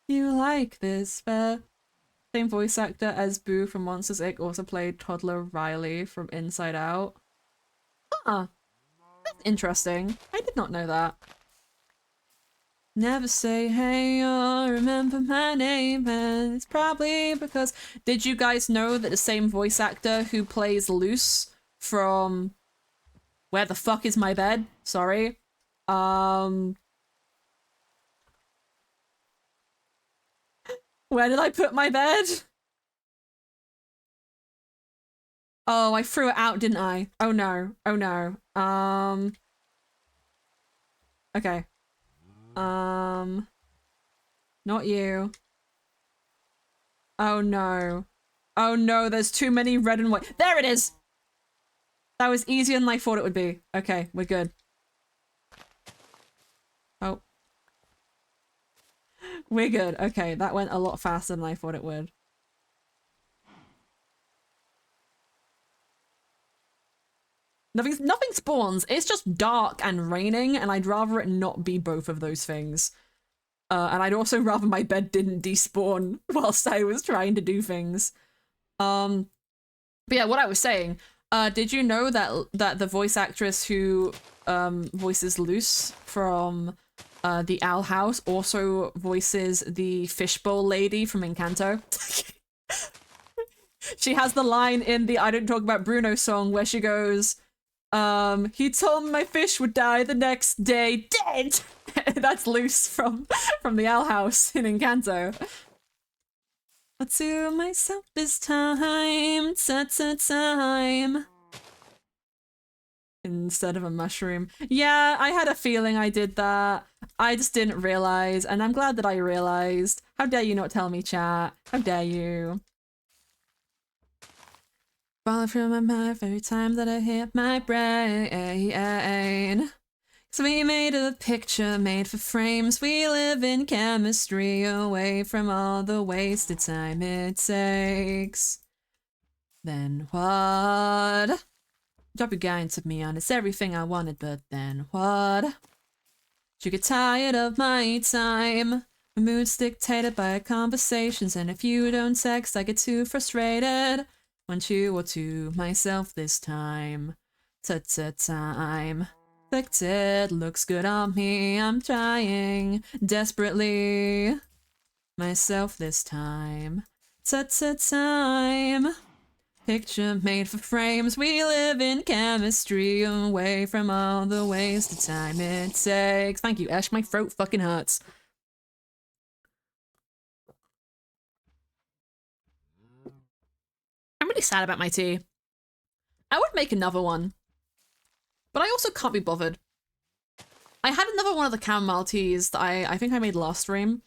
You like this, fair? Same voice actor as Boo from Monsters, Inc. also played toddler Riley from Inside Out. Ah, that's interesting. I did not know that. Never say hey or remember my name, and it's probably because... Did you guys know that the same voice actor who plays Luce from... Where the fuck is my bed? Sorry. Where did I put my bed? Oh, I threw it out, didn't I? Oh no. Oh no. Okay. Not you. Oh no. Oh no, there's too many red and white. There it is! That was easier than I thought it would be. Okay, we're good. Oh. We're good. Okay, that went a lot faster than I thought it would. Nothing spawns. It's just dark and raining, and I'd rather it not be both of those things. And I'd also rather my bed didn't despawn whilst I was trying to do things. But yeah, what I was saying, did you know that the voice actress who voices Luce from the Owl House also voices the fishbowl lady from Encanto? She has the line in the I Don't Talk About Bruno song where she goes, he told me my fish would die the next day, dead! That's Luce from the Owl House in Encanto. I'll do myself this time, time. Instead of a mushroom. Yeah, I had a feeling I did that. I just didn't realize, and I'm glad that I realized. How dare you not tell me, chat? How dare you? Falling through my mind every time that I hit my brain. So we made a picture made for frames. We live in chemistry away from all the wasted time it takes. Then what? Drop your guy and took me on. It's everything I wanted, but then what? You get tired of my time. My mood's dictated by conversations, and if you don't text, I get too frustrated. Want you or to myself this time. Time. Affected, looks good on me. I'm trying desperately. Myself this time. Time. Picture made for frames. We live in chemistry away from all the wasted time it takes. Thank you, Ash. My throat fucking hurts. I'm really sad about my tea. I would make another one, but I also can't be bothered. I had another one of the chamomile teas that I think I made last stream,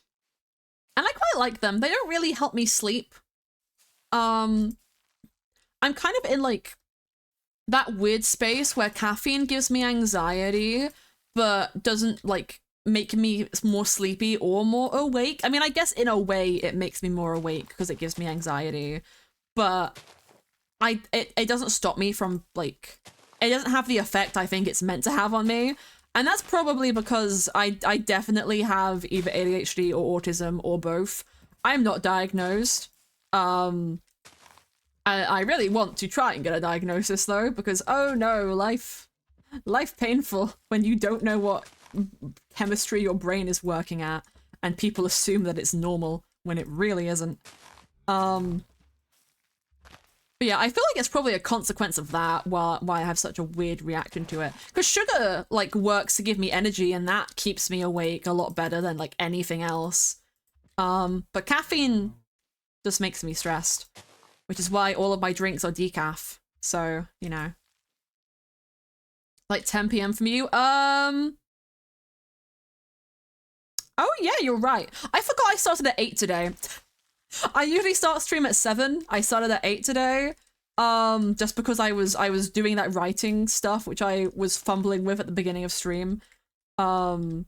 and I quite like them. They don't really help me sleep. I'm kind of in like that weird space where caffeine gives me anxiety, but doesn't like make me more sleepy or more awake. I mean, I guess in a way it makes me more awake because it gives me anxiety, but it doesn't stop me from like, it doesn't have the effect I think it's meant to have on me. And that's probably because I definitely have either ADHD or autism or both. I'm not diagnosed. I really want to try and get a diagnosis though, because oh no, life painful when you don't know what chemistry your brain is working at and people assume that it's normal when it really isn't. But yeah, I feel like it's probably a consequence of that why I have such a weird reaction to it. Because sugar, like, works to give me energy, and that keeps me awake a lot better than, like, anything else. But caffeine just makes me stressed, which is why all of my drinks are decaf. So, you know. Like 10 p.m. from you? Oh, yeah, you're right. I forgot I started at 8 today. I usually start stream at 7. I started at 8 today. Just because I was doing that writing stuff, which I was fumbling with at the beginning of stream. And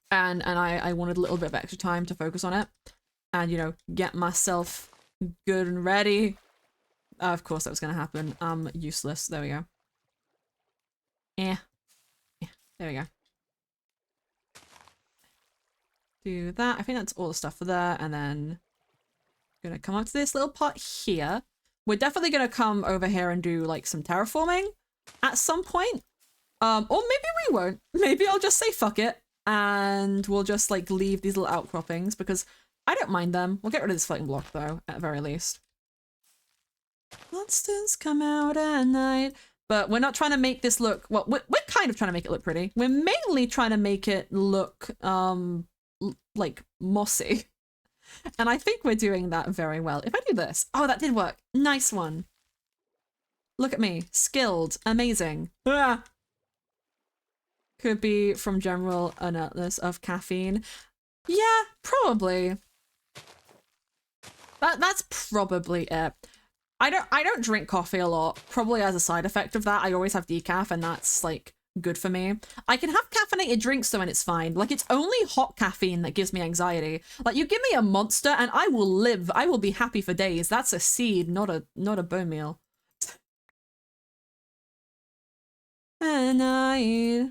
I wanted a little bit of extra time to focus on it. And, you know, get myself good and ready. Of course that was gonna happen. Useless. There we go. Yeah. There we go. Do that. I think that's all the stuff for there, and then gonna come up to this little part here. We're definitely gonna come over here and do like some terraforming at some point. Or maybe we won't. Maybe I'll just say fuck it and we'll just like leave these little outcroppings because I don't mind them. We'll get rid of this floating block though, at the very least. Monsters come out at night. But we're not trying to make this look, well, we're kind of trying to make it look pretty. We're mainly trying to make it look like mossy. And I think we're doing that very well. If I do this, oh, that did work. Nice one. Look at me, skilled, amazing. Ah! Could be from general inertness of caffeine. Yeah, probably. That's probably it. I don't drink coffee a lot. Probably as a side effect of that, I always have decaf, and that's like good for me. I can have caffeinated drinks though, and it's fine. Like, it's only hot caffeine that gives me anxiety. Like, you give me a Monster and I will live. I will be happy for days. That's a seed, not a bone meal. And I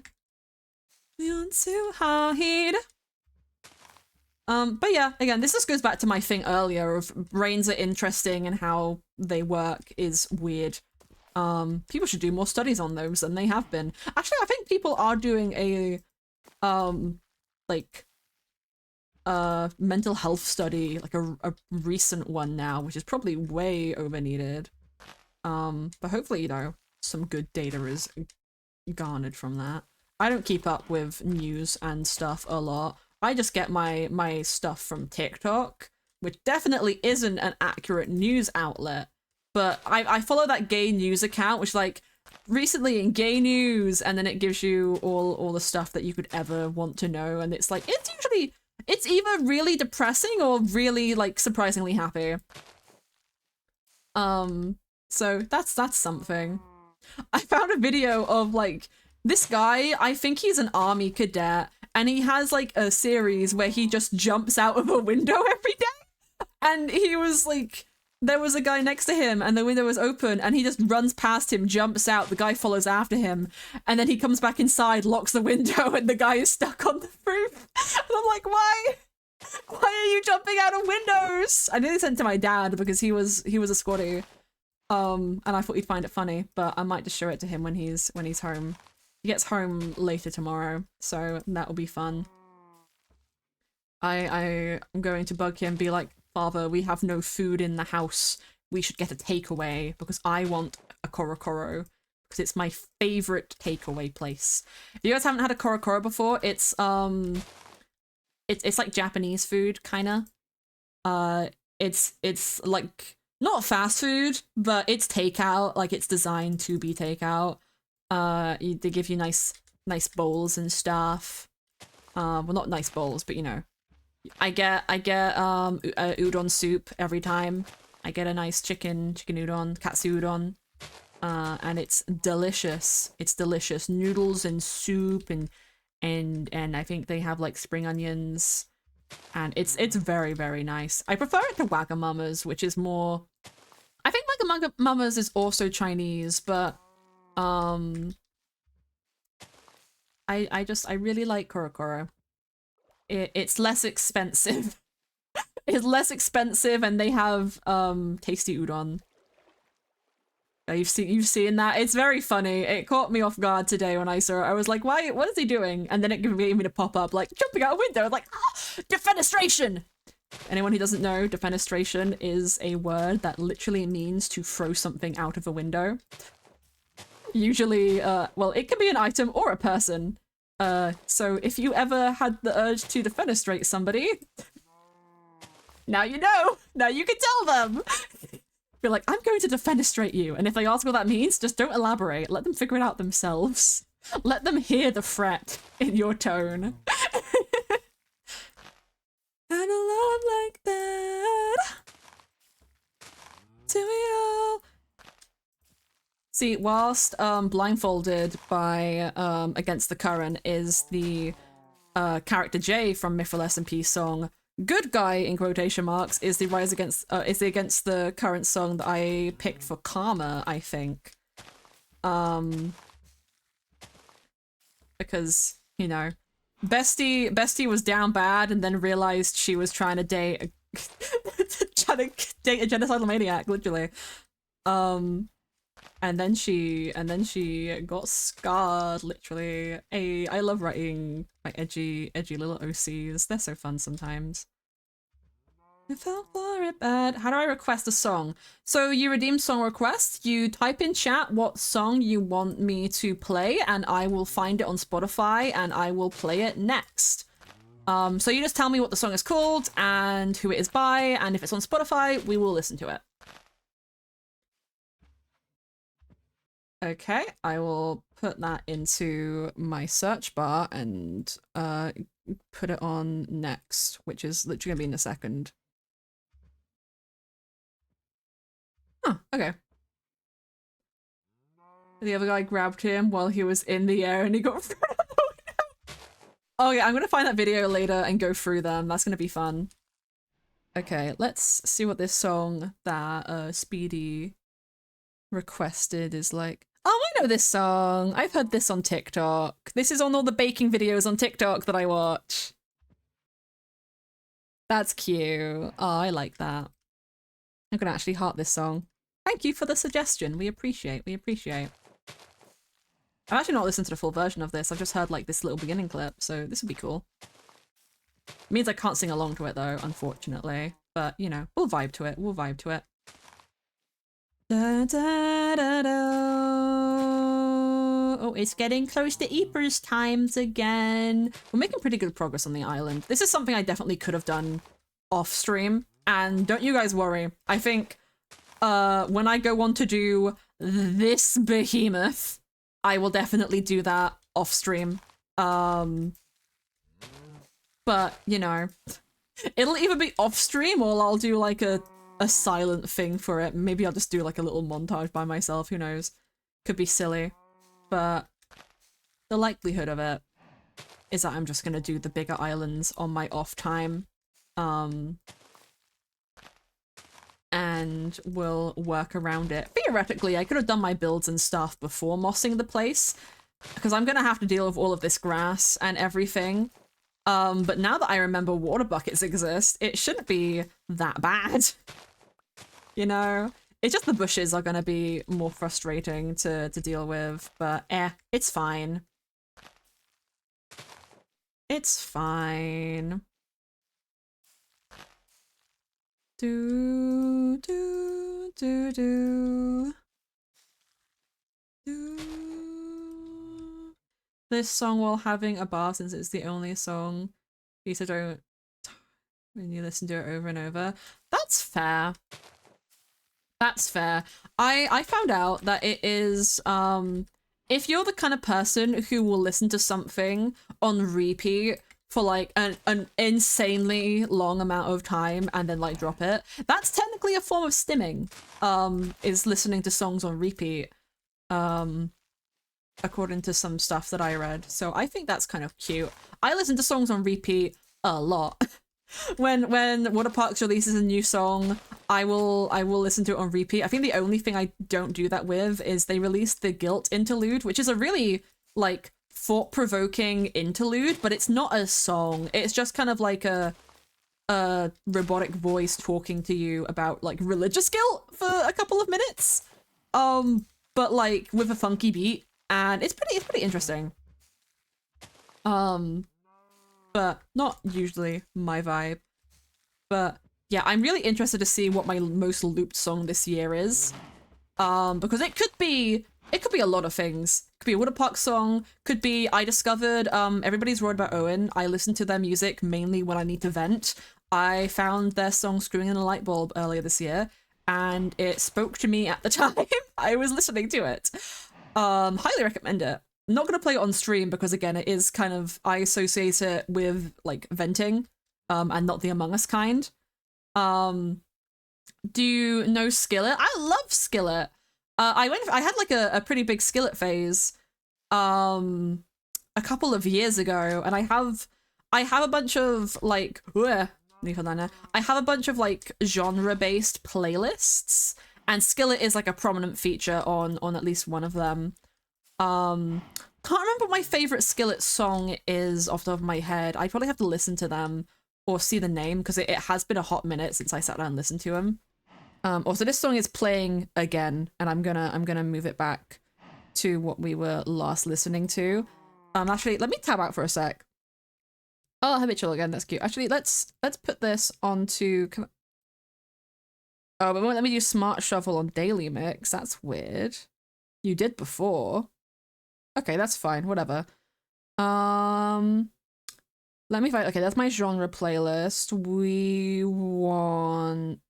want to hide. But yeah, again, this just goes back to my thing earlier of brains are interesting and how they work is weird. People should do more studies on those than they have been. Actually, I think people are doing a, mental health study, like a recent one now, which is probably way over needed. But hopefully, you know, some good data is garnered from that. I don't keep up with news and stuff a lot. I just get my stuff from TikTok, which definitely isn't an accurate news outlet. But I follow that gay news account, which like recently in gay news, and then it gives you all the stuff that you could ever want to know, and it's like it's either really depressing or really like surprisingly happy. So that's something. I found a video of like this guy, I think he's an army cadet, and he has like a series where he just jumps out of a window every day. And he was like, there was a guy next to him and the window was open and he just runs past him, jumps out, the guy follows after him, and then he comes back inside, locks the window, and the guy is stuck on the roof. And I'm like, why? Why are you jumping out of windows? I nearly sent it to my dad because he was a squatty. And I thought he'd find it funny, but I might just show it to him when he's home. He gets home later tomorrow, so that'll be fun. I'm going to bug him and be like, Father, we have no food in the house. We should get a takeaway because I want a korokoro because it's my favorite takeaway place. If you guys haven't had a korokoro before, it's like Japanese food, kinda. It's like not fast food, but it's takeout. Like, it's designed to be takeout. They give you nice bowls and stuff. Well, not nice bowls, but you know, I get udon soup every time. I get a nice chicken udon, katsu udon, and it's delicious. It's delicious. Noodles and soup and I think they have like spring onions, and it's very, very nice. I prefer it to Wagamama's, which is more. I think Wagamama's is also Chinese, but I really like korokoro. It's less expensive. It's less expensive, and they have tasty udon. You've seen that. It's very funny. It caught me off guard today when I saw it. I was like, why? What is he doing? And then it gave me to pop up like jumping out a window. I was like, defenestration. Anyone who doesn't know, defenestration is a word that literally means to throw something out of a window. Usually, well, it can be an item or a person. So if you ever had the urge to defenestrate somebody, now you know! Now you can tell them! Be like, I'm going to defenestrate you, and if they ask what that means, just don't elaborate. Let them figure it out themselves. Let them hear the threat in your tone. And a love like that. Do we all? See, whilst blindfolded by Against the Current is the character Jay from Mithril SMP song. Good guy in quotation marks is the Against the Current song that I picked for Karma, I think. Because, you know, Bestie was down bad and then realized she was trying to date a genocidal maniac, literally. And then she got scarred, literally. I love writing like edgy little OCs. They're so fun sometimes. I fell for it bad. How do I request a song? So you redeem song request, you type in chat what song you want me to play, and I will find it on Spotify and I will play it next. So you just tell me what the song is called and who it is by, and if it's on Spotify, we will listen to it. Okay, I will put that into my search bar and put it on next, which is literally gonna be in a second. Oh, okay. The other guy grabbed him while he was in the air and he got thrown out the window. Oh yeah, I'm gonna find that video later and go through them. That's gonna be fun. Okay, let's see what this song that Speedy requested is like. Oh, I know this song. I've heard this on TikTok. This is on all the baking videos on TikTok that I watch. That's cute. Oh, I like that. I'm gonna actually heart this song. Thank you for the suggestion. We appreciate. I've actually not listened to the full version of this. I've just heard like this little beginning clip, so this would be cool. It means I can't sing along to it though, unfortunately. But, you know, we'll vibe to it. Da, da, da, da. Oh, it's getting close to Eepers times again. We're making pretty good progress on the island. This is something I definitely could have done off stream. And don't you guys worry. I think when I go on to do this behemoth, I will definitely do that off stream. But, you know, it'll either be off stream or I'll do like a silent thing for it. Maybe I'll just do like a little montage by myself, who knows. Could be silly. But the likelihood of it is that I'm just gonna do the bigger islands on my off time. And we'll work around it. Theoretically, I could have done my builds and stuff before mossing the place, because I'm gonna have to deal with all of this grass and everything. But now that I remember water buckets exist, it shouldn't be that bad. You know? It's just the bushes are gonna be more frustrating to deal with, but it's fine. It's fine. Do, do, do, do. Do. This song while having a bar, since it's the only song you said don't when you listen to it over and over. That's fair. That's fair. I found out that it is if you're the kind of person who will listen to something on repeat for like an insanely long amount of time and then like drop it, that's technically a form of stimming, is listening to songs on repeat, according to some stuff that I read. So I think that's kind of cute. I listen to songs on repeat a lot. When Water Parks releases a new song, I will listen to it on repeat. I think the only thing I don't do that with is they released the Guilt interlude, which is a really like thought-provoking interlude, but it's not a song. It's just kind of like a robotic voice talking to you about like religious guilt for a couple of minutes. But like with a funky beat, and it's pretty interesting. But not usually my vibe. But yeah, I'm really interested to see what my most looped song this year is. Because it could be a lot of things. It could be a Water Park song, could be I discovered Everybody's Worried About Owen. I listen to their music mainly when I need to vent. I found their song Screwing in a Light Bulb earlier this year, and it spoke to me at the time I was listening to it. Highly recommend it. I'm not gonna play it on stream because again, it is kind of, I associate it with like venting, and not the Among Us kind. Do you know Skillet? I love Skillet. I had like a pretty big Skillet phase, a couple of years ago, and I have a bunch of like, I have a bunch of like genre-based playlists, and Skillet is like a prominent feature on at least one of them. Can't remember what my favorite Skillet song is off the top of my head. I probably have to listen to them or see the name because it has been a hot minute since I sat down and listened to them. Also, this song is playing again, and I'm gonna move it back to what we were last listening to. Actually, let me tab out for a sec. Oh, habitual again. That's cute. Actually, let's put this onto. Oh, but let me do Smart Shuffle on Daily Mix. That's weird. You did before. Okay, that's fine. Whatever. Let me find. Okay, that's my genre playlist. We want.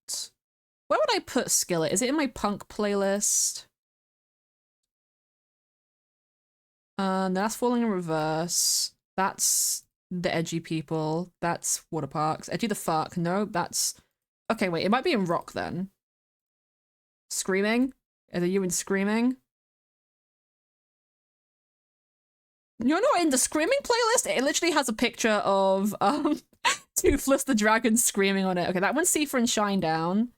Where would I put Skillet? Is it in my punk playlist? That's Falling in Reverse. That's the Edgy People. That's Water Parks. Edgy the Fuck. No, that's... Okay, wait, it might be in rock then. Screaming? Are you in Screaming? You're not in the Screaming playlist? It literally has a picture of Toothless the Dragon screaming on it. Okay, that one's Seafer and Shinedown.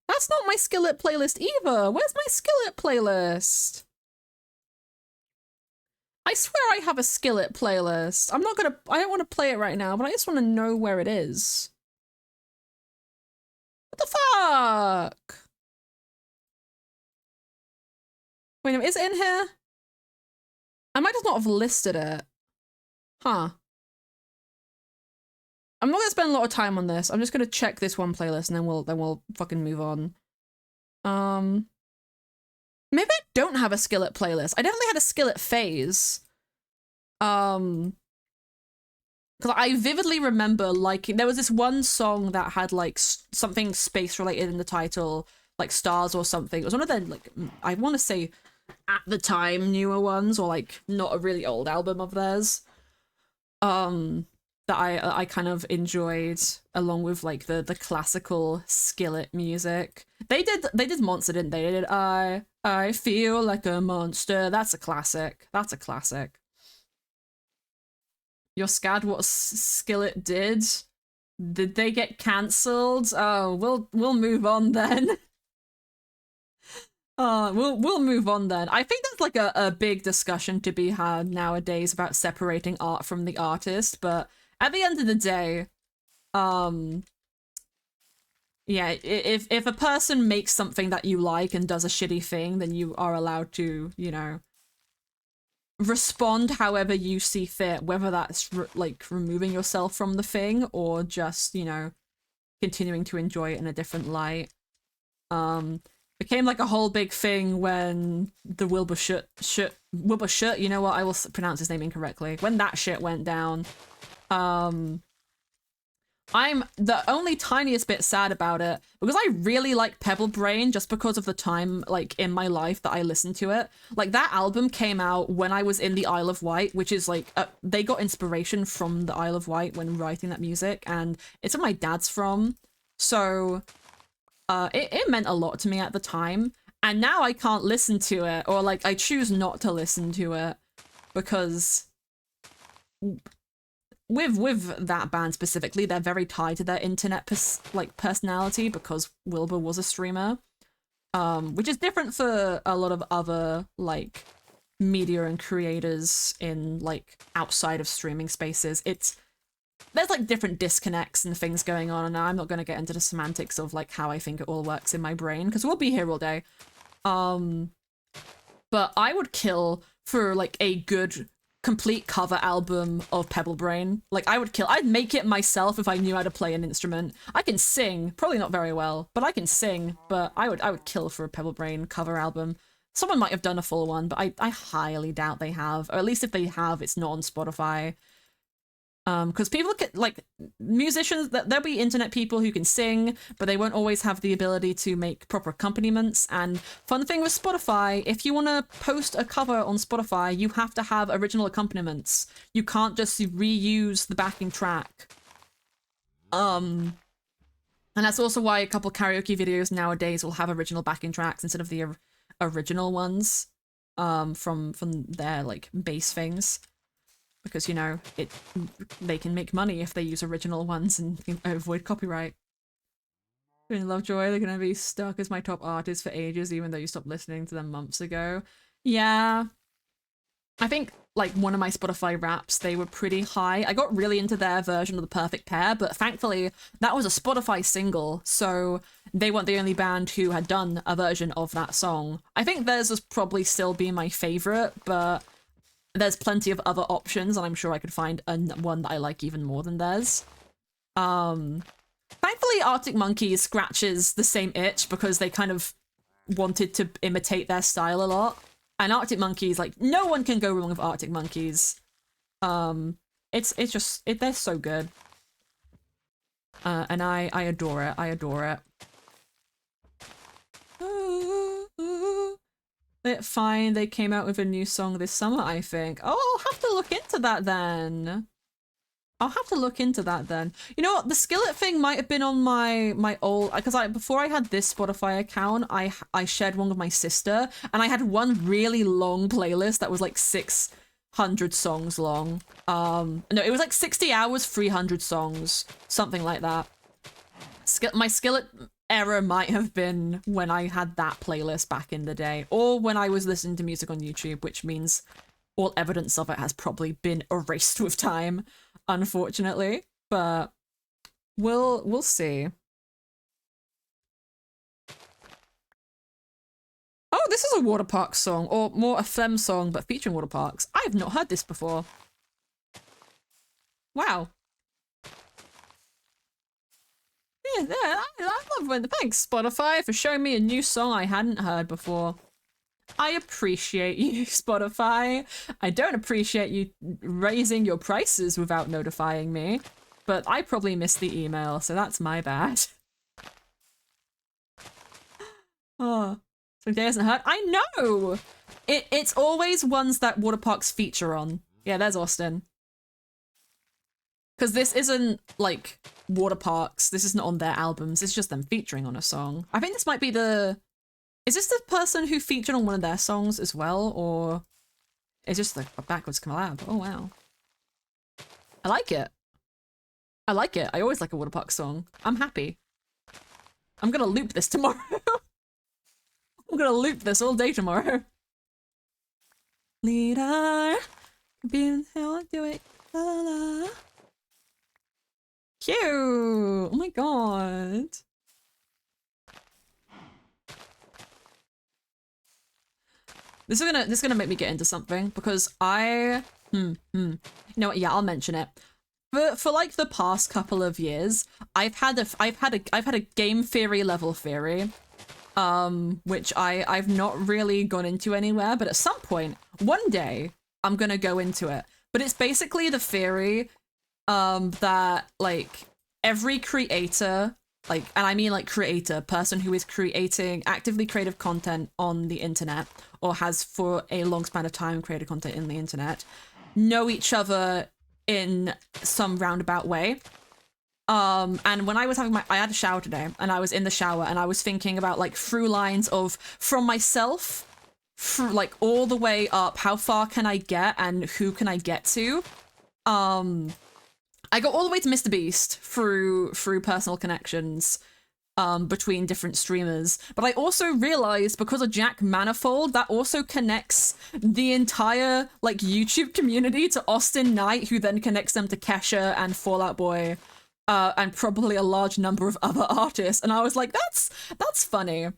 That's not my Skillet playlist either. Where's my Skillet playlist? I swear I have a Skillet playlist. I don't want to play it right now, but I just want to know where it is. What the fuck? Wait, is it in here? I might just not have listed it. Huh. I'm not gonna spend a lot of time on this. I'm just gonna check this one playlist and then we'll fucking move on. Maybe I don't have a Skillet playlist. I definitely had a Skillet phase. Because I vividly remember liking, there was this one song that had like something space related in the title, like Stars or something. It was one of the like, I want to say at the time newer ones, or like not a really old album of theirs. That I kind of enjoyed, along with like the classical Skillet music. They did Monster, didn't they? They did I Feel Like a Monster. That's a classic. That's a classic. You're scared what Skillet did? Did they get cancelled? Oh, we'll move on then. We'll move on then. I think there's like a big discussion to be had nowadays about separating art from the artist, but at the end of the day, yeah, if a person makes something that you like and does a shitty thing, then you are allowed to, you know, respond however you see fit, whether that's like removing yourself from the thing or just, you know, continuing to enjoy it in a different light. Became like a whole big thing when the Wilbur Shut, you know what, I will pronounce his name incorrectly, when that shit went down. I'm the only tiniest bit sad about it because I really like Pebble Brain just because of the time like in my life that I listened to it. Like that album came out when I was in the Isle of Wight, which is like they got inspiration from the Isle of Wight when writing that music, and it's where my dad's from. So it meant a lot to me at the time, and now I can't listen to it, or like I choose not to listen to it because with that band specifically, they're very tied to their internet personality because Wilbur was a streamer, which is different for a lot of other like media and creators in like outside of streaming spaces. There's like different disconnects and things going on, and I'm not going to get into the semantics of like how I think it all works in my brain because we'll be here all day. But I would kill for like a good complete cover album of Pebble Brain. Like, I'd make it myself if I knew how to play an instrument. I can sing, probably not very well, but I can sing, but I would kill for a Pebble Brain cover album. Someone might have done a full one, but I highly doubt they have, or at least if they have, it's not on Spotify. Because people like musicians, there'll be internet people who can sing, but they won't always have the ability to make proper accompaniments. And fun thing with Spotify, if you want to post a cover on Spotify, you have to have original accompaniments. You can't just reuse the backing track. And that's also why a couple karaoke videos nowadays will have original backing tracks instead of the original ones from their like bass things. Because, you know, they can make money if they use original ones and avoid copyright. In Lovejoy, they're gonna be stuck as my top artist for ages, even though you stopped listening to them months ago. Yeah. I think, like, one of my Spotify raps, they were pretty high. I got really into their version of The Perfect Pair, but thankfully, that was a Spotify single, so they weren't the only band who had done a version of that song. I think theirs was probably still be my favorite, but there's plenty of other options, and I'm sure I could find one that I like even more than theirs. Thankfully, Arctic Monkeys scratches the same itch because they kind of wanted to imitate their style a lot. And Arctic Monkeys, like, no one can go wrong with Arctic Monkeys. It's just, they're so good. And I adore it. I adore it. Fine, they came out with a new song this summer, I think. Oh, I'll have to look into that then. I'll have to look into that then. You know what? The Skillet thing might have been on my old, because before I had this Spotify account, I shared one with my sister, and I had one really long playlist that was like 600 songs long. No, it was like 60 hours, 300 songs, something like that. My Skillet era might have been when I had that playlist back in the day, or when I was listening to music on YouTube, which means all evidence of it has probably been erased with time, unfortunately. But we'll see. Oh, this is a water park song, or more a Flem song, but featuring water parks. I have not heard this before. Wow. Yeah, I love when. Thanks, Spotify, for showing me a new song I hadn't heard before. I appreciate you, Spotify. I don't appreciate you raising your prices without notifying me, but I probably missed the email, so that's my bad. Oh, so Day hasn't heard. I know. It's always ones that water parks feature on. Yeah, there's Austin. Because this isn't, like, water parks. This isn't on their albums. It's just them featuring on a song. I think this might be the... Is this the person who featured on one of their songs as well? Or is this like a backwards collab? Oh, wow. I like it. I like it. I always like a water park song. I'm happy. I'm gonna loop this tomorrow. I'm gonna loop this all day tomorrow. Leader. Being how I do it. La, la, la. Cute! Oh my god. This is gonna make me get into something because you know what? Yeah, I'll mention it. For like the past couple of years, I've had a game theory level theory, which I've not really gone into anywhere, but at some point, one day, I'm gonna go into it. But it's basically the theory that like every creator, like, and I mean like creator, person who is creating actively creative content on the internet or has for a long span of time created content in the internet, know each other in some roundabout way. And when I was I had a shower today, and I was in the shower and I was thinking about like through lines of from myself through like all the way up, how far can I get and who can I get to? I got all the way to Mr. Beast through personal connections between different streamers. But I also realized because of Jack Manifold, that also connects the entire like YouTube community to Austin Knight, who then connects them to Kesha and Fall Out Boy, and probably a large number of other artists. And I was like, that's funny.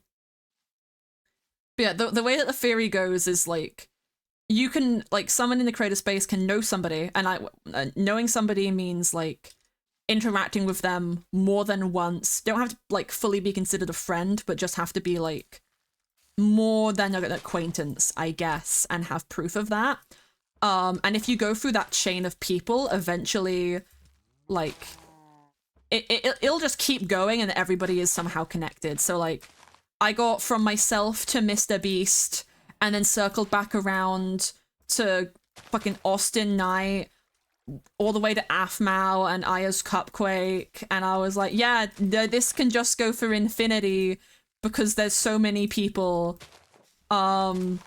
But yeah, the way that the theory goes is like you can like someone in the creator space can know somebody, and knowing somebody means like interacting with them more than once. Don't have to like fully be considered a friend, but just have to be like more than an acquaintance, I guess, and have proof of that. And if you go through that chain of people, eventually, like, it'll just keep going and everybody is somehow connected. So, like, I got from myself to Mr. Beast and then circled back around to fucking Austin Knight, all the way to Aphmau and Aya's Cupquake, and I was like, yeah, this can just go for infinity because there's so many people. And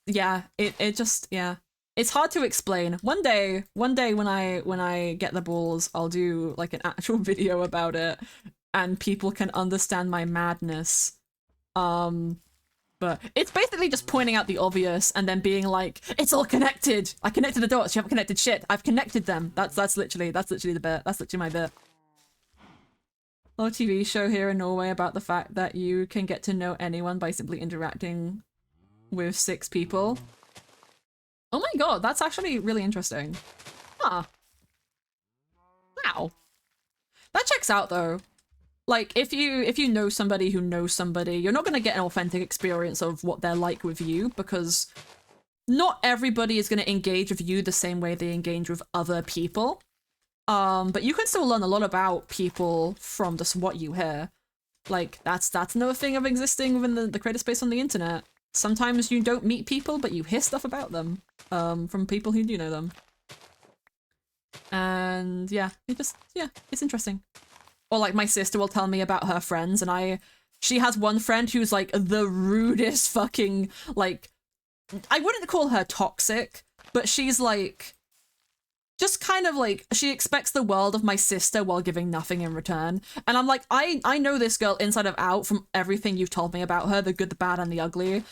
yeah, it just, yeah. It's hard to explain. One day when I get the balls, I'll do like an actual video about it and people can understand my madness. But it's basically just pointing out the obvious and then being like, it's all connected. I connected the dots. You haven't connected shit. I've connected them. That's literally the bit. That's literally my bit. A TV show here in Norway about the fact that you can get to know anyone by simply interacting with 6 people. Oh my god, that's actually really interesting. Huh. Wow. That checks out though. Like, if you know somebody who knows somebody, you're not going to get an authentic experience of what they're like with you, because not everybody is going to engage with you the same way they engage with other people. But you can still learn a lot about people from just what you hear. Like, that's another thing of existing within the creator space on the internet. Sometimes you don't meet people, but you hear stuff about them, from people who do know them. And yeah, it's interesting. Or like my sister will tell me about her friends, and she has one friend who's like the rudest fucking, like, I wouldn't call her toxic, but she's like, just kind of like, she expects the world of my sister while giving nothing in return. And I'm like, I know this girl inside and out from everything you've told me about her, the good, the bad, and the ugly.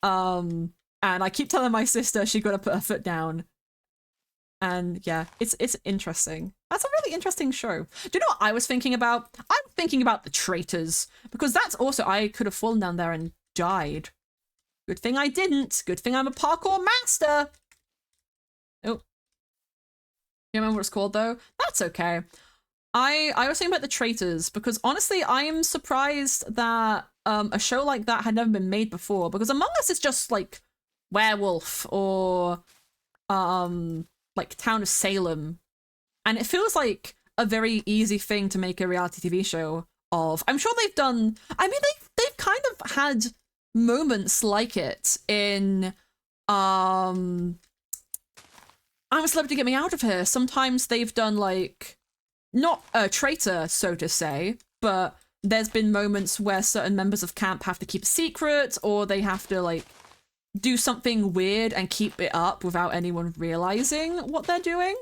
And I keep telling my sister she gotta put her foot down. And yeah, it's interesting. That's a really interesting show. Do you know what I was thinking about? I'm thinking about the traitors, because that's also, I could have fallen down there and died. Good thing I didn't. Good thing I'm a parkour master. Oh. You remember what it's called though? That's okay. I was thinking about the traitors because honestly, I am surprised that a show like that had never been made before, because Among Us is just like Werewolf or like Town of Salem, and it feels like a very easy thing to make a reality TV show of. I'm sure they've done, I mean, they've kind of had moments like it in I'm a Celebrity, Get Me Out of Here. Sometimes they've done like, not a traitor, so to say, but there's been moments where certain members of camp have to keep a secret, or they have to like do something weird and keep it up without anyone realizing what they're doing.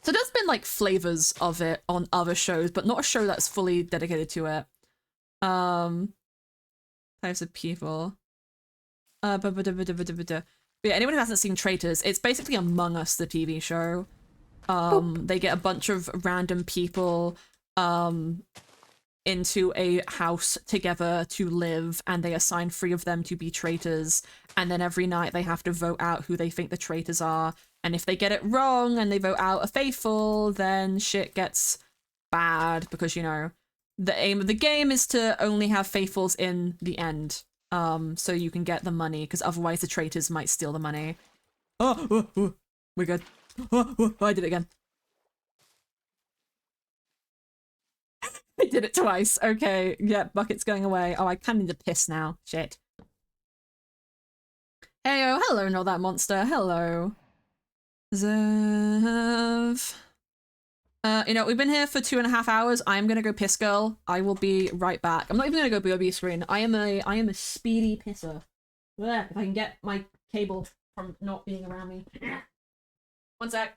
So there's been like flavors of it on other shows, but not a show that's fully dedicated to it. Types of people. But yeah, anyone who hasn't seen Traitors, it's basically Among Us, the TV show. They get a bunch of random people into a house together to live, and they assign 3 of them to be traitors, and then every night they have to vote out who they think the traitors are, and if they get it wrong and they vote out a faithful, then shit gets bad, because, you know, the aim of the game is to only have faithfuls in the end, so you can get the money, because otherwise the traitors might steal the money. We're good. I did it again. I did it twice. Okay, yeah, bucket's going away. Oh, I kind of need to piss now. Shit. Heyo, hello, not that monster. Hello. Zev. You know, we've been here for 2.5 hours. I'm gonna go piss, girl. I will be right back. I'm not even gonna go BOB screen. I am a speedy pisser. Blech, if I can get my cable from not being around me. One sec.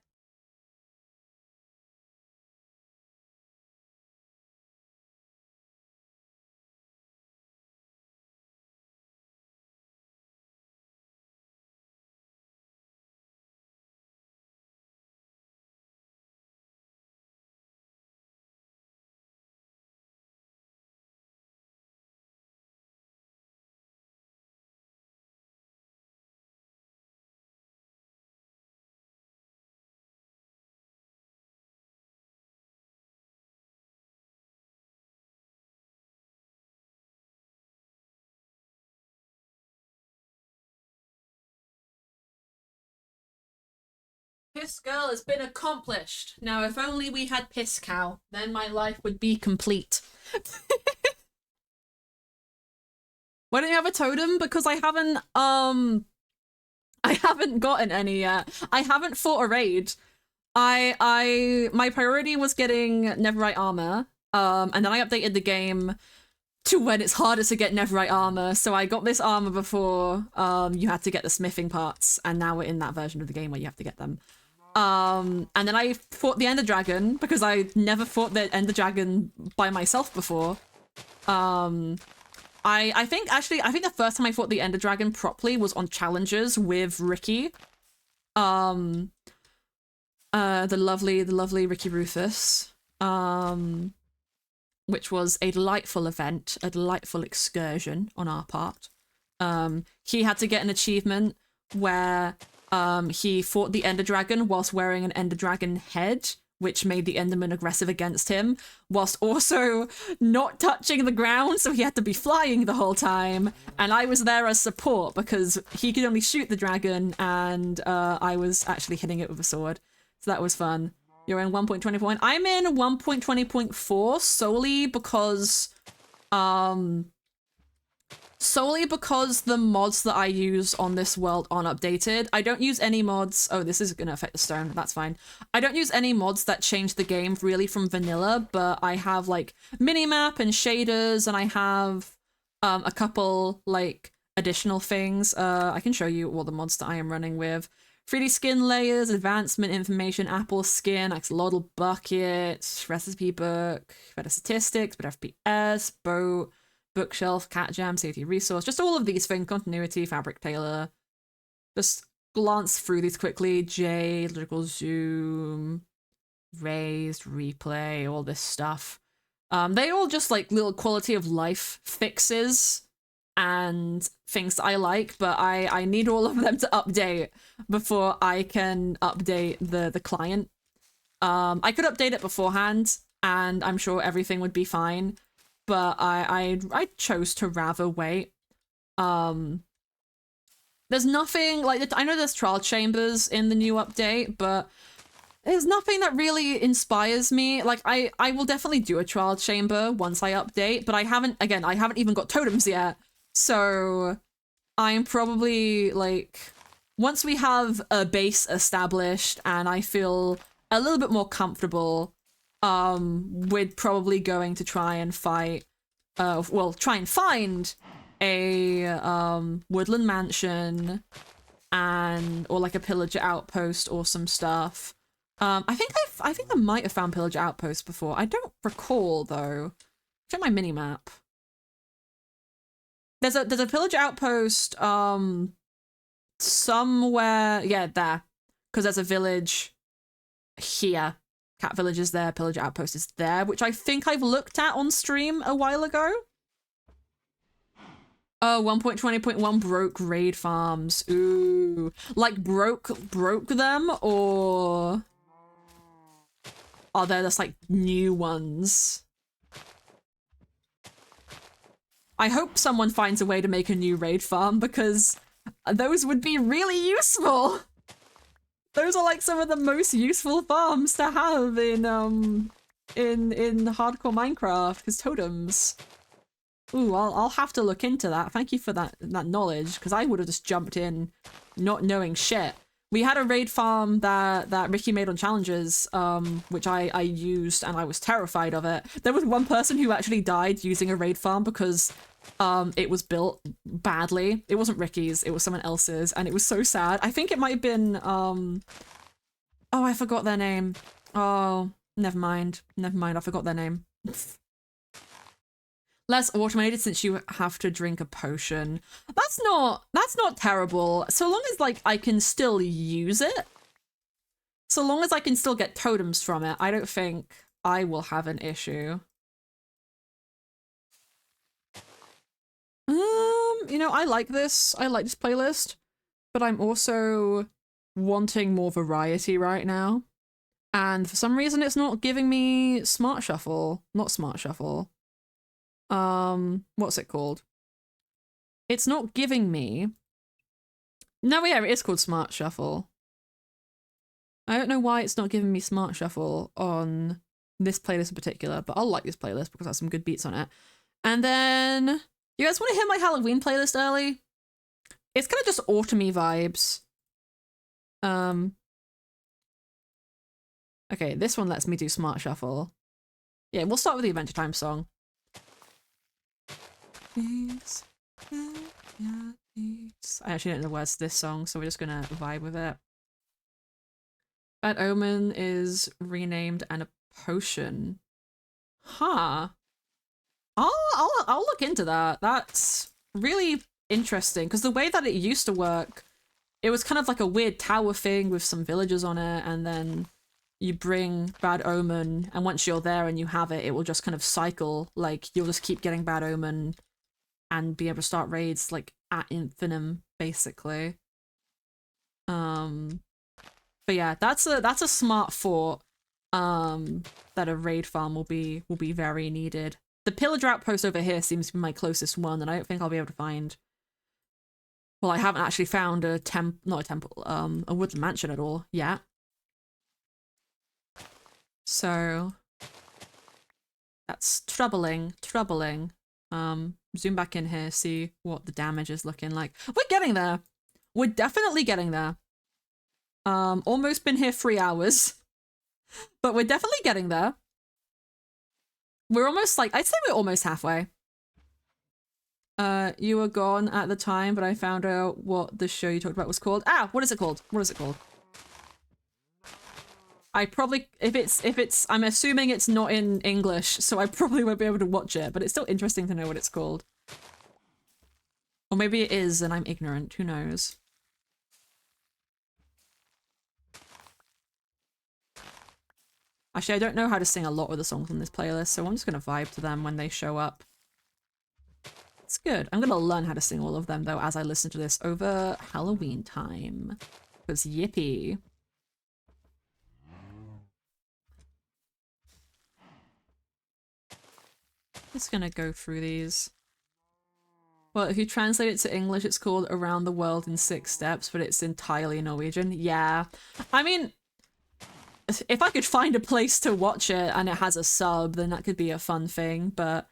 Piss Girl has been accomplished. Now, if only we had Piss Cow, then my life would be complete. Why don't you have a totem? Because I haven't gotten any yet. I haven't fought a raid. My priority was getting Netherite armor. And then I updated the game to when it's harder to get Netherite armor. So I got this armor before you had to get the smithing parts, and now we're in that version of the game where you have to get them. And then I fought the Ender Dragon because I never fought the Ender Dragon by myself before. I think the first time I fought the Ender Dragon properly was on challenges with Ricky. The lovely Ricky Rufus. Which was a delightful event, a delightful excursion on our part. He had to get an achievement where he fought the Ender Dragon whilst wearing an Ender Dragon head, which made the Enderman aggressive against him, whilst also not touching the ground, so he had to be flying the whole time. And I was there as support because he could only shoot the dragon, and I was actually hitting it with a sword. So that was fun. You're in 1.20. I'm in 1.20.4 solely because the mods that I use on this world aren't updated. I don't use any mods. Oh, this is going to affect the stone. That's fine. I don't use any mods that change the game really from vanilla, but I have like minimap and shaders, and I have a couple like additional things. I can show you all the mods that I am running with. 3D skin layers, advancement information, apple skin, axolotl bucket, recipe book, better statistics, better FPS, boat, bookshelf, cat jam, safety resource, just all of these things, continuity, fabric tailor. Just glance through these quickly. J, logical zoom, raised, replay, all this stuff. They all just like little quality of life fixes and things that I like, but I need all of them to update before I can update the client. I could update it beforehand, and I'm sure everything would be fine, but I chose to rather wait. There's nothing like, I know there's trial chambers in the new update, but there's nothing that really inspires me. Like, I will definitely do a trial chamber once I update, but I haven't even got totems yet. So I'm probably like, once we have a base established and I feel a little bit more comfortable, we're probably going to try and find a woodland mansion or like a pillager outpost or some stuff. I think I might have found pillager outposts before. I don't recall though. Check my mini map. There's a pillager outpost somewhere, yeah, there, because there's a village here. Cat village is there, pillager outpost is there, which I think I've looked at on stream a while ago. Oh, 1.20.1 broke raid farms. Ooh, like broke them, or are there just like new ones? I hope someone finds a way to make a new raid farm, because those would be really useful. Those are like some of the most useful farms to have in hardcore Minecraft, because totems. Ooh, I'll have to look into that. Thank you for that knowledge, because I would have just jumped in not knowing shit. We had a raid farm that Ricky made on challenges, which I used, and I was terrified of it. There was one person who actually died using a raid farm because it was built badly. It wasn't Ricky's, it was someone else's, and it was so sad. I think it might have been oh, I forgot their name. Oh, never mind, I forgot their name. Less automated since you have to drink a potion. That's not terrible. So long as like I can still use it. So long as I can still get totems from it, I don't think I will have an issue. You know, I like this playlist, but I'm also wanting more variety right now. And for some reason it's not giving me Smart Shuffle. Not Smart Shuffle. What's it called? It's not giving me... No, yeah, it is called Smart Shuffle. I don't know why it's not giving me Smart Shuffle on this playlist in particular, but I'll like this playlist because it has some good beats on it. And then, you guys want to hear my Halloween playlist early? It's kind of just autumny vibes. Okay, this one lets me do Smart Shuffle. Yeah, we'll start with the Adventure Time song. I actually don't know the words to this song, so we're just gonna vibe with it. Bad Omen is renamed and a potion. Huh. I'll look into that. That's really interesting, because the way that it used to work, it was kind of like a weird tower thing with some villagers on it, and then you bring Bad Omen, and once you're there and you have it, it will just kind of cycle. Like, you'll just keep getting Bad Omen and be able to start raids, like, ad infinitum, basically. But yeah, that's a smart thought, that a raid farm will be very needed. The Pillager Outpost over here seems to be my closest one, and I don't think I'll be able to find... Well, I haven't actually found a a woodland mansion at all yet. So that's troubling. Zoom back in here, see what the damage is looking like. We're getting there. We're definitely getting there. Almost been here 3 hours, but we're definitely getting there. We're almost like, I'd say we're almost halfway. You were gone at the time, but I found out what the show you talked about was called. Ah, what is it called? What is it called? I probably, if it's, I'm assuming it's not in English, so I probably won't be able to watch it, but it's still interesting to know what it's called. Or maybe it is and I'm ignorant, who knows? Actually, I don't know how to sing a lot of the songs on this playlist, so I'm just gonna vibe to them when they show up. It's good. I'm gonna learn how to sing all of them, though, as I listen to this over Halloween time. Because yippee. Just gonna go through these. Well, if you translate it to English, it's called Around the World in 6 Steps, but it's entirely Norwegian. Yeah. I mean, if I could find a place to watch it and it has a sub, then that could be a fun thing, but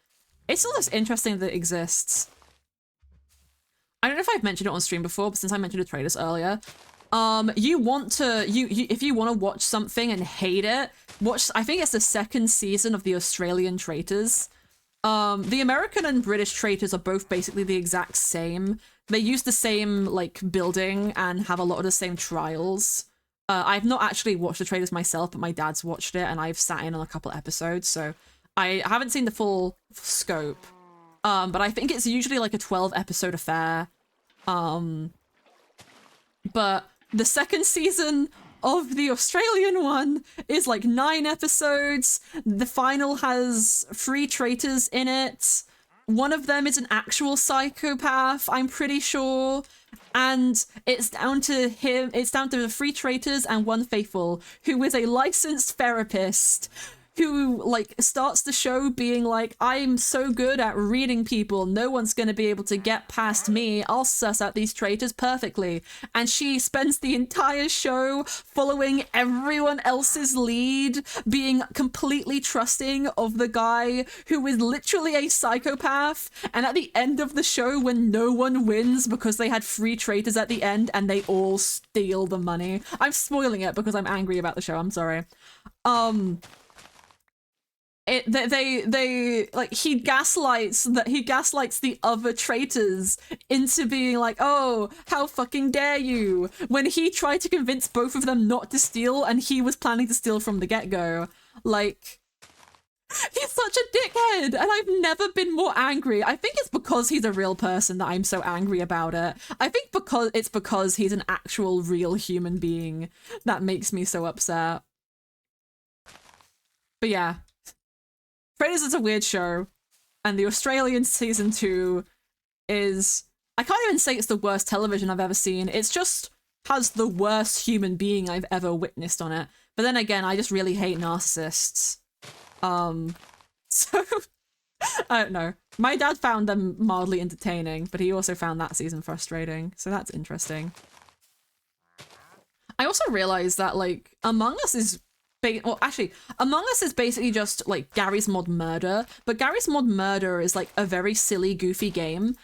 it's still just interesting that it exists. I don't know if I've mentioned it on stream before, but since I mentioned the trailers earlier, you want to, if you want to watch something and hate it, watch, I think it's the 2nd season of the Australian Traitors. The American and British Traitors are both basically the exact same. They use the same, like, building and have a lot of the same trials. I've not actually watched the Traitors myself, but my dad's watched it and I've sat in on a couple episodes, so I haven't seen the full scope. But I think it's usually like a 12-episode affair. But the 2nd season of the Australian one is like 9 episodes. The final has 3 traitors in it. One of them is an actual psychopath, I'm pretty sure. And it's down to him, it's down to the 3 traitors and 1 faithful, who is a licensed therapist who, like, starts the show being like, I'm so good at reading people, no one's gonna be able to get past me, I'll suss out these traitors perfectly. And she spends the entire show following everyone else's lead, being completely trusting of the guy who is literally a psychopath. And at the end of the show, when no one wins because they had 3 traitors at the end and they all steal the money. I'm spoiling it because I'm angry about the show, I'm sorry. He gaslights the other traitors into being like, oh, how fucking dare you, when he tried to convince both of them not to steal and he was planning to steal from the get-go. Like, he's such a dickhead, and I've never been more angry. I think it's because he's a real person that I'm so angry about it. I think because he's an actual real human being that makes me so upset. But yeah. Traitors is a weird show, and the Australian season 2 is... I can't even say it's the worst television I've ever seen, it's just has the worst human being I've ever witnessed on it. But then again, I just really hate narcissists. So... I don't know. My dad found them mildly entertaining, but he also found that season frustrating, so that's interesting. I also realized that like Among Us is well, actually, Among Us is basically just like Gary's Mod Murder, but Gary's Mod Murder is like a very silly, goofy game.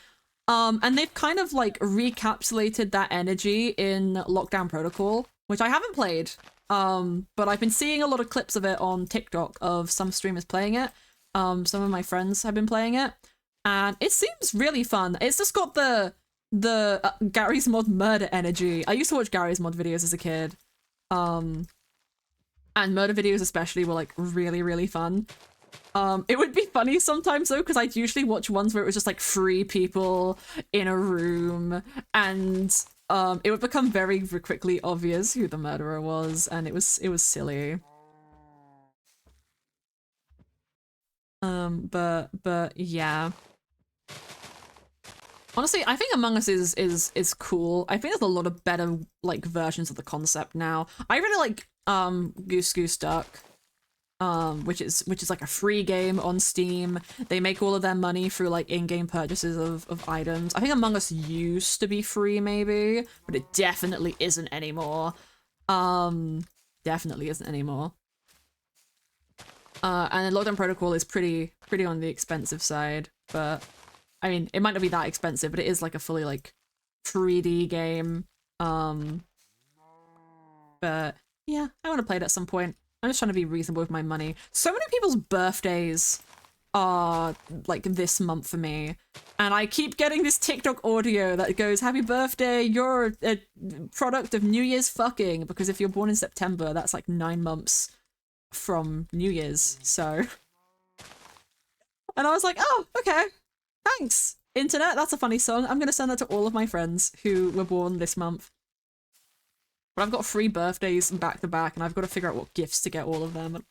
And they've kind of like recapsulated that energy in Lockdown Protocol, which I haven't played. But I've been seeing a lot of clips of it on TikTok of some streamers playing it. Some of my friends have been playing it, and it seems really fun. It's just got the Gary's Mod Murder energy. I used to watch Gary's Mod videos as a kid. And murder videos especially were like really, really fun. It would be funny sometimes though, because I'd usually watch ones where it was just like 3 people in a room, and it would become very quickly obvious who the murderer was, and it was silly. But yeah. Honestly, I think Among Us is cool. I think there's a lot of better like versions of the concept now. I really like Goose Goose Duck, which is like a free game on Steam. They make all of their money through like in-game purchases of items. I think Among Us used to be free maybe, but it definitely isn't anymore. Definitely isn't anymore. And then Lockdown Protocol is pretty on the expensive side, but I mean, it might not be that expensive, but it is like a fully like 3D game. But yeah, I want to play it at some point. I'm just trying to be reasonable with my money. So many people's birthdays are like this month for me, and I keep getting this TikTok audio that goes, "Happy birthday, you're a product of New Year's fucking," because if you're born in September, that's like 9 months from New Year's, so. And I was like, oh, okay. Thanks, internet. That's a funny song. I'm gonna send that to all of my friends who were born this month. But I've got 3 birthdays back to back, and I've got to figure out what gifts to get all of them.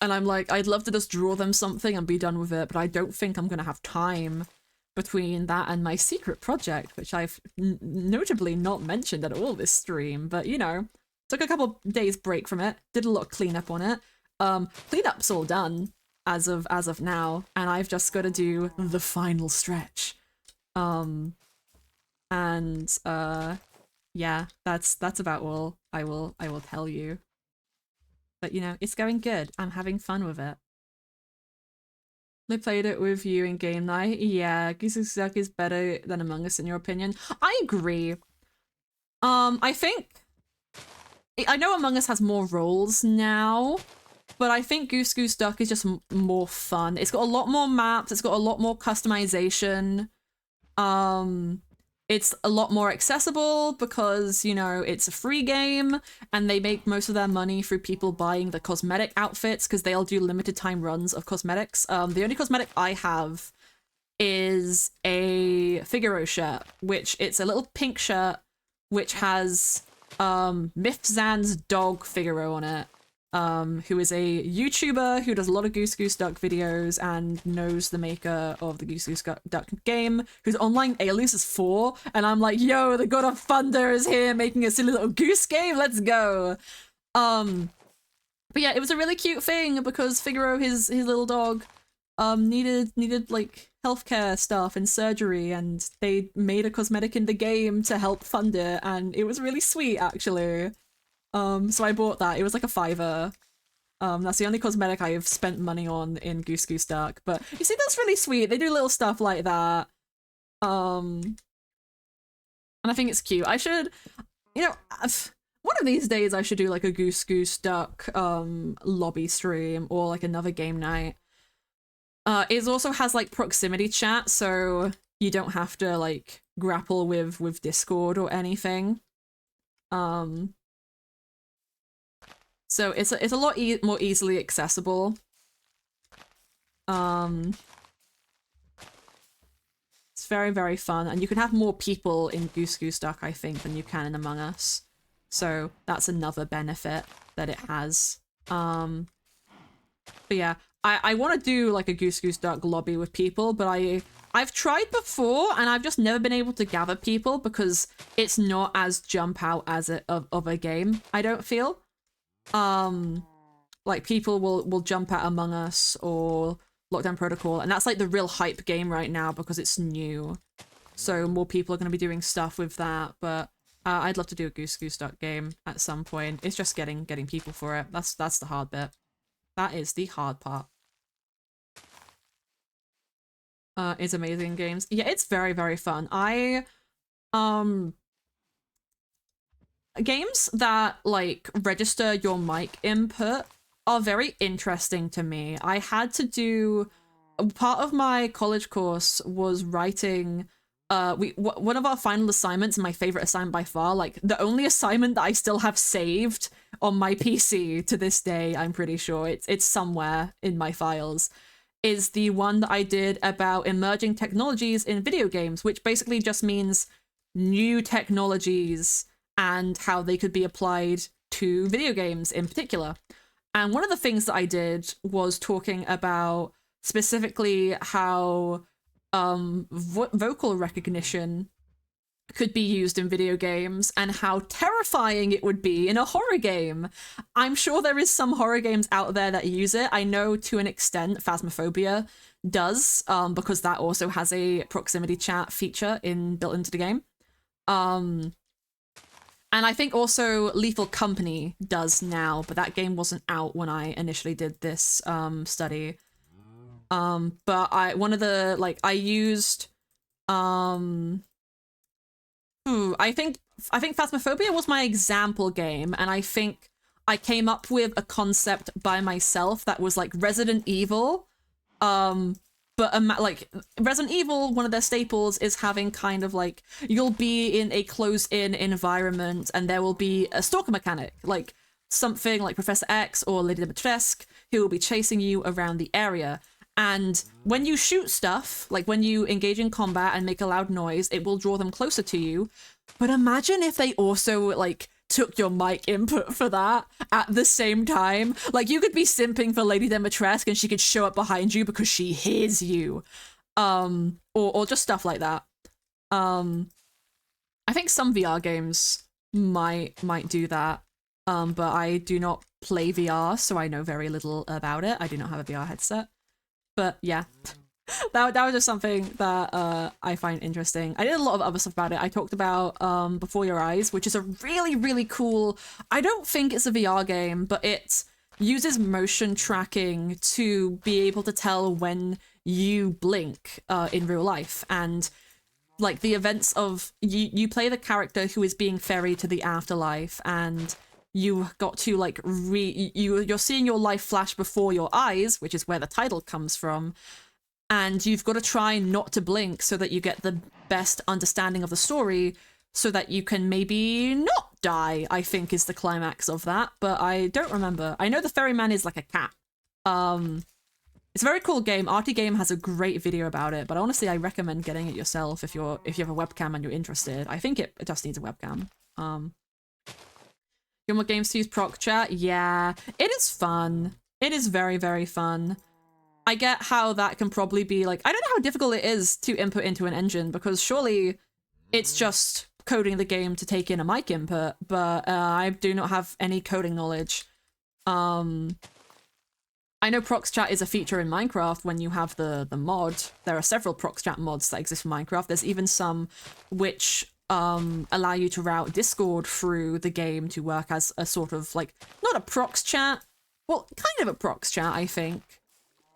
And I'm like, I'd love to just draw them something and be done with it, but I don't think I'm gonna have time between that and my secret project, which I've notably not mentioned at all this stream. But you know, took a couple days break from it, did a lot of cleanup on it. Cleanup's all done as of now, and I've just got to do the final stretch. Yeah, that's about all I will tell you. But you know, it's going good. I'm having fun with it. They played it with you in game night. Yeah, Goose Goose Duck is better than Among Us in your opinion. I agree. I think I know Among Us has more roles now, but I think Goose Goose Duck is just more fun. It's got a lot more maps. It's got a lot more customization. It's a lot more accessible because, you know, it's a free game and they make most of their money through people buying the cosmetic outfits because they'll do limited time runs of cosmetics. The only cosmetic I have is a Figaro shirt, which it's a little pink shirt which has Mifzan's dog Figaro on it. Who is a YouTuber who does a lot of Goose Goose Duck videos and knows the maker of the Goose Goose Duck game, whose online alias is 4, and I'm like, yo, the God of Thunder is here making a silly little goose game, let's go! But yeah, it was a really cute thing because Figaro, his little dog, needed like healthcare stuff and surgery, and they made a cosmetic in the game to help fund it, and it was really sweet, actually. So I bought that. It was like a $5. That's the only cosmetic I have spent money on in Goose Goose Duck. But you see, that's really sweet. They do little stuff like that. And I think it's cute. I should, you know, one of these days I should do like a Goose Goose Duck lobby stream or like another game night. It also has like proximity chat, so you don't have to like grapple with Discord or anything. So it's a lot more easily accessible. It's very, very fun, and you can have more people in Goose Goose Duck, I think, than you can in Among Us. So that's another benefit that it has. But yeah, I want to do like a Goose Goose Duck lobby with people, but I've tried before and I've just never been able to gather people because it's not as jump out as of a game, I don't feel. Like people will jump at Among Us or Lockdown Protocol, and that's like the real hype game right now because it's new. So more people are going to be doing stuff with that, but I'd love to do a Goose Goose Duck game at some point. It's just getting people for it. That's the hard bit. That is the hard part. It's amazing games. Yeah, it's very, very fun. Games that like register your mic input are very interesting to me. I had to do part of my college course was writing one of our final assignments, my favorite assignment by far, like the only assignment that I still have saved on my PC to this day, I'm pretty sure it's somewhere in my files, is the one that I did about emerging technologies in video games, which basically just means new technologies and how they could be applied to video games in particular. And one of the things that I did was talking about specifically how vocal recognition could be used in video games and how terrifying it would be in a horror game. I'm sure there is some horror games out there that use it. I know to an extent Phasmophobia does, because that also has a proximity chat feature built into the game. And I think also Lethal Company does now, but that game wasn't out when I initially did this study. But I used I think Phasmophobia was my example game, and I think I came up with a concept by myself that was like Resident Evil. But like Resident Evil, one of their staples is having kind of like, you'll be in a closed-in environment and there will be a stalker mechanic, like something like Professor X or Lady Dimitrescu, who will be chasing you around the area. And when you shoot stuff, like when you engage in combat and make a loud noise, it will draw them closer to you. But imagine if they also like took your mic input for that at the same time. Like you could be simping for Lady Dimitrescu and she could show up behind you because she hears you. Or just stuff like that. I think some VR games might do that. But I do not play VR, so I know very little about it. I do not have a VR headset. But yeah, that was just something that I find interesting. I did a lot of other stuff about it. I talked about Before Your Eyes, which is a really, really cool... I don't think it's a VR game, but it uses motion tracking to be able to tell when you blink in real life. And like the events of... You play the character who is being ferried to the afterlife, and you got to like you're seeing your life flash before your eyes, which is where the title comes from, and you've got to try not to blink so that you get the best understanding of the story, so that you can maybe not die, I think is the climax of that, but I don't remember. I know the ferryman is like a cat. It's a very cool game. Arty Game has a great video about it, but honestly I recommend getting it yourself if you have a webcam and you're interested. I think it just needs a webcam. More games to use proc chat? Yeah, it is fun. It is very, very fun. I get how that can probably be like, I don't know how difficult it is to input into an engine, because surely it's just coding the game to take in a mic input, but I do not have any coding knowledge. I know prox chat is a feature in Minecraft when you have the mod. There are several prox chat mods that exist for Minecraft. There's even some which allow you to route Discord through the game to work as a sort of like, not a prox chat, well, kind of a prox chat, I think.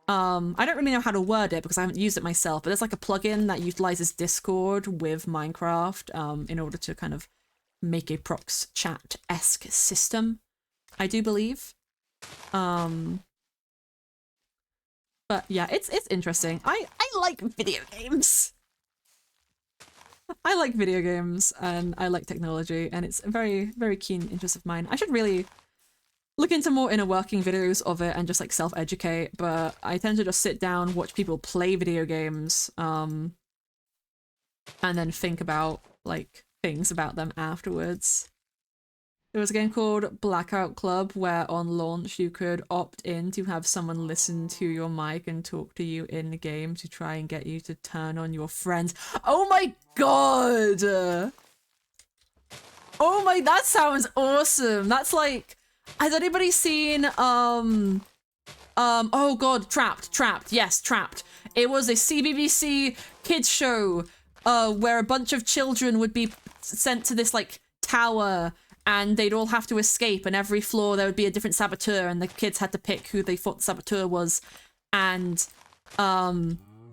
I don't really know how to word it because I haven't used it myself, but there's like a plugin that utilizes Discord with Minecraft in order to kind of make a prox chat-esque system, I do believe. But yeah, it's interesting. I like video games. I like video games and I like technology, and it's a very, very keen interest of mine. I should really look into more inner working videos of it and just like self-educate, but I tend to just sit down, watch people play video games, and then think about like things about them afterwards. There was a game called Blackout Club where on launch you could opt in to have someone listen to your mic and talk to you in the game to try and get you to turn on your friends. Oh my god! Oh my, that sounds awesome! That's like, has anybody seen, oh god, Trapped, yes, Trapped. It was a CBBC kids show, where a bunch of children would be sent to this like tower, and they'd all have to escape, and every floor there would be a different saboteur, and the kids had to pick who they thought the saboteur was, and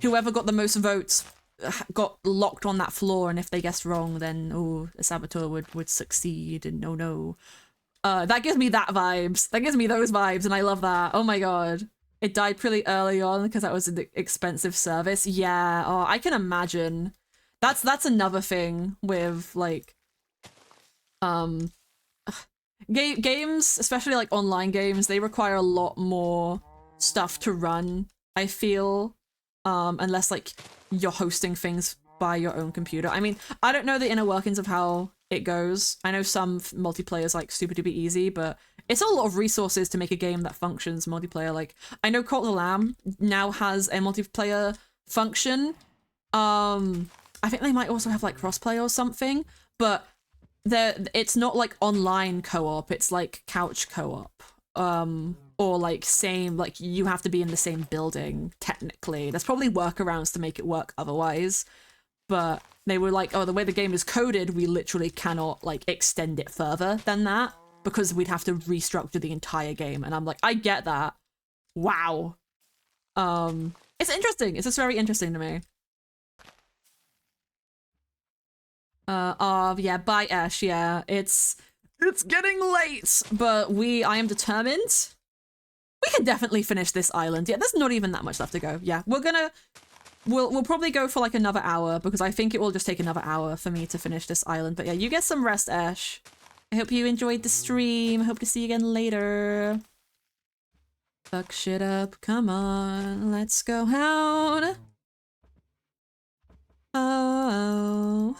whoever got the most votes got locked on that floor, and if they guessed wrong, then a saboteur would succeed, and no. That gives me that vibes. That gives me those vibes, and I love that. Oh my god. It died pretty early on because that was an expensive service. Yeah, oh, I can imagine. That's another thing with, like, games, especially like online games, they require a lot more stuff to run, I feel, unless like you're hosting things by your own computer. I mean, I don't know the inner workings of how it goes. I know some multiplayer is like super duper easy, but it's a lot of resources to make a game that functions multiplayer. Like, I know Cult of the Lamb now has a multiplayer function. I think they might also have like crossplay or something, but it's not like online co-op, it's like couch co-op. Or like same, like you have to be in the same building, technically. There's probably workarounds to make it work otherwise, but they were like, oh, the way the game is coded, we literally cannot like extend it further than that because we'd have to restructure the entire game. And I'm like, I get that. Wow. It's interesting. It's just very interesting to me. Yeah, bye Ash, yeah. It's getting late, but I am determined. We can definitely finish this island. Yeah, there's not even that much left to go. Yeah, we'll probably go for like another hour because I think it will just take another hour for me to finish this island. But yeah, you get some rest, Ash. I hope you enjoyed the stream. I hope to see you again later. Fuck shit up. Come on, let's go out. Oh.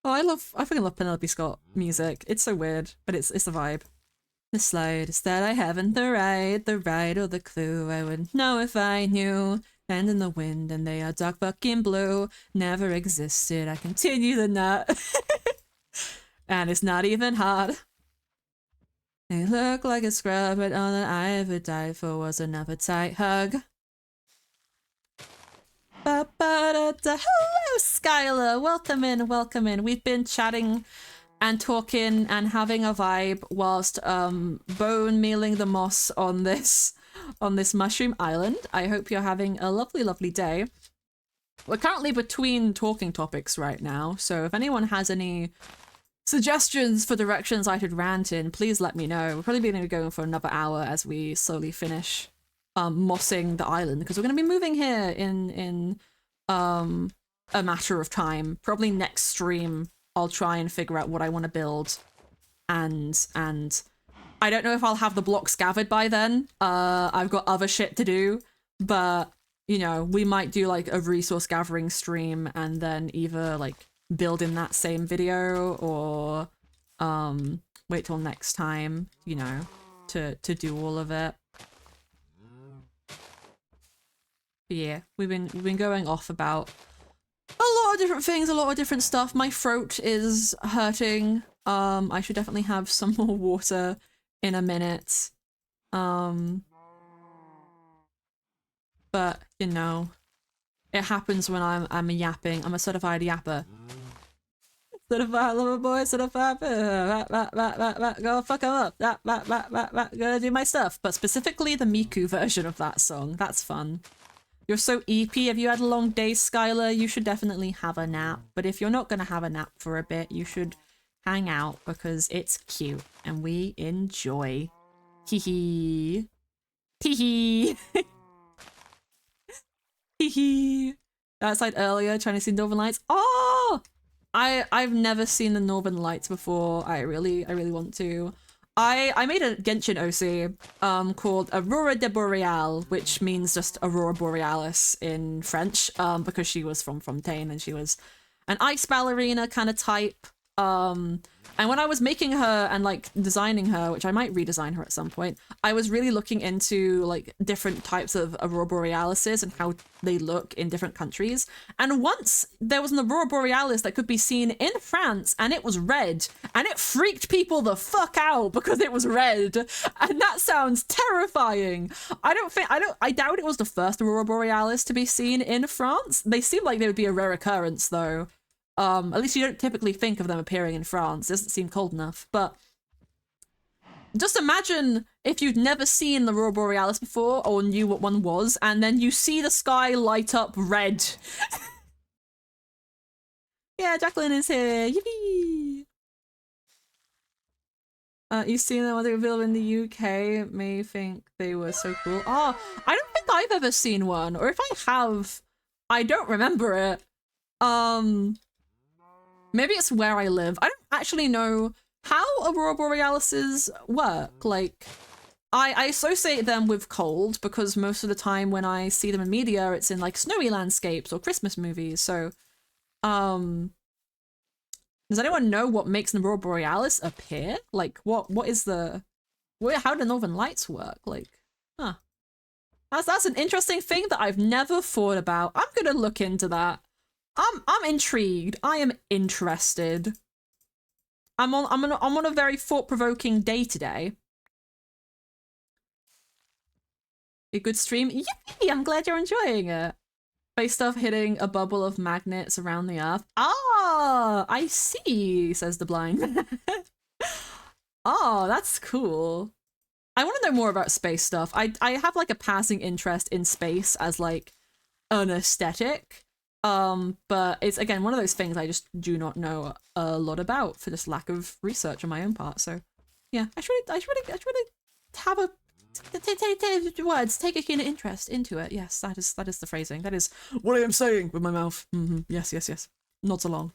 Oh, I fucking love Penelope Scott music. It's so weird, but it's a vibe. The slide is that I haven't the right or the clue. I would know if I knew. Hand in the wind and they are dark fucking blue. Never existed. I continue the nut. And it's not even hard. They look like a scrub, but all that I ever died for was another tight hug. Hello, Skylar. Welcome in, welcome in. We've been chatting and talking and having a vibe whilst bone mealing the moss on this mushroom island. I hope you're having a lovely, lovely day. We're currently between talking topics right now, so if anyone has any suggestions for directions I should rant in, please let me know. We're probably going to be going for another hour as we slowly finish mossing the island, because we're going to be moving here in a matter of time. Probably next stream I'll try and figure out what I want to build, and I don't know if I'll have the blocks gathered by then. I've got other shit to do, but you know, we might do like a resource gathering stream and then either like build in that same video or wait till next time, you know, to do all of it. But yeah, we've been going off about a lot of different things, a lot of different stuff. My throat is hurting. I should definitely have some more water in a minute. But you know, it happens when I'm yapping. I'm a certified yapper. Certified lover boy, certified go fuck him up. Gonna do my stuff. But specifically the Miku version of that song. That's fun. You're so EP. If you had a long day, Skylar, you should definitely have a nap. But if you're not gonna have a nap for a bit, you should hang out because it's cute and we enjoy. Hee hee. Hee hee. Hee hee. Outside earlier, trying to see Northern Lights. Oh! I've never seen the Northern Lights before. I really want to. I made a Genshin OC called Aurora de Boreal, which means just Aurora Borealis in French, because she was from Fontaine and she was an ice ballerina kind of type. And when I was making her and like designing her, which I might redesign her at some point, I was really looking into like different types of aurora borealises and how they look in different countries. And once there was an aurora borealis that could be seen in France, and it was red, and it freaked people the fuck out because it was red, and that sounds terrifying. I doubt it was the first aurora borealis to be seen in France. They seem like they would be a rare occurrence though. At least you don't typically think of them appearing in France. It doesn't seem cold enough. But just imagine if you'd never seen the aurora borealis before or knew what one was, and then you see the sky light up red. Yeah, Jacqueline is here. Yippee! You've seen them when they were available in the UK. May think they were so cool. Oh, I don't think I've ever seen one, or if I have, I don't remember it. Maybe it's where I live. I don't actually know how aurora borealises work. Like, I associate them with cold because most of the time when I see them in media, it's in like snowy landscapes or Christmas movies. So, does anyone know what makes an aurora borealis appear? Like, what is the, how do Northern Lights work? Like, huh. That's an interesting thing that I've never thought about. I'm gonna look into that. I'm intrigued. I am interested. I'm on a very thought-provoking day today. A good stream. Yay! I'm glad you're enjoying it. Space stuff hitting a bubble of magnets around the Earth. Ah, I see, says the blind. Oh, that's cool. I want to know more about space stuff. I have like a passing interest in space as like an aesthetic. But it's again one of those things I just do not know a lot about for just lack of research on my own part. So yeah, I should really have a take a keen interest into it. Yes, that is the phrasing. That is what I am saying with my mouth. Yes. Not so long.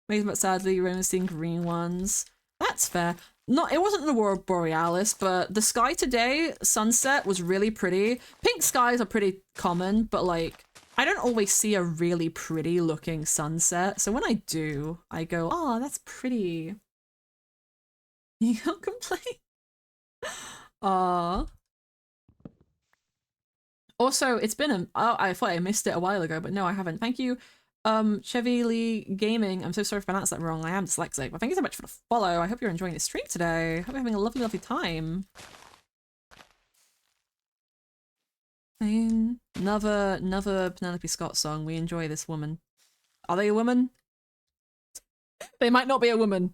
Amazing, but sadly, you're only seeing green ones. That's fair. It wasn't an aurora borealis, but the sky today, sunset, was really pretty. Pink skies are pretty common, but like, I don't always see a really pretty looking sunset. So when I do, I go, oh, that's pretty. You can't complain. Aww. Also, it's been I thought I missed it a while ago, but no, I haven't. Thank you. Chevy Lee Gaming, I'm so sorry if I pronounced that wrong. I am dyslexic, but thank you so much for the follow. I hope you're enjoying the stream today. Hope you're having a lovely time. Another Penelope Scott song. We enjoy this woman. Are they a woman? They might not be a woman.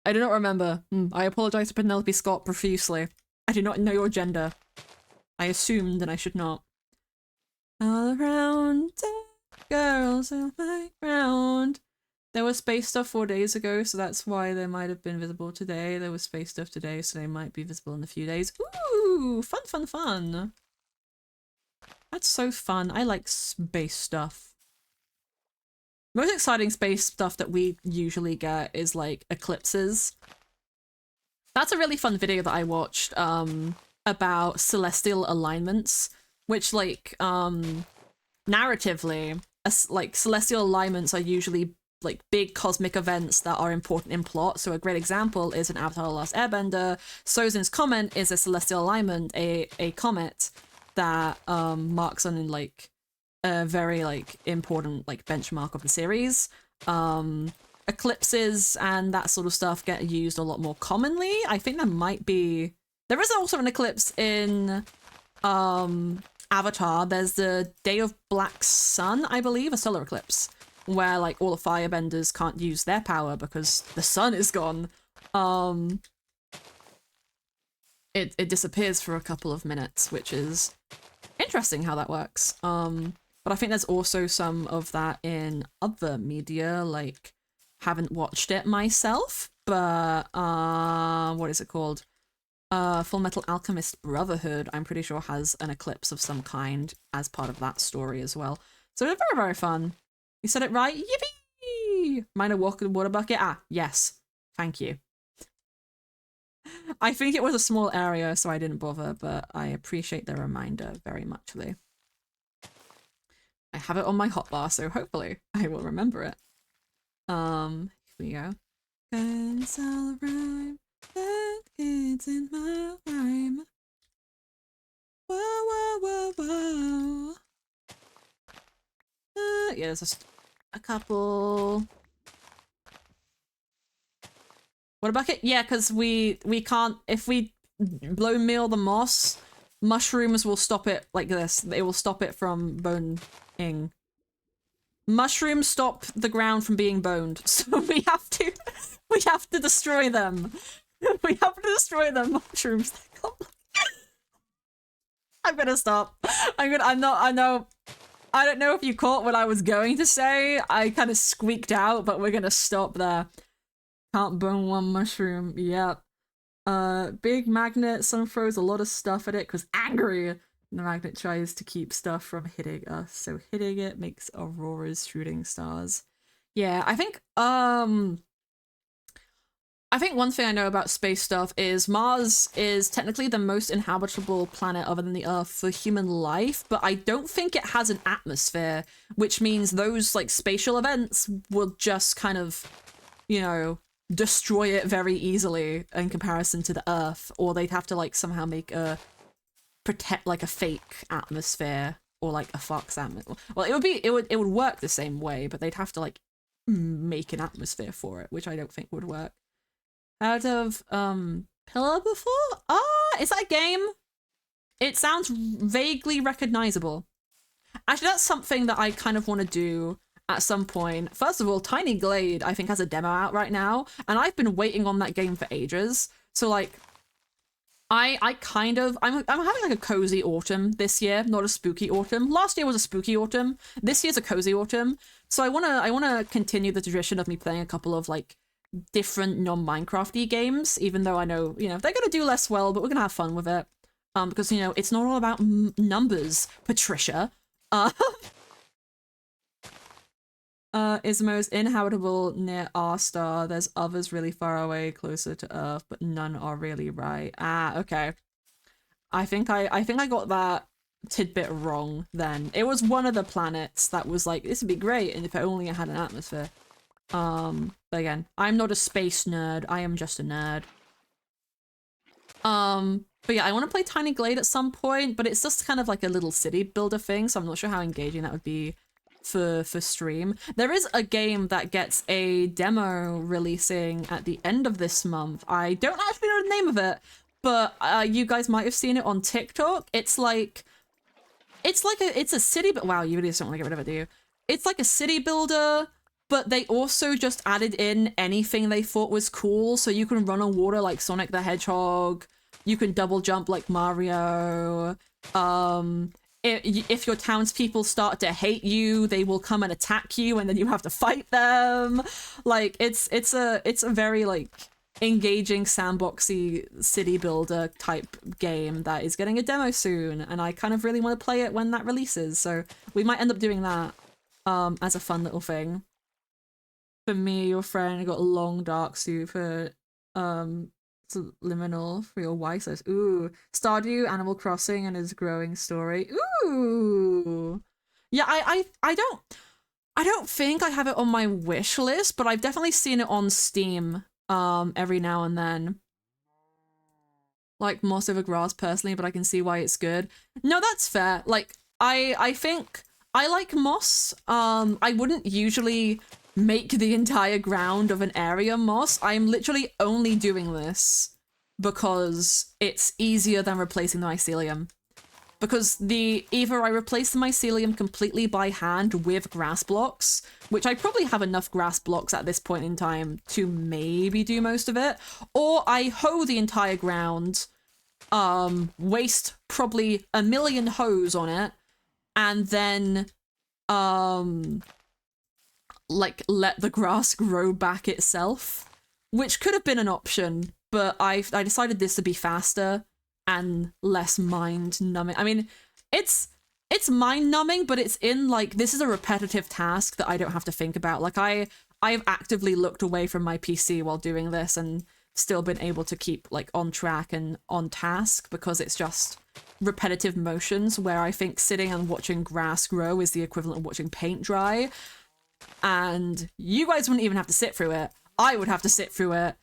I do not remember. I apologize to Penelope Scott profusely. I do not know your gender. I assumed and I should not. All around girls in my ground. There was space stuff 4 days ago, so that's why they might have been visible today. There was space stuff today, so they might be visible in a few days. Ooh, fun. That's so fun. I like space stuff. Most exciting space stuff that we usually get is like eclipses. That's a really fun video that I watched about celestial alignments, which like narratively, like celestial alignments are usually like big cosmic events that are important in plot. So a great example is in Avatar: The Last Airbender. Sozin's comet is a celestial alignment, a comet that marks on like a very like important like benchmark of the series. Eclipses and that sort of stuff get used a lot more commonly. I think there is also an eclipse in Avatar. There's the Day of Black Sun, I believe, a solar eclipse, where like all the firebenders can't use their power because the sun is gone. It disappears for a couple of minutes, which is interesting how that works. But I think there's also some of that in other media, like haven't watched it myself, but what is it called? Full Metal Alchemist Brotherhood, I'm pretty sure, has an eclipse of some kind as part of that story as well. So they're very fun. You said it right. Yippee! Mine a walk in the water bucket. Ah, yes. Thank you. I think it was a small area, so I didn't bother, but I appreciate the reminder very muchly. I have it on my hotbar, so hopefully I will remember it. Here we go. Cause I'll rhyme, that it's in my rhyme. Whoa, whoa, whoa, whoa. Yeah, there's just a couple. What about it? Yeah, because we can't, if we blow meal the moss, mushrooms will stop it like this. They will stop it from boning. Mushrooms stop the ground from being boned, so we have to destroy them. We have to destroy them. Mushrooms. I'm gonna stop. I know. I don't know if you caught what I was going to say. I kind of squeaked out, but we're gonna stop there. Can't bone one mushroom. Yep. Big magnet. Sun throws a lot of stuff at it because angry. The magnet tries to keep stuff from hitting us, so hitting it makes auroras, shooting stars. Yeah, I think one thing I know about space stuff is Mars is technically the most inhabitable planet other than the Earth for human life, but I don't think it has an atmosphere, which means those like spatial events will just kind of, you know, destroy it very easily in comparison to the Earth, or they'd have to like somehow make a fake atmosphere or like a Fox atmosphere. Well, it would work the same way, but they'd have to like make an atmosphere for it, which I don't think would work. Out of Pillar before? Is that a game? It sounds vaguely recognizable. Actually, that's something that I kind of want to do at some point. First of all, Tiny Glade I think has a demo out right now, and I've been waiting on that game for ages. So like I'm having like a cozy autumn this year, not a spooky autumn. Last year was a spooky autumn. This year's a cozy autumn. So I wanna continue the tradition of me playing a couple of like different non-Minecrafty games, even though I know, you know, they're gonna do less well, but we're gonna have fun with it. Because, you know, it's not all about numbers, Patricia. Is the most inhabitable near our star. There's others really far away, closer to Earth, but none are really right. Ah, okay. I think I got that tidbit wrong then. It was one of the planets that was like, this would be great, and if it only had an atmosphere. But again, I'm not a space nerd. I am just a nerd. But yeah, I want to play Tiny Glade at some point, but it's just kind of like a little city builder thing, so I'm not sure how engaging that would be for stream. There is a game that gets a demo releasing at the end of this month. I don't actually know the name of it, but you guys might have seen it on TikTok. It's a city, but wow, you really just don't want to get rid of it, do you? It's like a city builder, but they also just added in anything they thought was cool. So you can run on water like Sonic the Hedgehog. You can double jump like Mario. If your townspeople start to hate you, they will come and attack you, and then you have to fight them. Like it's a very like engaging sandboxy city builder type game that is getting a demo soon, and I kind of really want to play it when that releases. So we might end up doing that as a fun little thing. For me, your friend got a long dark suit for liminal for your wisest. Ooh, Stardew, Animal Crossing, and his growing story. Ooh, yeah. I don't think I have it on my wish list, but I've definitely seen it on Steam every now and then. Like Moss over Grass personally, but I can see why it's good. No, that's fair. Like I think I like moss. I wouldn't usually make the entire ground of an area moss. I'm literally only doing this because it's easier than replacing the mycelium. Because either I replace the mycelium completely by hand with grass blocks, which I probably have enough grass blocks at this point in time to maybe do most of it, or I hoe the entire ground, waste probably 1,000,000 hoes on it, and then like let the grass grow back itself, which could have been an option, but I decided this to be faster and less mind numbing. I mean, it's mind numbing, but it's in like, this is a repetitive task that I don't have to think about. Like I've actively looked away from my PC while doing this and still been able to keep like on track and on task because it's just repetitive motions where I think sitting and watching grass grow is the equivalent of watching paint dry. And you guys wouldn't even have to sit through it. I would have to sit through it,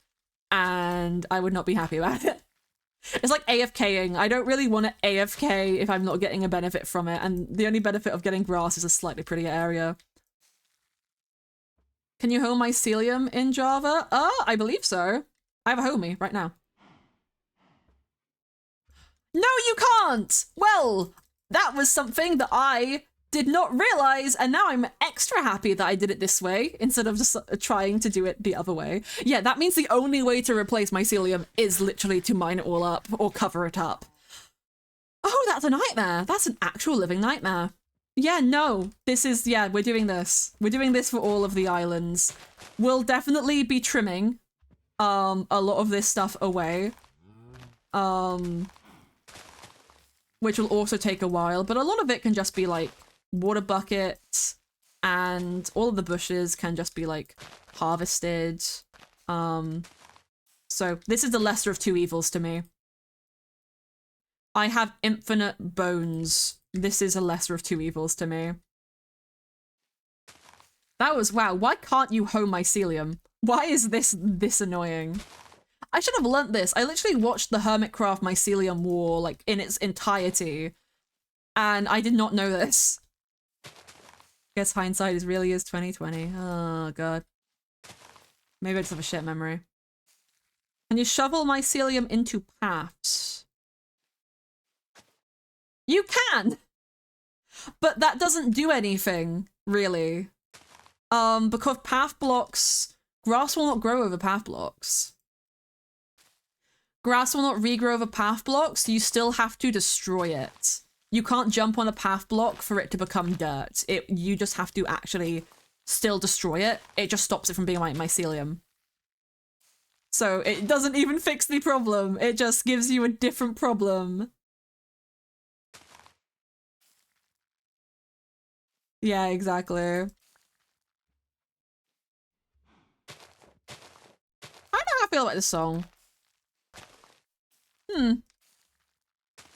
and I would not be happy about it. It's like AFKing. I don't really want to AFK if I'm not getting a benefit from it, and the only benefit of getting grass is a slightly prettier area. Can you home mycelium in Java? I believe so. I have a homie right now. No, you can't! Well, that was something that I did not realize, and now I'm extra happy that I did it this way instead of just trying to do it the other way. Yeah, that means the only way to replace mycelium is literally to mine it all up or cover it up. Oh, that's a nightmare. That's an actual living nightmare. Yeah, no, this is, yeah, we're doing this. We're doing this for all of the islands. We'll definitely be trimming a lot of this stuff away. Which will also take a while, but a lot of it can just be like water buckets, and all of the bushes can just be like harvested. So this is the lesser of two evils to me. I have infinite bones. This is a lesser of two evils to me. That was, wow, why can't you home mycelium? Why is this annoying? I should have learnt this. I literally watched the Hermitcraft Mycelium War, like, in its entirety, and I did not know this. Guess hindsight is really is 2020. Oh, God. Maybe I just have a shit memory. Can you shovel mycelium into paths? You can! But that doesn't do anything, really. Because path blocks... Grass will not grow over path blocks. Grass will not regrow over path blocks, you still have to destroy it. You can't jump on a path block for it to become dirt. You just have to actually still destroy it. It just stops it from being like mycelium. So it doesn't even fix the problem. It just gives you a different problem. Yeah, exactly. I don't know how I feel about this song.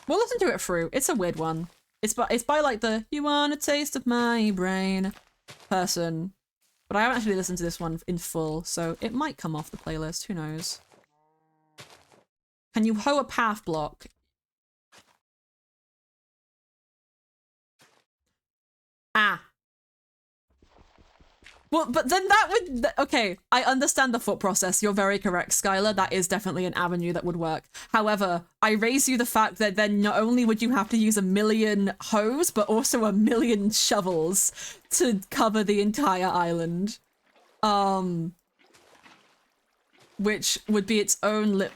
We'll listen to it through. It's a weird one. It's by like the "You Want a Taste of My Brain" person. But I haven't actually listened to this one in full, so it might come off the playlist. Who knows? Can you hoe a path block? Ah. Well, but then that would... Okay, I understand the thought process. You're very correct, Skylar. That is definitely an avenue that would work. However, I raise you the fact that then not only would you have to use 1,000,000 hoes, but also 1,000,000 shovels to cover the entire island. Which would be its own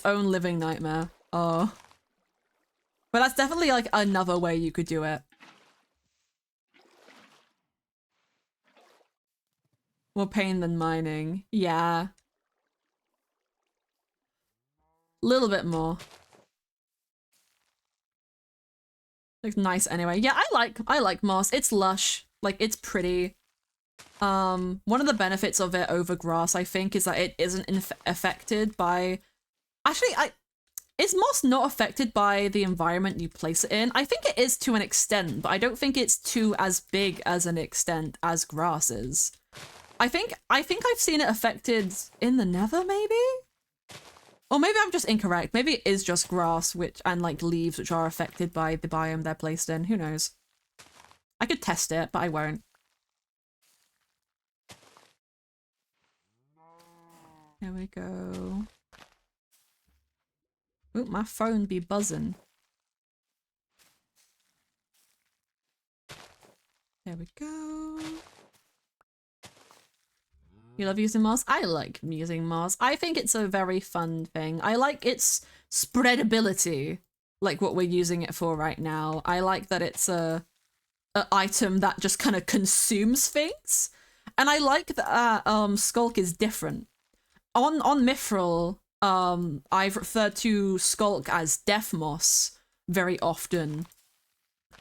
living nightmare. Oh. But that's definitely like another way you could do it. More pain than mining. Yeah. Little bit more. Looks nice anyway. Yeah, I like moss. It's lush. Like, it's pretty. One of the benefits of it over grass, I think, is that it isn't affected by... Actually, is moss not affected by the environment you place it in? I think it is to an extent, but I don't think it's to as big as an extent as grass is. I think I've seen it affected in the Nether, maybe? Or maybe I'm just incorrect. Maybe it is just grass and like leaves which are affected by the biome they're placed in. Who knows? I could test it, but I won't. There we go. Ooh, my phone be buzzing. There we go. You love using moss? I like using moss. I think it's a very fun thing. I like its spreadability, like what we're using it for right now. I like that it's a item that just kind of consumes things. And I like that Skulk is different. On Mithril, I've referred to Skulk as Death Moss very often.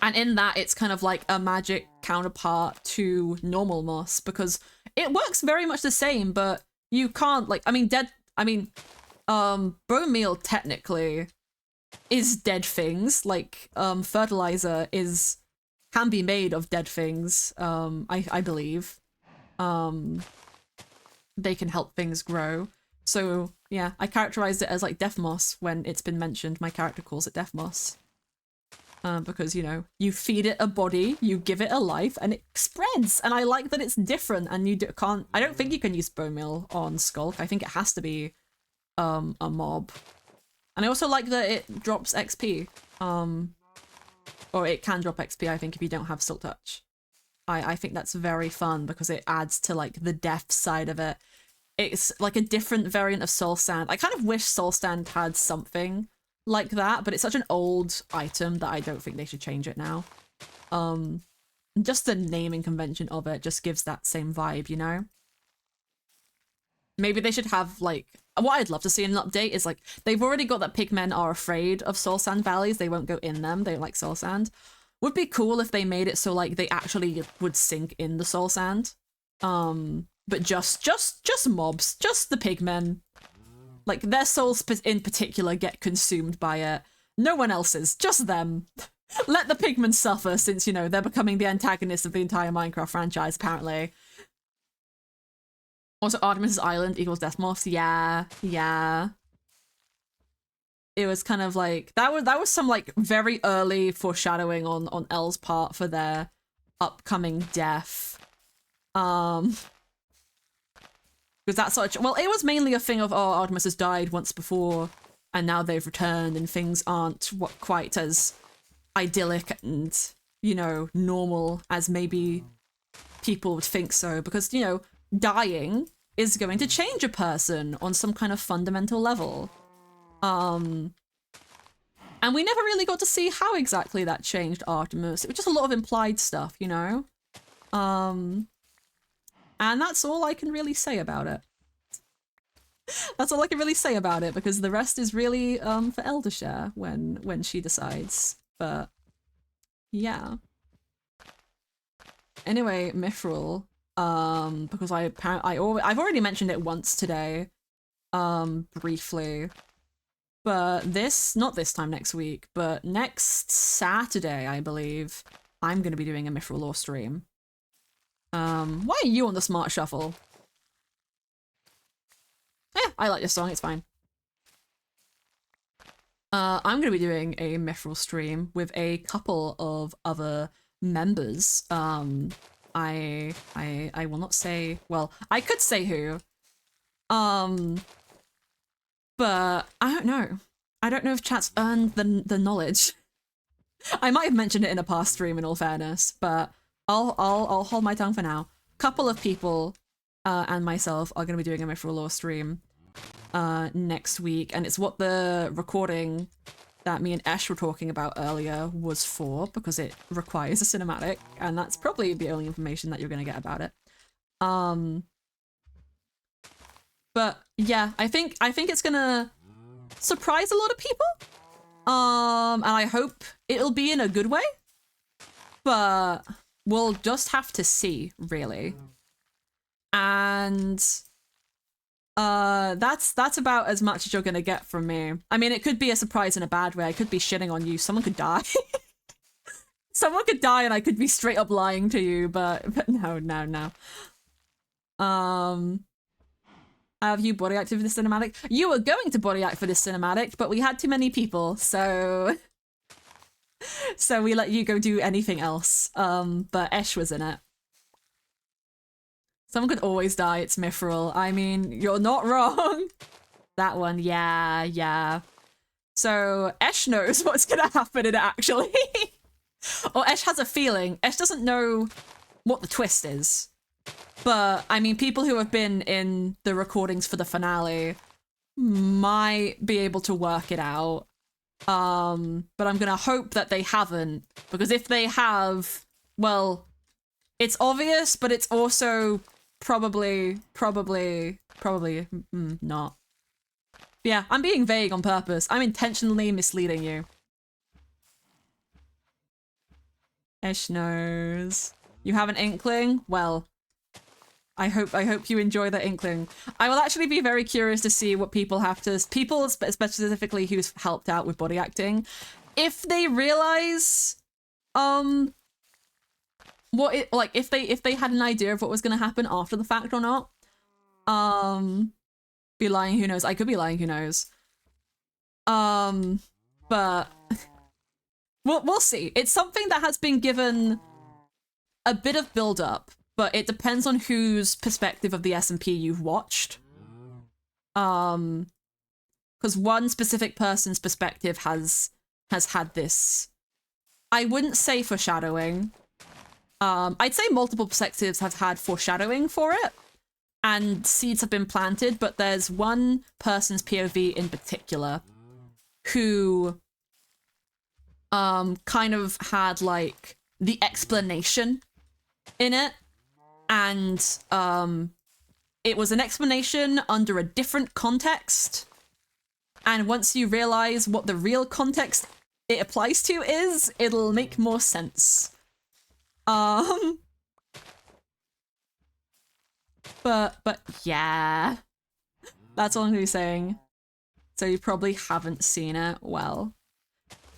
And in that, it's kind of like a magic counterpart to normal moss, because it works very much the same, but you can't, like, bone meal technically is dead things. Like, fertilizer can be made of dead things, I believe. They can help things grow. So, yeah, I characterized it as, like, death moss when it's been mentioned. My character calls it death moss. Because, you know, you feed it a body, you give it a life, and it spreads. And I like that it's different, and you can't... I don't think you can use bone meal on Skulk. I think it has to be a mob. And I also like that it drops XP. Or it can drop XP, I think, if you don't have Silk Touch. I think that's very fun because it adds to, like, the death side of it. It's like a different variant of Soul Sand. I kind of wish Soul Sand had something like that, but it's such an old item that I don't think they should change it now. Just the naming convention of it just gives that same vibe, you know? Maybe they should have, like... What I'd love to see in an update is, like, they've already got that pigmen are afraid of Soul Sand valleys. They won't go in them. They don't like Soul Sand. Would be cool if they made it so, like, they actually would sink in the Soul Sand. But just mobs. Just the pigmen. Like, their souls in particular get consumed by it. No one else's. Just them. Let the pigmen suffer since, you know, they're becoming the antagonists of the entire Minecraft franchise, apparently. Also, Artemis's Island equals Death Moss. Yeah. It was kind of like... That was some, like, very early foreshadowing on Elle's part for their upcoming death. Because that's such... Well, it was mainly a thing of, oh, Artemis has died once before, and now they've returned, and things aren't quite as idyllic and, you know, normal as maybe people would think so. Because, you know, dying is going to change a person on some kind of fundamental level. And we never really got to see how exactly that changed Artemis. It was just a lot of implied stuff, you know? And that's all I can really say about it. That's all I can really say about it, because the rest is really for Elle to share when she decides. But yeah. Anyway, Mithril, because I've already mentioned it once today, briefly. But not this time next week, but next Saturday, I believe, I'm going to be doing a Mithril lore stream. Why are you on the Smart Shuffle? Yeah, I like this song, it's fine. I'm going to be doing a Mithril stream with a couple of other members. I will not say... Well, I could say who. But I don't know. I don't know if chat's earned the knowledge. I might have mentioned it in a past stream, in all fairness, but I'll hold my tongue for now. Couple of people and myself are going to be doing a Mithril lore stream next week, and it's what the recording that me and Esh were talking about earlier was for, because it requires a cinematic, and that's probably the only information that you're going to get about it. But yeah, I think it's gonna surprise a lot of people. And I hope it'll be in a good way. But we'll just have to see, really. And that's about as much as you're gonna get from me. I mean, it could be a surprise in a bad way. I could be shitting on you. Someone could die. Someone could die and I could be straight up lying to you, but no. Have you body acted for this cinematic? You were going to body act for this cinematic, but we had too many people, so we let you go do anything else. But Esh was in it. Someone could always die, it's Mithril. I mean, you're not wrong. That one, yeah. So Esh knows what's gonna happen in it, actually. Or Esh has a feeling. Esh doesn't know what the twist is. But, I mean, people who have been in the recordings for the finale might be able to work it out. But I'm gonna hope that they haven't, because if they have, well, it's obvious, but it's also probably not. Yeah, I'm being vague on purpose. I'm intentionally misleading you. Esh knows. You have an inkling? Well, I hope you enjoy that inkling. I will actually be very curious to see what people specifically who's helped out with body acting, if they realize if they had an idea of what was going to happen after the fact or not. Be lying, who knows? I could be lying, who knows? But we'll see. It's something that has been given a bit of build up, but it depends on whose perspective of the SMP you've watched. Because one specific person's perspective has had this, I wouldn't say foreshadowing. I'd say multiple perspectives have had foreshadowing for it, and seeds have been planted, but there's one person's POV in particular who kind of had like the explanation in it, and it was an explanation under a different context, and once you realize what the real context it applies to is, it'll make more sense. But yeah, that's all I'm gonna be saying. So you probably haven't seen it. Well,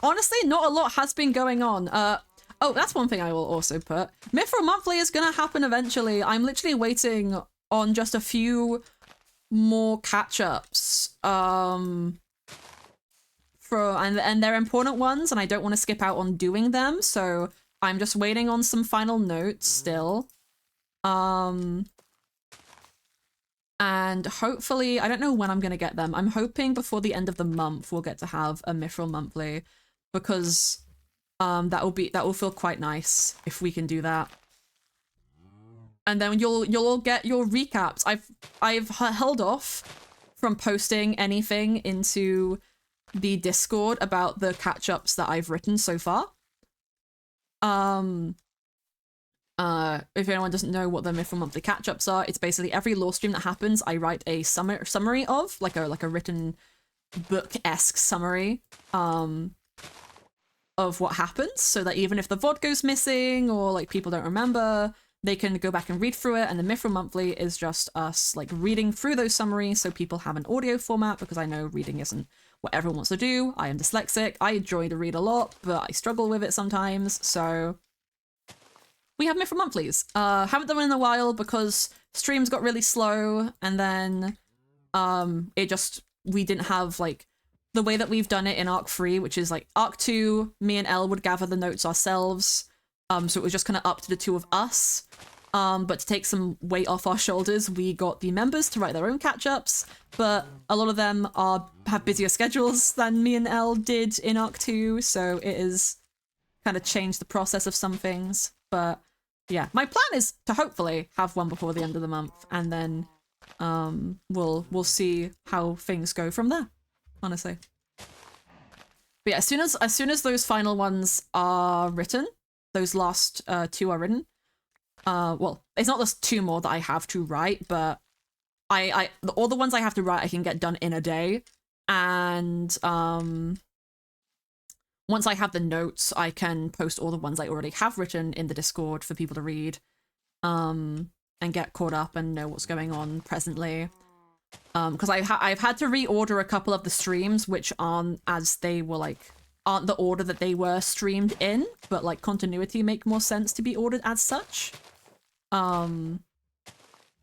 honestly, not a lot has been going on. Oh, that's one thing I will also put. Mithril Monthly is gonna happen eventually. I'm literally waiting on just a few more catch-ups. And they're important ones, and I don't want to skip out on doing them, so I'm just waiting on some final notes still. And hopefully, I don't know when I'm gonna get them. I'm hoping before the end of the month we'll get to have a Mithril Monthly, because that will feel quite nice if we can do that. And then you'll all get your recaps. I've held off from posting anything into the Discord about the catch-ups that I've written so far. If anyone doesn't know what the Mithril Monthly catch-ups are, it's basically every lore stream that happens, I write a summary of, like a written book-esque summary of what happens, so that even if the VOD goes missing or like people don't remember, they can go back and read through it. And the Mithril Monthly is just us like reading through those summaries, so people have an audio format, because I know reading isn't what everyone wants to do. I am dyslexic. I enjoy to read a lot, but I struggle with it sometimes, so we have Mithril Monthlies. Haven't done one in a while because streams got really slow, and then we didn't have like the way that we've done it in Arc 3, which is like Arc 2, me and Elle would gather the notes ourselves. So it was just kind of up to the two of us. But to take some weight off our shoulders, we got the members to write their own catch-ups, but a lot of them have busier schedules than me and Elle did in Arc 2, so it is kind of changed the process of some things. But yeah, my plan is to hopefully have one before the end of the month, and then we'll see how things go from there, honestly. But yeah, as soon as those final ones are written, those last two are written. Well, it's not just two more that I have to write, but all the ones I have to write I can get done in a day, and once I have the notes, I can post all the ones I already have written in the Discord for people to read, and get caught up and know what's going on presently. Because I've had to reorder a couple of the streams, which aren't the order that they were streamed in, but like continuity make more sense to be ordered as such. And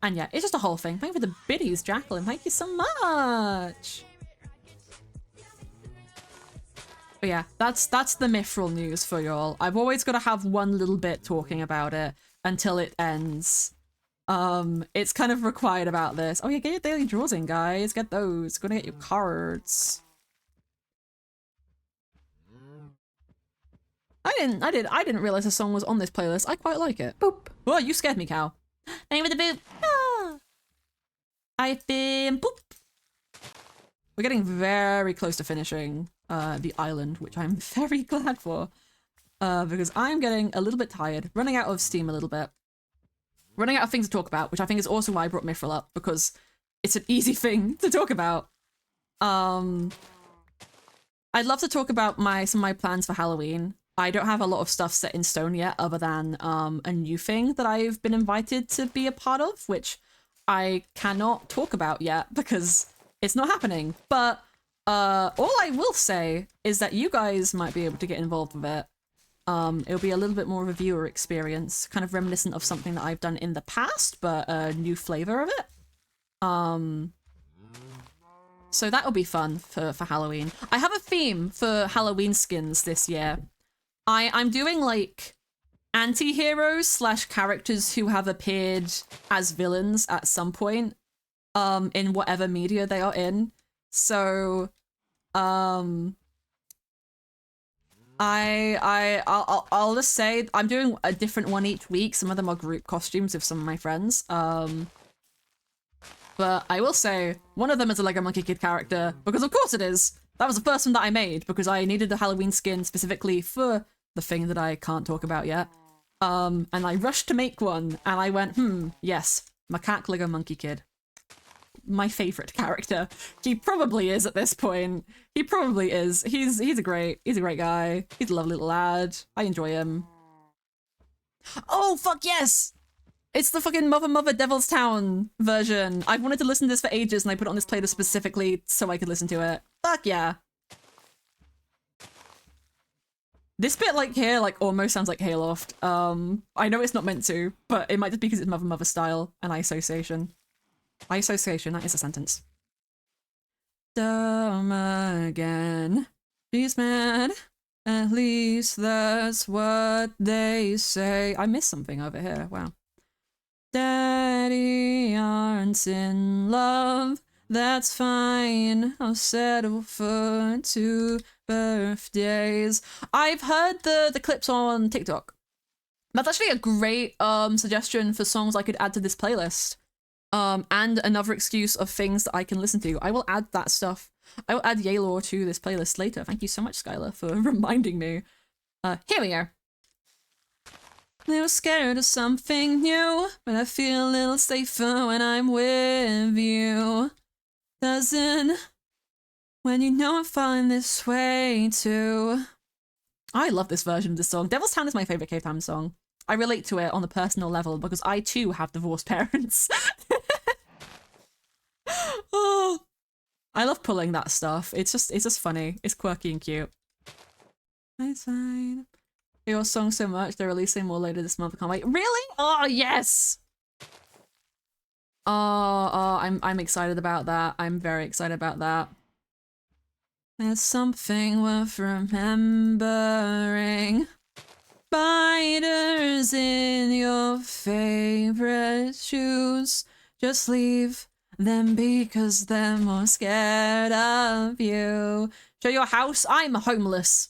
yeah, it's just a whole thing. Thank you for the biddies, Jacqueline. Thank you so much. But yeah, that's the Mithril news for y'all. I've always got to have one little bit talking about it until it ends. It's kind of required about this. Oh yeah, get your daily draws in, guys. Get those. Gonna get your cards. I didn't realize the song was on this playlist. I quite like it. Boop. Whoa, you scared me, cow. Thank you for the boop. Ah. I've been boop. We're getting very close to finishing the island, which I'm very glad for. Because I'm getting a little bit tired, running out of steam a little bit. Running out of things to talk about, which I think is also why I brought Mithril up, because it's an easy thing to talk about. I'd love to talk about some of my plans for Halloween. I don't have a lot of stuff set in stone yet other than a new thing that I've been invited to be a part of, which I cannot talk about yet because it's not happening. But all I will say is that you guys might be able to get involved with it. It'll be a little bit more of a viewer experience, kind of reminiscent of something that I've done in the past, but a new flavor of it. So that'll be fun for Halloween. I have a theme for Halloween skins this year. I'm doing like anti-heroes slash characters who have appeared as villains at some point in whatever media they are in. So I'll just say I'm doing a different one each week. Some of them are group costumes with some of my friends. But I will say one of them is a Lego Monkey Kid character because of course it is. That was the first one that I made because I needed the Halloween skin specifically for the thing that I can't talk about yet. And I rushed to make one and I went, yes, Macaque Lego Monkey Kid. My favorite character. He probably is at this point. He probably is. He's a great guy. He's a lovely little lad. I enjoy him. Oh, fuck yes! It's the fucking Mother Devil's Town version. I've wanted to listen to this for ages and I put it on this playlist specifically so I could listen to it. Fuck yeah. This bit like here like almost sounds like Hayloft. I know it's not meant to, but it might just be because it's Mother style and association. Association, that is a sentence. Dumb again. She's mad. At least that's what they say. I missed something over here. Wow. Daddy aren't in love. That's fine. I'll settle for 2 birthdays. I've heard the clips on TikTok. That's actually a great suggestion for songs I could add to this playlist. And another excuse of things that I can listen to. I will add that stuff. I will add Yaylor to this playlist later. Thank you so much, Skylar, for reminding me. Here we go. They're scared of something new, but I feel a little safer when I'm with you. Doesn't when you know I'm falling this way too. I love this version of this song. Devil's Town is my favorite Cave Time song. I relate to it on a personal level because I too have divorced parents. Oh, I love pulling that stuff. It's just funny. It's quirky and cute. It's fine. Your song so much. They're releasing more later this month. I can't wait. Really? Oh yes. I'm excited about that. I'm very excited about that. There's something worth remembering. Spiders in your favorite shoes. Just leave them because they're more scared of you. Show your house. I'm homeless.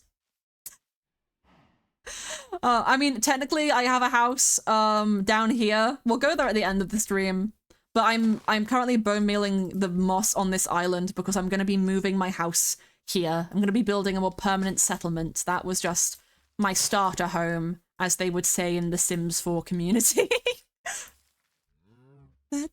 I mean, technically I have a house down here. We'll go there at the end of the stream. But I'm currently bone mealing the moss on this island because I'm going to be moving my house here. I'm going to be building a more permanent settlement. That was just my starter home, as they would say in the Sims 4 community. But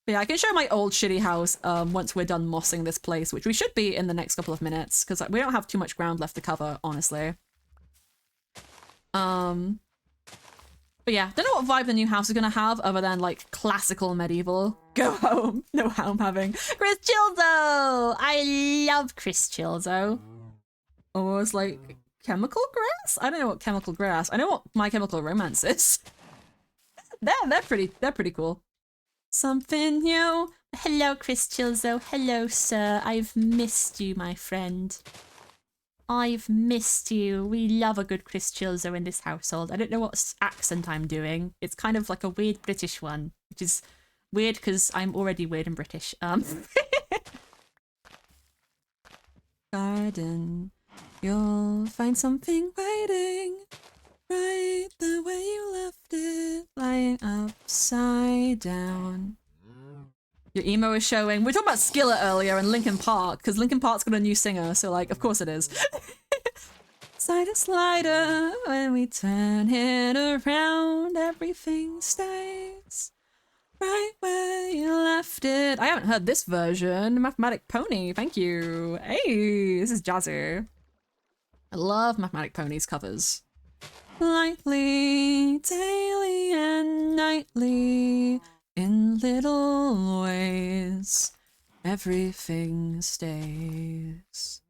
yeah, I can show my old shitty house once we're done mossing this place, which we should be in the next couple of minutes, because we don't have too much ground left to cover, honestly. But yeah, don't know what vibe the new house is gonna have other than like classical medieval. Go home. No home having. Chris Childo! I love Chris Childo. Or it's like chemical grass? I don't know what chemical grass. I know what My Chemical Romance is. they're pretty cool. Something new. Hello, Chris Childo. Hello, sir. I've missed you, my friend. I've missed you. We love a good Chris Chilzo in this household. I don't know what accent I'm doing. It's kind of like a weird British one, which is weird because I'm already weird and British. Garden, you'll find something waiting right the way you left it, lying upside down. Your emo is showing. We were talking about Skillet earlier and Linkin Park, because Linkin Park's got a new singer, so like, of course it is. Slider, slider, when we turn it around, everything stays right where you left it. I haven't heard this version. Mathematic Pony, thank you. Hey, this is jazzy. I love Mathematic Pony's covers. Lightly, daily and nightly, in little ways, everything stays.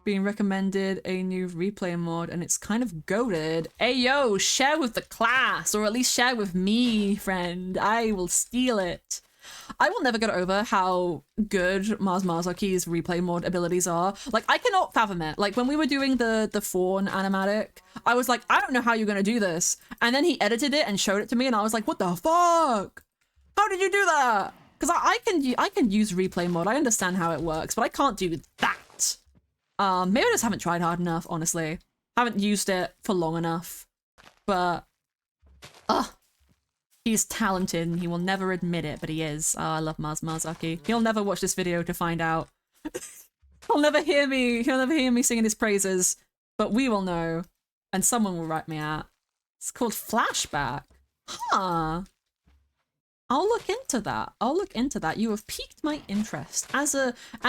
Being recommended a new replay mod and it's kind of goated. Ayo, share with the class, or at least share with me, friend. I will steal it. I will never get over how good Mars Marzocchi's replay mod abilities are. Like, I cannot fathom it. Like, when we were doing the fawn animatic, I was like, I don't know how you're gonna do this. And then he edited it and showed it to me and I was like, what the fuck? How did you do that? Because I can use replay mod. I understand how it works, but I can't do that. Maybe I just haven't tried hard enough, honestly. Haven't used it for long enough. But, he's talented and he will never admit it, but he is. Oh, I love Mars Marzocchi. He'll never watch this video to find out. He'll never hear me singing his praises, but we will know. And someone will write me out. It's called Flashback. Huh. I'll look into that. I'll look into that. You have piqued my interest as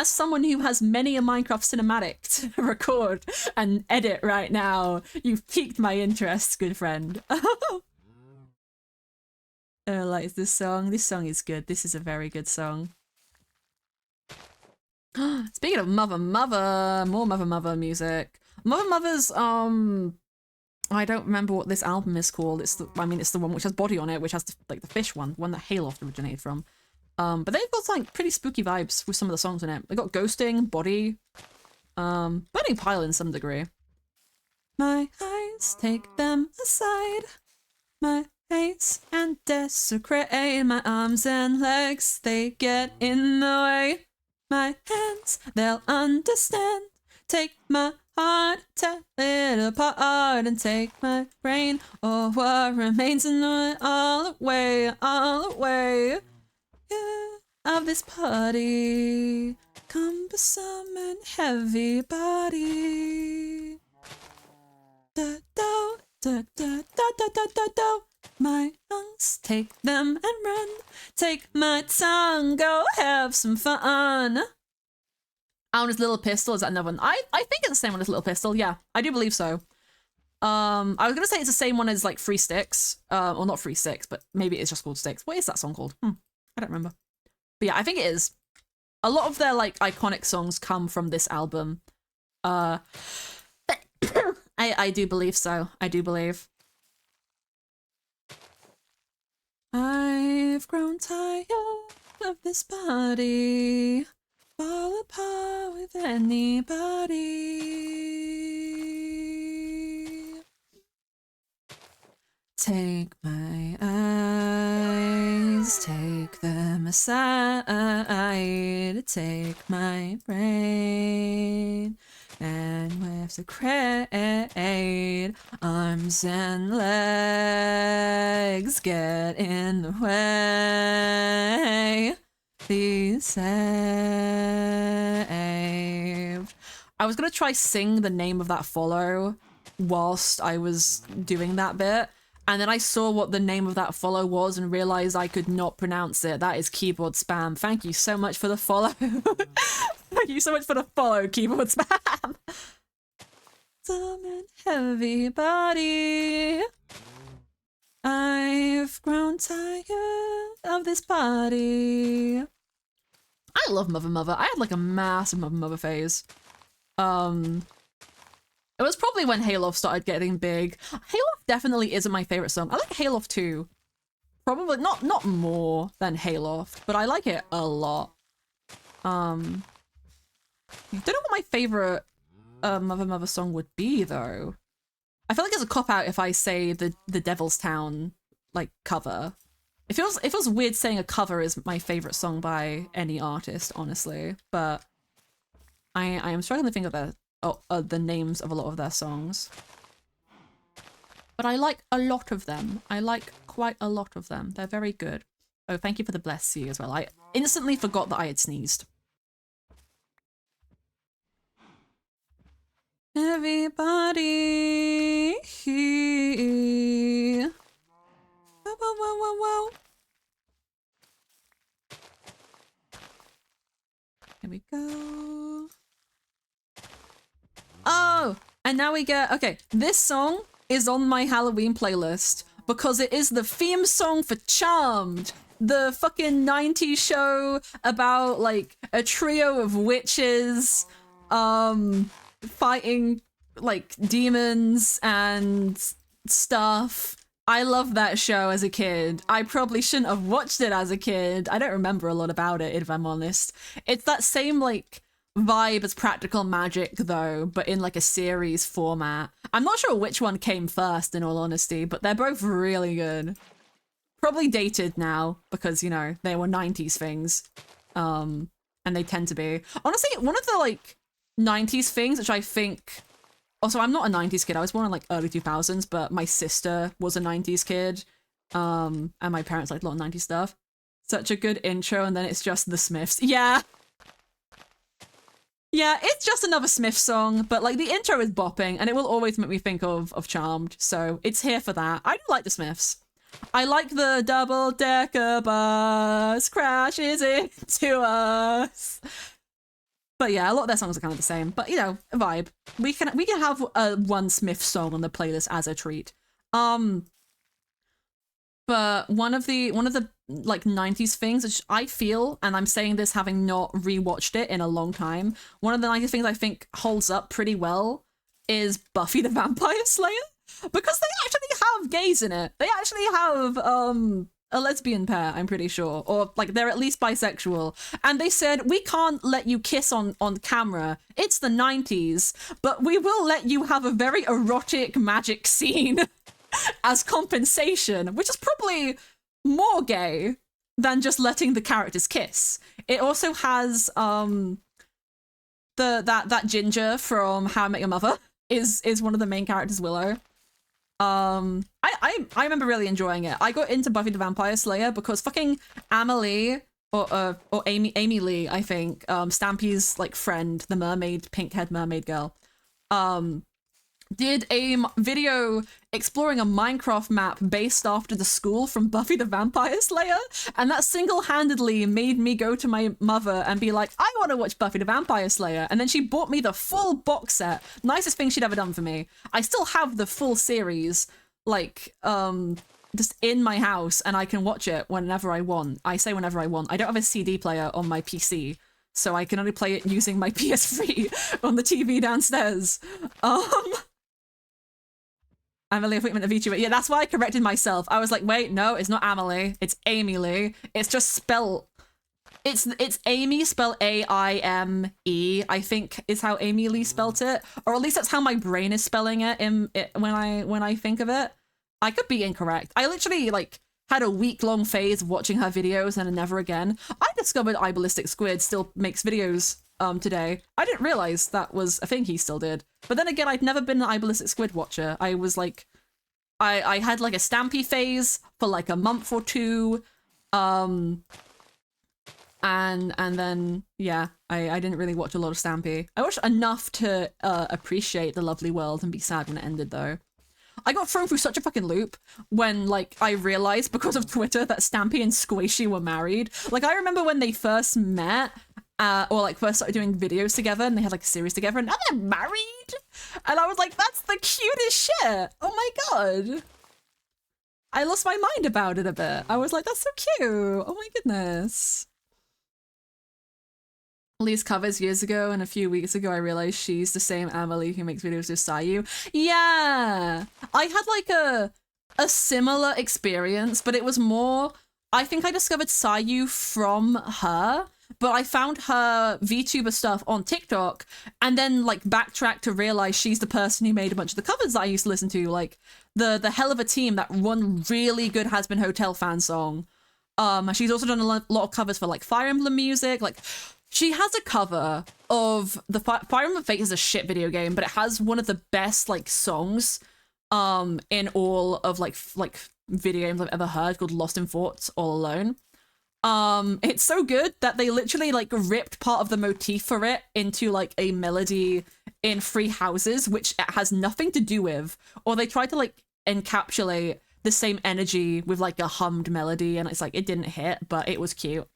someone who has many a Minecraft cinematic to record and edit right now. You've piqued my interest, good friend. Like this song. This song is good. This is a very good song. Speaking of Mother, more Mother music. Mother's I don't remember what this album is called. It's the one which has Body on it, which has the fish one that Hayloft originated from. But they've got like pretty spooky vibes with some of the songs in it. They got Ghosting, Body, Burning Pile in some degree. My eyes take them aside, my face and desecrate my arms and legs. They get in the way. My hands, they'll understand. Take my heart, tear it apart, and take my brain, or what remains, and throw it all away, yeah, of this party, cumbersome and heavy body. Da da da da da da da da da. My lungs, take them and run. Take my tongue, go have some fun. His Little Pistol, is that another one? I think it's the same one as Little Pistol, yeah. I do believe so. I was gonna say it's the same one as like Free Sticks. Or not Free Sticks, but maybe it's just called Sticks. What is that song called? I don't remember. But yeah, I think it is. A lot of their like iconic songs come from this album. I do believe so. I do believe. I've grown tired of this body. Fall apart with anybody. Take my eyes, take them aside. Take my brain, and with the crate, arms and legs get in the way. Be saved. I was gonna try sing the name of that follow whilst I was doing that bit, and then I saw what the name of that follow was and realized I could not pronounce it. That is keyboard spam. Thank you so much for the follow. Thank you so much for the follow, keyboard spam. Dumb and heavy body. I've grown tired of this body. I love Mother. I had like a massive Mother phase. It was probably when Hayloft started getting big. Hayloft definitely isn't my favorite song. I like Hayloft too. Probably not more than Hayloft, but I like it a lot. I don't know what my favorite Mother song would be though. I feel like it's a cop-out if I say the Devil's Town like cover. It feels weird saying a cover is my favorite song by any artist, honestly. But I am struggling to think of the names of a lot of their songs. But I like a lot of them. I like quite a lot of them. They're very good. Oh, thank you for the bless you as well. I instantly forgot that I had sneezed. Everybody. Wow, wow, wow, wow, wow. Here we go. Oh, and now we get, okay, this song is on my Halloween playlist because it is the theme song for Charmed, the fucking 90s show about like a trio of witches fighting like demons and stuff. I love that show as a kid. I probably shouldn't have watched it as a kid. I don't remember a lot about it, if I'm honest. It's that same like vibe as Practical Magic though, but in like a series format. I'm not sure which one came first in all honesty, but they're both really good. Probably dated now because, you know, they were 90s things. And they tend to be. Honestly, one of the like 90s things which I think, also I'm not a 90s kid. I was born in like early 2000s, but my sister was a 90s kid. And my parents liked a lot of 90s stuff. Such a good intro, and then it's just the Smiths. Yeah. Yeah, it's just another Smith song, but like the intro is bopping and it will always make me think of Charmed, so it's here for that. I do like the Smiths. I like the double-decker bus crashes into us. But yeah, a lot of their songs are kind of the same, but you know, a vibe. We can have one Smith song on the playlist as a treat. But one of the like 90s things which I feel, and I'm saying this having not rewatched it in a long time, one of the 90s things I think holds up pretty well is Buffy the Vampire Slayer, because they actually have gays in it. They actually have a lesbian pair, I'm pretty sure, or like they're at least bisexual, and they said, we can't let you kiss on camera, it's the 90s, but we will let you have a very erotic magic scene as compensation, which is probably more gay than just letting the characters kiss. It also has that Ginger from How I Met Your Mother is one of the main characters, Willow. I remember really enjoying it. I got into Buffy the Vampire Slayer because fucking Amelie or Amy Lee, I think, Stampy's like friend, the mermaid, pink-haired mermaid girl, did a video exploring a Minecraft map based after the school from Buffy the Vampire Slayer, and that single-handedly made me go to my mother and be like, I want to watch Buffy the Vampire Slayer, and then she bought me the full box set. Nicest thing she'd ever done for me. I still have the full series, like, just in my house, and I can watch it whenever I want. I say whenever I want. I don't have a CD player on my PC, so I can only play it using my PS3 on the TV downstairs. Amelie, appointment of VTuber. Yeah, that's why I corrected myself. I was like, wait, no, it's not Amelie. It's Amy Lee. It's just spelled... It's Amy, spelled A-I-M-E, I think is how Amy Lee spelt it. Or at least that's how my brain is spelling it, when I think of it. I could be incorrect. I literally, like, had a week-long phase of watching her videos and then never again. I discovered iBallistic Squid still makes videos today. I didn't realize that was a thing he still did. But then again, I'd never been an iBallistic Squid watcher. I was like, I had like a Stampy phase for like a month or two. And then, yeah, I didn't really watch a lot of Stampy. I watched enough to appreciate the lovely world and be sad when it ended though. I got thrown through such a fucking loop when, like, I realized because of Twitter that Stampy and Squishy were married. Like, I remember when they first met, or like first started doing videos together and they had like a series together and now they're married? And I was like, that's the cutest shit! Oh my god! I lost my mind about it a bit. I was like, that's so cute! Oh my goodness. Lee's covers years ago, and a few weeks ago I realized she's the same Amelie who makes videos with Sayu. Yeah! I had like a similar experience, but it was more... I think I discovered Sayu from her, but I found her VTuber stuff on TikTok and then like backtracked to realize she's the person who made a bunch of the covers that I used to listen to, like the Hell of a Team, that one really good Has Been Hotel fan song. She's also done a lot of covers for like Fire Emblem music. Like, she has a cover of the Fire Emblem Fate is a shit video game, but it has one of the best like songs in all of like video games I've ever heard, called Lost in Thoughts All Alone. It's so good that they literally like ripped part of the motif for it into like a melody in Three Houses, which it has nothing to do with, or they tried to like encapsulate the same energy with like a hummed melody, and it's like it didn't hit, but it was cute.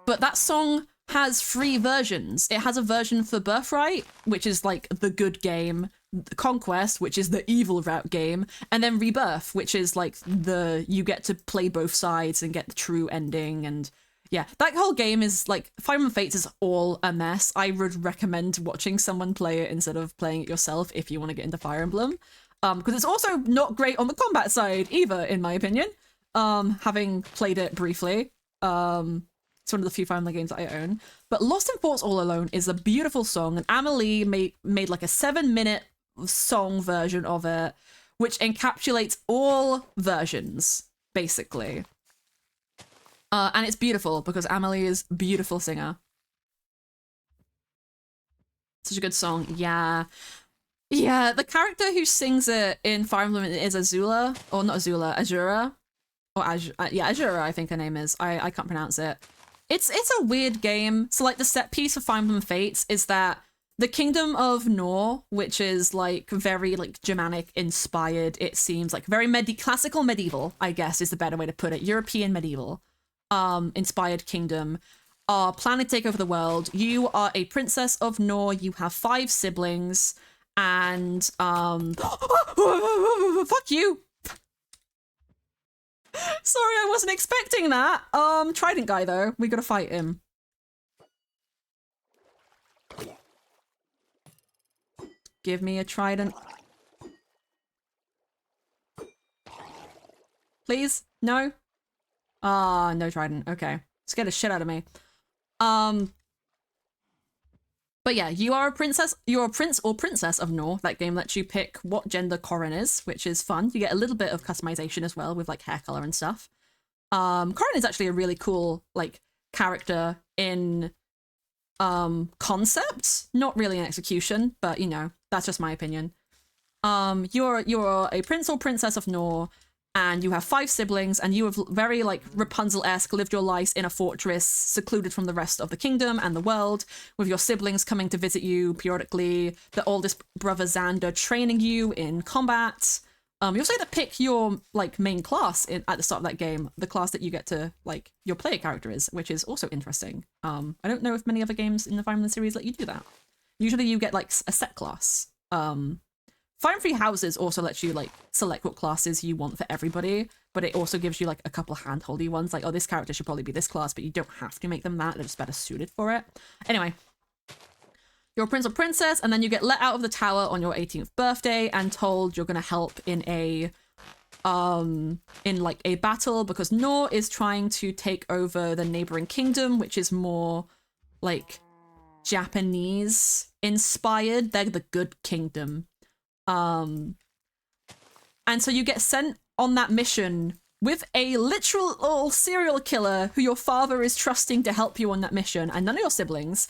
But that song has 3 versions. It has a version for Birthright, which is like the good game, Conquest, which is the evil route game, and then Rebirth, which is like you get to play both sides and get the true ending. And yeah, that whole game is like, Fire Emblem Fates is all a mess. I would recommend watching someone play it instead of playing it yourself if you want to get into Fire Emblem, because it's also not great on the combat side either, in my opinion. Having played it briefly, it's one of the few Fire Emblem games that I own. But Lost in Thoughts All Alone is a beautiful song, and Amelie made like a 7-minute song version of it, which encapsulates all versions, basically. And it's beautiful because Amelie is a beautiful singer. Such a good song. Yeah. Yeah, the character who sings it in Fire Emblem is Azula, or not Azula, Azura. Or yeah, Azura, I think her name is. I can't pronounce it. It's a weird game. So like the set piece of Fire Emblem Fates is that the Kingdom of Nor, which is like very like Germanic inspired, it seems like very classical medieval, I guess is the better way to put it. European medieval inspired kingdom are planning to take over the world. You are a princess of Nor. You have 5 siblings, and fuck you. Sorry, I wasn't expecting that. Trident guy though, we gotta fight him. Give me a trident. Please? No? Ah, no trident. Okay. Scared the shit out of me. But yeah, you are a princess. You're a prince or princess of Nor. That game lets you pick what gender Corrin is, which is fun. You get a little bit of customization as well with like hair color and stuff. Corrin is actually a really cool like character in concept, not really in execution, but you know, that's just my opinion. You're a prince or princess of Nor, and you have 5 siblings, and you have very like Rapunzel-esque lived your life in a fortress secluded from the rest of the kingdom and the world, with your siblings coming to visit you periodically, the oldest brother Xander training you in combat. You also get to pick your like main class at the start of that game, the class that you get to like your player character is, which is also interesting. I don't know if many other games in the Fire Emblem series let you do that. Usually you get like a set class. Fire and Free Houses also lets you like select what classes you want for everybody, but it also gives you like a couple handholdy ones, like, oh, this character should probably be this class, but you don't have to make them that, they're just better suited for it. Anyway, you're a prince or princess, and then you get let out of the tower on your 18th birthday and told you're gonna help in a battle because Nor is trying to take over the neighboring kingdom, which is more like Japanese inspired. They're the good kingdom. And so you get sent on that mission with a literal serial killer who your father is trusting to help you on that mission, and none of your siblings.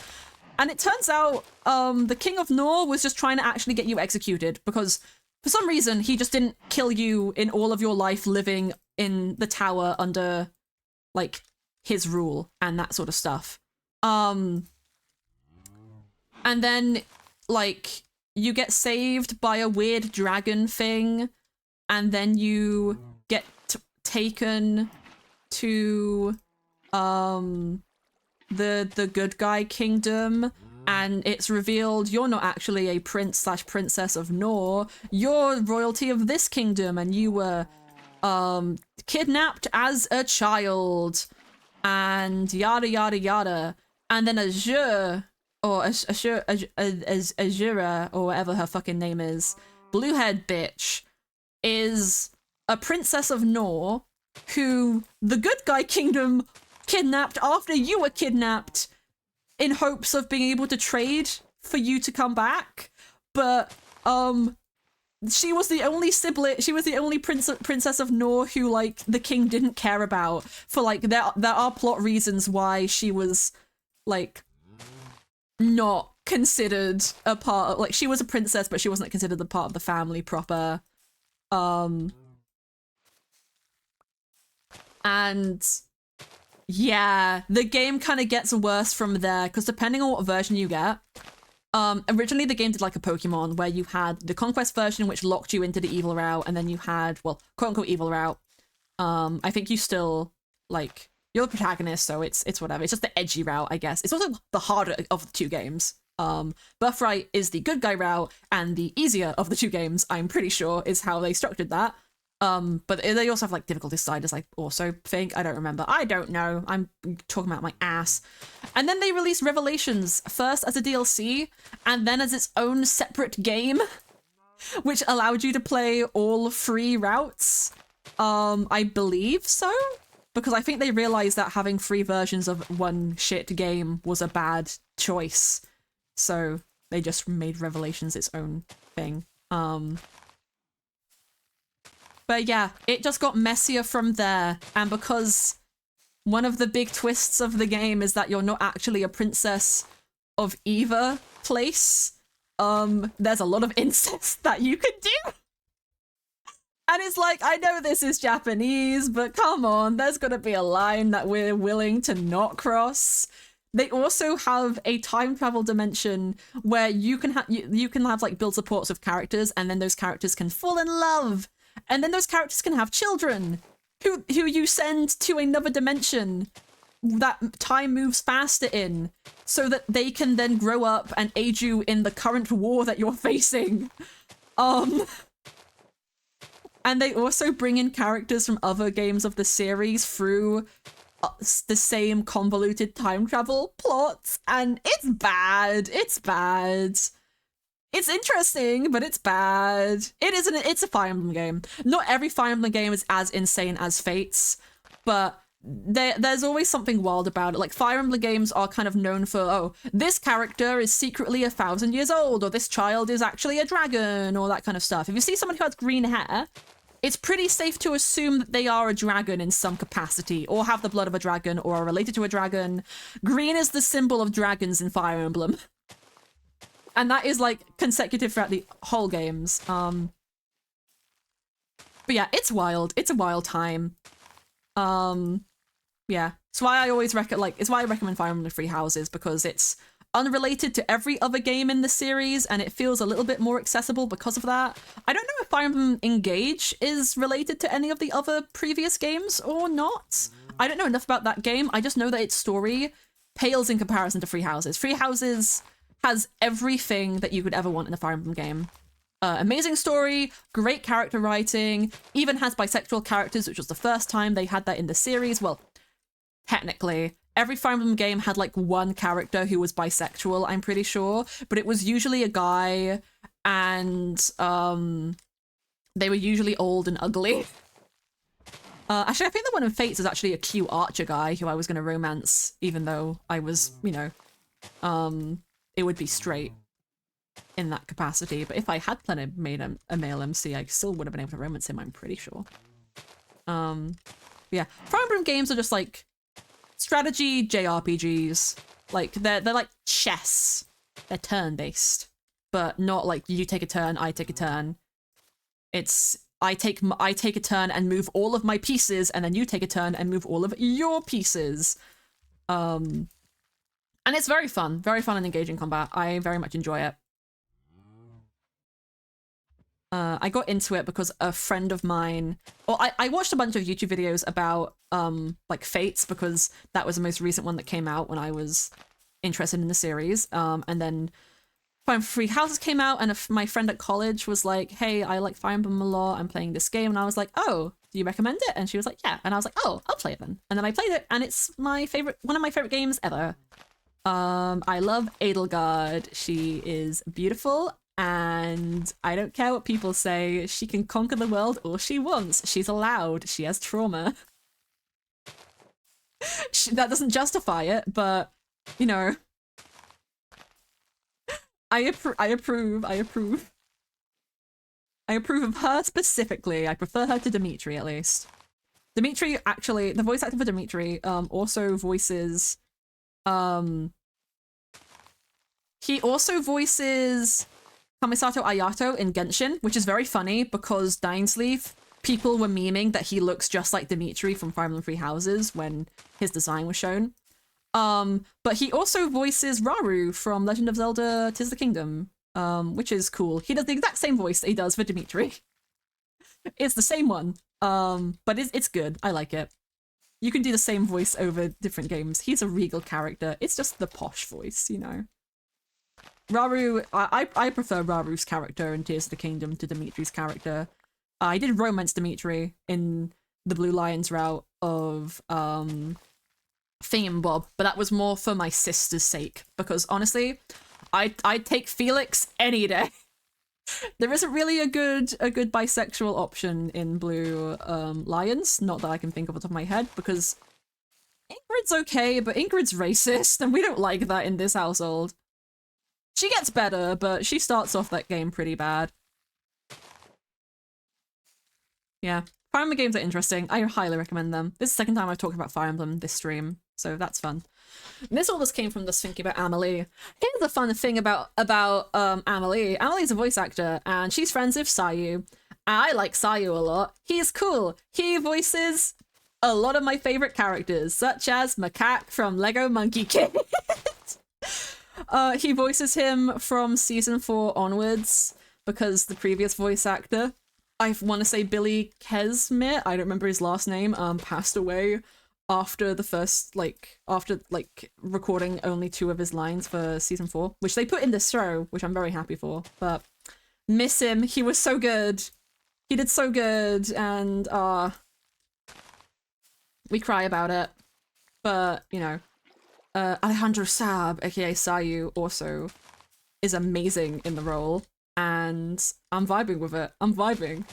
And it turns out the King of Nor was just trying to actually get you executed because for some reason he just didn't kill you in all of your life living in the tower under like his rule and that sort of stuff. And then like you get saved by a weird dragon thing, and then you get taken to the good guy kingdom, and it's revealed you're not actually a prince/princess of Nor, you're royalty of this kingdom, and you were kidnapped as a child, and yada yada yada. And then Azura, or whatever her fucking name is, blue-haired bitch, is a princess of Nor who the good guy kingdom kidnapped after you were kidnapped in hopes of being able to trade for you to come back. But she was the only sibling, she was the only princess of Nor who like the king didn't care about, for like there are plot reasons why she was like not considered a part of, like, she was a princess but she wasn't considered a part of the family proper. And yeah, the game kind of gets worse from there because depending on what version you get, originally the game did like a Pokemon where you had the Conquest version which locked you into the evil route, and then you had, well, quote unquote evil route. I think you still like you're the protagonist, so it's whatever. It's just the edgy route, I guess. It's also the harder of the two games. Birthright is the good guy route, and the easier of the two games, I'm pretty sure, is how they structured that. But they also have like difficulty sliders, I also think. I don't remember. I don't know. I'm talking about my ass. And then they released Revelations, first as a DLC, and then as its own separate game, which allowed you to play all 3 routes. I believe so? Because I think they realized that having 3 versions of one shit game was a bad choice. So they just made Revelations its own thing. But yeah, it just got messier from there. And because one of the big twists of the game is that you're not actually a princess of either place, there's a lot of incest that you can do. And it's like, I know this is Japanese, but come on, there's gotta be a line that we're willing to not cross. They also have a time travel dimension where you can have like build supports of characters, and then those characters can fall in love, and then those characters can have children who you send to another dimension that time moves faster in, so that they can then grow up and aid you in the current war that you're facing. And they also bring in characters from other games of the series through the same convoluted time travel plots, and it's bad. It's bad. It's interesting, but it's bad. It's a Fire Emblem game. Not every Fire Emblem game is as insane as Fate's, but there's always something wild about it. Like, Fire Emblem games are kind of known for, oh, this character is secretly 1,000 years old, or this child is actually a dragon, or that kind of stuff. If you see someone who has green hair, it's pretty safe to assume that they are a dragon in some capacity, or have the blood of a dragon, or are related to a dragon. Green is the symbol of dragons in Fire Emblem. And that is, like, consecutive throughout the whole games. But yeah, it's wild. It's a wild time. Yeah. It's why I always it's why I recommend Fire Emblem Three Houses, because it's unrelated to every other game in the series, and it feels a little bit more accessible because of that. I don't know if Fire Emblem Engage is related to any of the other previous games or not. I don't know enough about that game. I just know that its story pales in comparison to Three Houses. Three Houses has everything that you could ever want in a Fire Emblem game. Amazing story, great character writing, even has bisexual characters, which was the first time they had that in the series. Well, technically. Every Fire Emblem game had like one character who was bisexual, I'm pretty sure, but it was usually a guy, and they were usually old and ugly. Actually, I think the one in Fates is actually a cute archer guy who I was going to romance, even though I was, you know, it would be straight in that capacity. But if I had made a male MC, I still would have been able to romance him, I'm pretty sure. Yeah, Fire Emblem games are just like strategy JRPGs. Like they're like chess. They're turn-based, but not like you take a turn, I take a turn. It's I take a turn and move all of my pieces, and then you take a turn and move all of your pieces. And it's very fun and engaging combat. I very much enjoy it. I got into it because a friend of mine, or I watched a bunch of YouTube videos about like Fates, because that was the most recent one that came out when I was interested in the series. And then Fire Emblem Three Houses came out, and my friend at college was like, hey, I like Fire Emblem a lot, I'm playing this game. And I was like, oh, do you recommend it? And she was like, yeah. And I was like, oh, I'll play it then. And then I played it, and it's one of my favorite games ever. I love Edelgard. She is beautiful, and I don't care what people say. She can conquer the world all she wants. She's allowed. She has trauma. That doesn't justify it, but, you know, I approve of her specifically. I prefer her to Dimitri, at least. Dimitri, actually, the voice actor for Dimitri also voices... he also voices Kamisato Ayato in Genshin, which is very funny because Dainsleif, people were memeing that he looks just like Dimitri from Fire Emblem Three Houses when his design was shown. But he also voices Raru from Legend of Zelda Tears of the Kingdom, which is cool. He does the exact same voice that he does for Dimitri. It's the same one, but it's good. I like it. You can do the same voice over different games. He's a regal character. It's just the posh voice, you know. Raru, I prefer Raru's character in Tears of the Kingdom to Dimitri's character. I did romance Dimitri in the Blue Lions route of Theme Bob, but that was more for my sister's sake, because honestly, I'd take Felix any day. There isn't really a good bisexual option in Blue Lions, not that I can think of off the top of my head, because Ingrid's okay, but Ingrid's racist, and we don't like that in this household. She gets better, but she starts off that game pretty bad. Yeah. Fire Emblem games are interesting. I highly recommend them. This is the second time I've talked about Fire Emblem this stream, so that's fun. And this all just came from just thinking about Amelie. Here's the fun thing about Amelie. Amelie's a voice actor, and she's friends with Sayu. I like Sayu a lot. He's cool. He voices a lot of my favorite characters, such as Macaque from Lego Monkey Kid. He voices him from season 4 onwards, because the previous voice actor, I want to say Billy Kesmit, I don't remember his last name, passed away after the first, after recording only 2 of his lines for season 4, which they put in this show, which I'm very happy for, but miss him. He was so good. He did so good, and we cry about it, but, you know, Alejandro Saab, aka Sayu, also is amazing in the role, and I'm vibing with it. I'm vibing.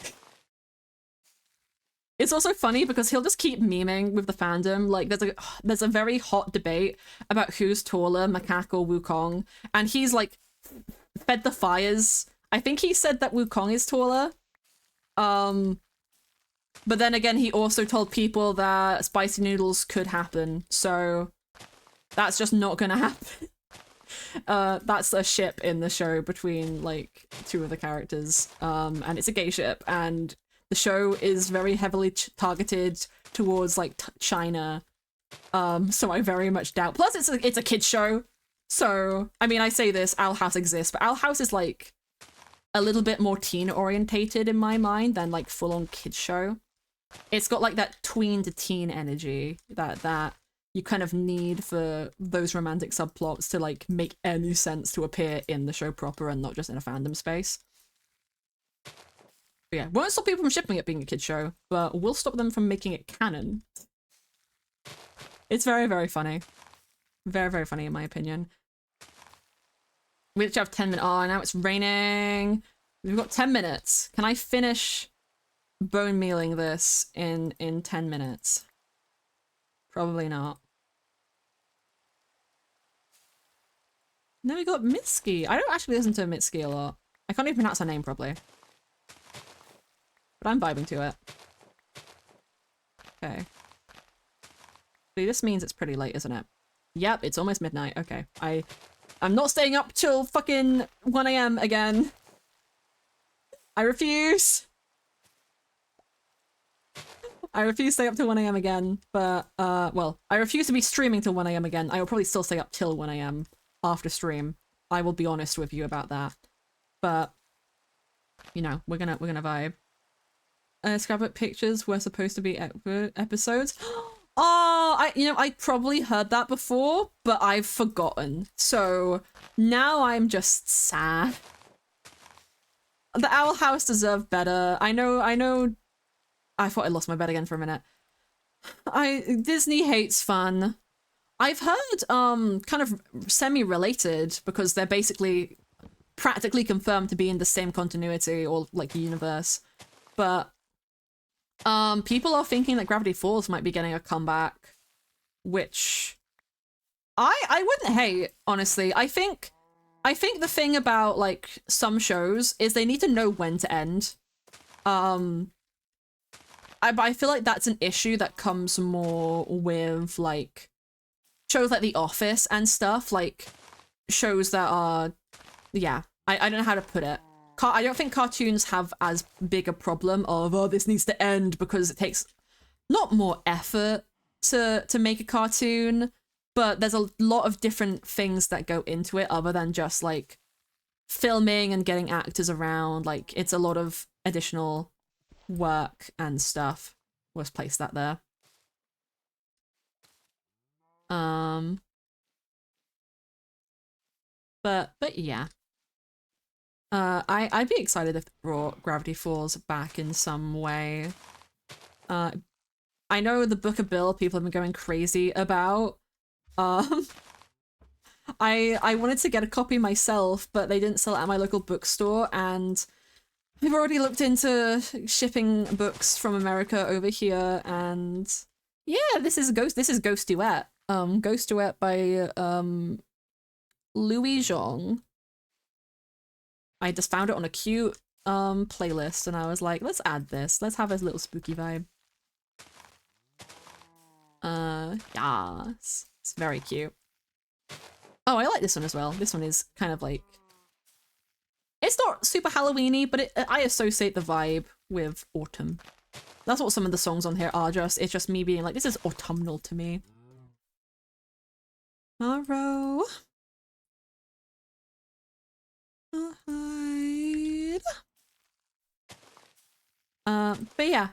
It's also funny because he'll just keep memeing with the fandom. Like, there's a very hot debate about who's taller, Macaque or Wukong, and he's like fed the fires. I think he said that Wukong is taller. But then again, he also told people that spicy noodles could happen, so that's just not gonna happen. That's a ship in the show between, like, 2 of the characters, and it's a gay ship, and the show is very heavily targeted towards, like, China, so I very much doubt. Plus, it's a kid's show, so, I mean, I say this, Owl House exists, but Owl House is, like, a little bit more teen-orientated in my mind than, like, full-on kid's show. It's got, like, that tween to teen energy that you kind of need for those romantic subplots to, like, make any sense to appear in the show proper and not just in a fandom space. But yeah, won't stop people from shipping it being a kid's show, but will stop them from making it canon. It's very, very funny. Very, very funny in my opinion. We literally have 10 minutes. Oh, now it's raining. We've got 10 minutes. Can I finish bone mealing this in 10 minutes? Probably not. Then we got Mitski. I don't actually listen to Mitski a lot. I can't even pronounce her name properly. But I'm vibing to it. Okay. See, this means it's pretty late, isn't it? Yep, it's almost midnight. Okay. I'm not staying up till fucking 1 AM again. I refuse. I refuse to stay up till 1 AM again, but, well, I refuse to be streaming till 1 AM again. I will probably still stay up till 1 AM after stream. I will be honest with you about that. But, you know, we're gonna vibe. Scrapbook pictures were supposed to be episodes. Oh, I probably heard that before, but I've forgotten. So now I'm just sad. The Owl House deserved better. I know. I thought I lost my bet again for a minute. Disney hates fun. I've heard kind of semi-related, because they're basically practically confirmed to be in the same continuity or like universe. But people are thinking that Gravity Falls might be getting a comeback, which I wouldn't hate, honestly. I think the thing about like some shows is they need to know when to end. I feel like that's an issue that comes more with like shows like The Office and stuff, like shows that are, yeah, I don't know how to put it. I don't think cartoons have as big a problem of, oh, this needs to end, because it takes not more effort to make a cartoon, but there's a lot of different things that go into it other than just like filming and getting actors around. Like, it's a lot of additional work and stuff. Let's place that there. Um, but yeah. I'd be excited if they brought Gravity Falls back in some way. I know the Book of Bill people have been going crazy about. Um, I wanted to get a copy myself, but they didn't sell it at my local bookstore, and I've already looked into shipping books from America over here, and yeah, this is Ghost Duet. Ghost Duet by Louis Zhong. I just found it on a cute playlist, and I was like, let's add this. Let's have a little spooky vibe. Yes. It's very cute. Oh, I like this one as well. This one is kind of like, it's not super Halloween-y, but I associate the vibe with autumn. That's what some of the songs on here are just. It's just me being like, this is autumnal to me. Tomorrow. I'll hide. But yeah,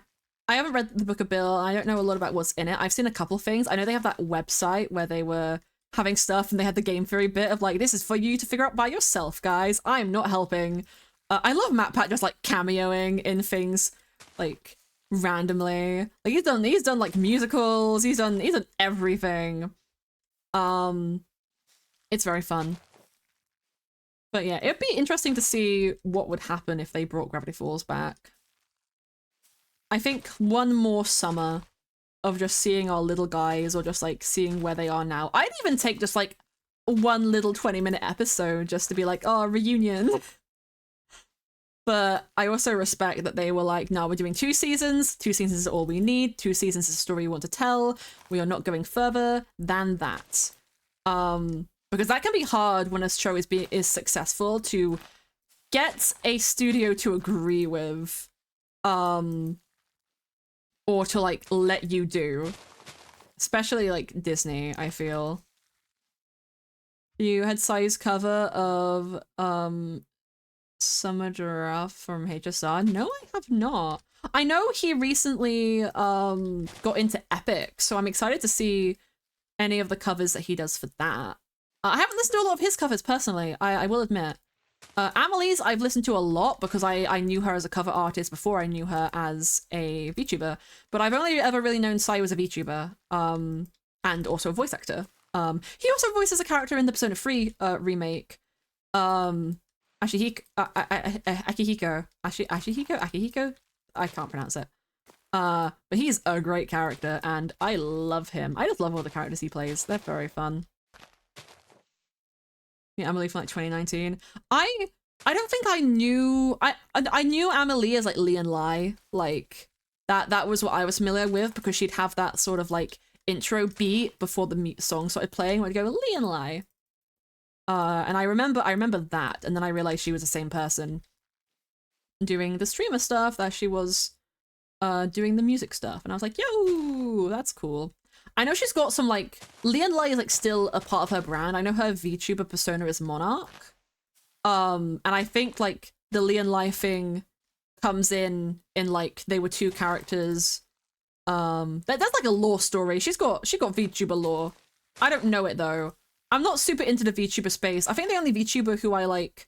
I haven't read the Book of Bill. I don't know a lot about what's in it. I've seen a couple things. I know they have that website where they were having stuff and they had the game theory bit of like, this is for you to figure out by yourself, guys. I'm not helping. I love MatPat just like cameoing in things like randomly. Like he's done like musicals. He's done everything. It's very fun. But yeah, it'd be interesting to see what would happen if they brought Gravity Falls back. I think one more summer of just seeing our little guys or just like seeing where they are now. I'd even take just like one little 20-minute episode just to be like, oh, reunion. But I also respect that they were like, no, we're doing 2 seasons. 2 seasons is all we need. 2 seasons is a story we want to tell. We are not going further than that. Because that can be hard when a show is successful to get a studio to agree with, or to like let you do, especially like Disney. I feel you had Sai's cover of Summer Giraffe from HSR. No, I have not. I know he recently got into Epic, so I'm excited to see any of the covers that he does for that. I haven't listened to a lot of his covers personally, I will admit. Amelie's I've listened to a lot because I knew her as a cover artist before I knew her as a VTuber, but I've only ever really known Sai was a VTuber, and also a voice actor. He also voices a character in the Persona 3 remake. Akihiko. I can't pronounce it. But he's a great character and I love him. I just love all the characters he plays. They're very fun. Yeah, Amelie from like 2019. I don't think I knew I knew Amelie as like Lee and Lai. Like that was what I was familiar with because she'd have that sort of like intro beat before the song started playing where I'd go Lee and Lai. And I remember that, and then I realized she was the same person doing the streamer stuff that she was doing the music stuff, and I was like, yo, that's cool. I know she's got some like Leon Lai is like still a part of her brand. I know her VTuber persona is Monarch. And I think like the Leon Lai thing comes in like they were 2 characters. That's like a lore story. She got VTuber lore. I don't know it though. I'm not super into the VTuber space. I think the only VTuber who I like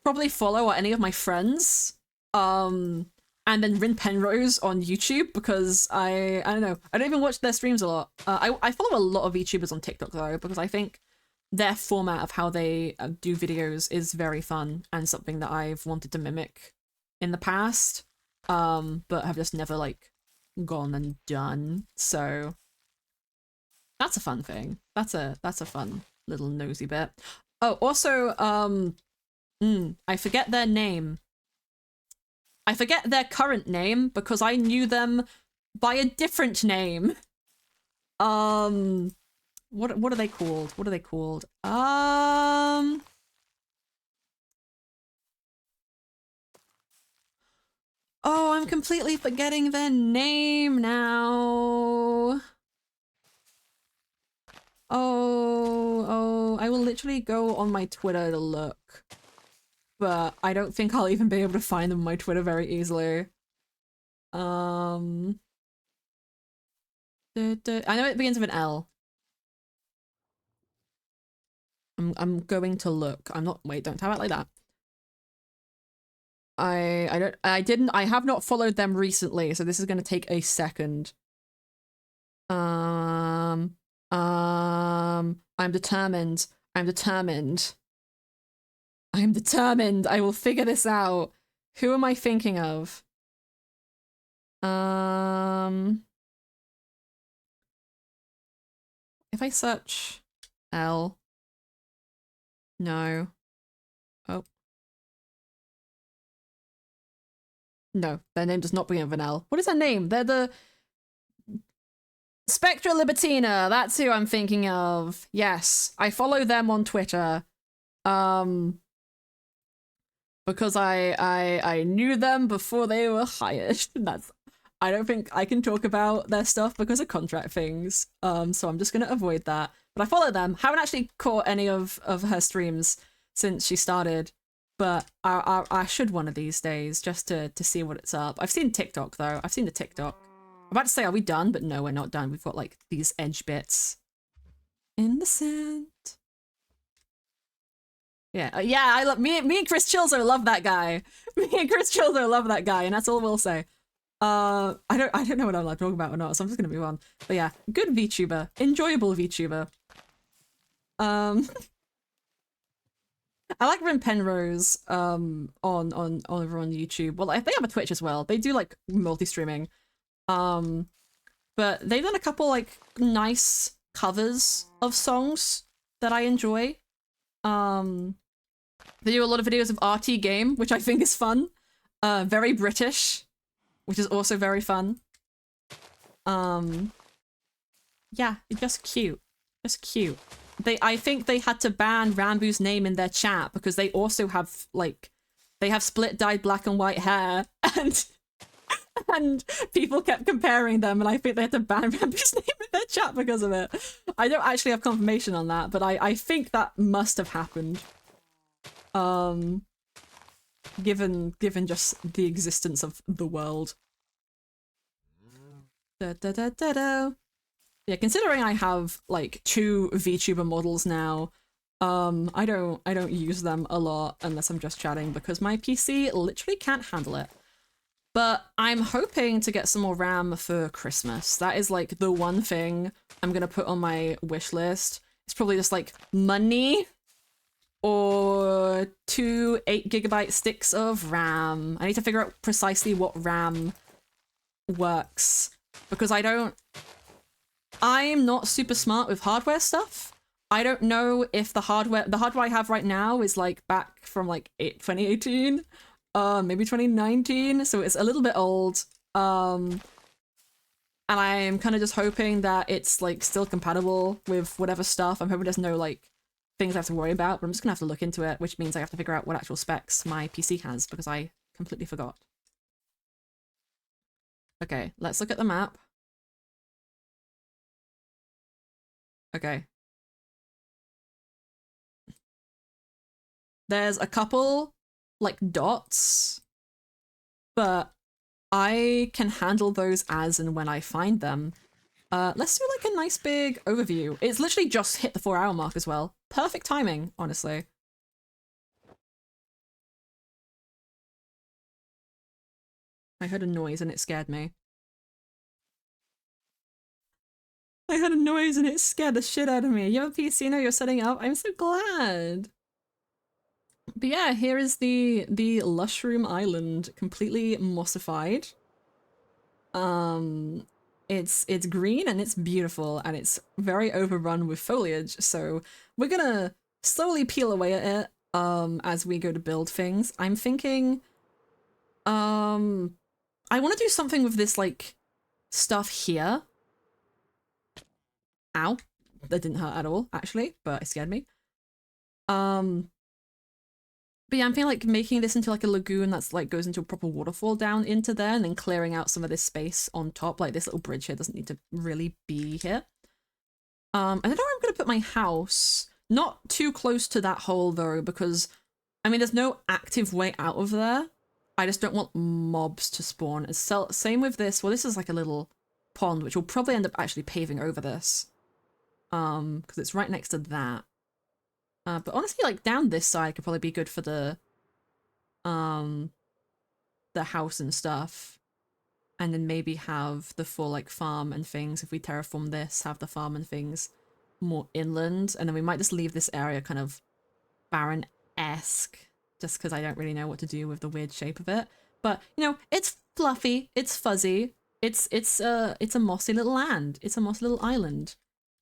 probably follow are any of my friends. And then Rin Penrose on YouTube because I don't know. I don't even watch their streams a lot. I follow a lot of VTubers on TikTok though because I think their format of how they do videos is very fun and something that I've wanted to mimic in the past, but have just never like gone and done. So that's a fun thing. That's a fun little nosy bit. Oh, also, I forget their name. I forget their current name because I knew them by a different name. What are they called? What are they called? Oh, I'm completely forgetting their name now. Oh, I will literally go on my Twitter to look. But I don't think I'll even be able to find them on my Twitter very easily. I know it begins with an L. I'm going to look. I'm not. Wait, don't tap it like that. I have not followed them recently, so this is going to take a second. I'm determined. I'm determined. I'm determined. I will figure this out. Who am I thinking of? If I search L. No. Oh. No, their name does not begin with an L. What is their name? They're the Spectra Libertina. That's who I'm thinking of. Yes, I follow them on Twitter. Because I knew them before they were hired. I don't think I can talk about their stuff because of contract things. So I'm just gonna avoid that. But I follow them. Haven't actually caught any of her streams since she started. But I should one of these days just to see what it's up. I've seen TikTok though. I've seen the TikTok. I'm about to say, are we done? But no, we're not done. We've got like these edge bits in the sand. Yeah, yeah. I love me and Chris Chilzer love that guy. Me and Chris Chilzer love that guy, and that's all we'll say. I don't know what I'm allowed to talk about or not, so I'm just gonna move on. But yeah, good VTuber, enjoyable VTuber. I like Rim Penrose on over on YouTube. Well, they have a Twitch as well. They do like multi-streaming. But they've done a couple like nice covers of songs that I enjoy. They do a lot of videos of RT Game, which I think is fun. Very British, which is also very fun. Yeah, just cute. Just cute. I think they had to ban Rambu's name in their chat because they also have like they have split dyed black and white hair and people kept comparing them, and I think they had to ban Rambu's name in their chat because of it. I don't actually have confirmation on that, but I think that must have happened. Given just the existence of the world. Da da da da da. Yeah, considering I have like 2 VTuber models now, I don't use them a lot unless I'm just chatting because my PC literally can't handle it. But I'm hoping to get some more RAM for Christmas. That is like the one thing I'm gonna put on my wish list. It's probably just like money or 2 8GB sticks of RAM. I need to figure out precisely what RAM works because I'm not super smart with hardware stuff. I don't know if the hardware I have right now is like back from like 2018, maybe 2019, so it's a little bit old. And I'm kind of just hoping that it's like still compatible with whatever stuff. I'm hoping there's no like things I have to worry about, but I'm just gonna have to look into it, which means I have to figure out what actual specs my PC has because I completely forgot. Okay, let's look at the map. Okay. There's a couple, like, dots, but I can handle those as and when I find them. Let's do, like, a nice big overview. It's literally just hit the 4-hour mark as well. Perfect timing, honestly. I heard a noise and it scared me. I heard a noise and it scared the shit out of me. You have a PC now you're setting up? I'm so glad. But yeah, here is the Lushroom Island, completely mossified. It's green and it's beautiful and it's very overrun with foliage, so we're gonna slowly peel away at it as we go to build things. I'm thinking I want to do something with this like stuff here. Ow. That didn't hurt at all, actually, but it scared me. But yeah, I'm feeling like making this into like a lagoon that's like goes into a proper waterfall down into there and then clearing out some of this space on top. Like this little bridge here doesn't need to really be here. I don't know where I'm gonna put my house. Not too close to that hole though, because I mean there's no active way out of there. I just don't want mobs to spawn. It's same with this. Well, this is like a little pond, which will probably end up actually paving over this. Because it's right next to that. But honestly, like down this side could probably be good for the house and stuff. And then maybe have the full like farm and things. If we terraform this, have the farm and things more inland. And then we might just leave this area kind of barren-esque, just because I don't really know what to do with the weird shape of it. But, you know, it's fluffy, it's fuzzy, it's a mossy little land. It's a mossy little island.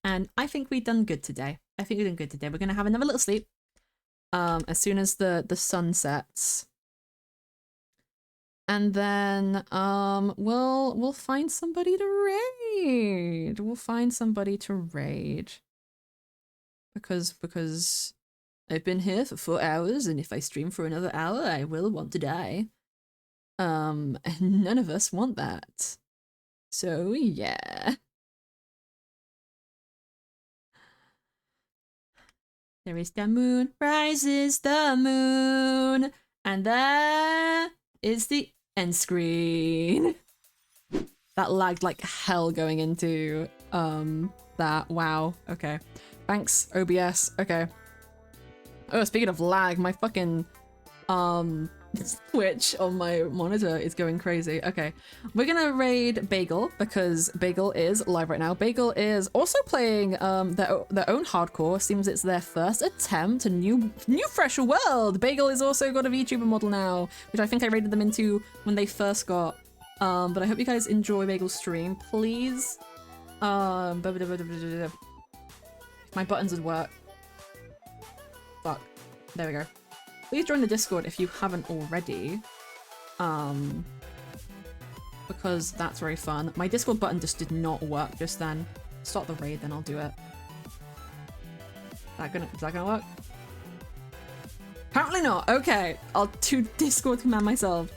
And I think we've done good today. We're gonna have another little sleep. As soon as the sun sets. And then we'll find somebody to raid. Because I've been here for 4 hours, and if I stream for another hour, I will want to die. And none of us want that. So yeah. There is the moon, rises the moon, and there is the end screen. That lagged like hell going into that. Wow. Okay. Thanks, OBS. Okay. Oh, speaking of lag, my fucking Twitch on my monitor is going crazy. Okay, we're gonna raid Bagel because Bagel is live right now. Bagel is also playing their own hardcore. Seems it's their first attempt, a new fresher world. Bagel is also got a VTuber model now, which I think I raided them into when they first got. But I hope you guys enjoy Bagel's stream, please. If my buttons would work. Fuck. There we go. Please join the Discord if you haven't already. Because that's very fun. My Discord button just did not work just then. Start the raid, then I'll do it. Is that gonna work? Apparently not. Okay, I'll do Discord command myself.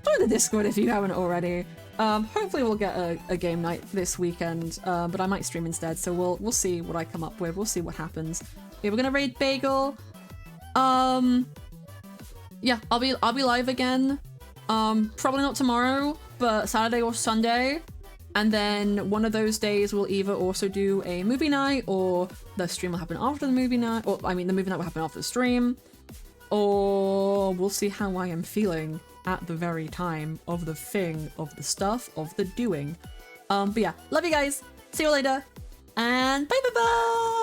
Join the Discord if you haven't already. Hopefully we'll get a game night this weekend, but I might stream instead, so we'll see what I come up with. We'll see what happens. Yeah, we're gonna raid Bagel. Yeah, I'll be live again. Probably not tomorrow, but Saturday or Sunday. And then one of those days we'll either also do a movie night, or the stream will happen after the movie night, or I mean the movie night will happen after the stream. Or we'll see how I am feeling at the very time of the thing, of the stuff, of the doing. But yeah, love you guys. See you later. And bye bye bye!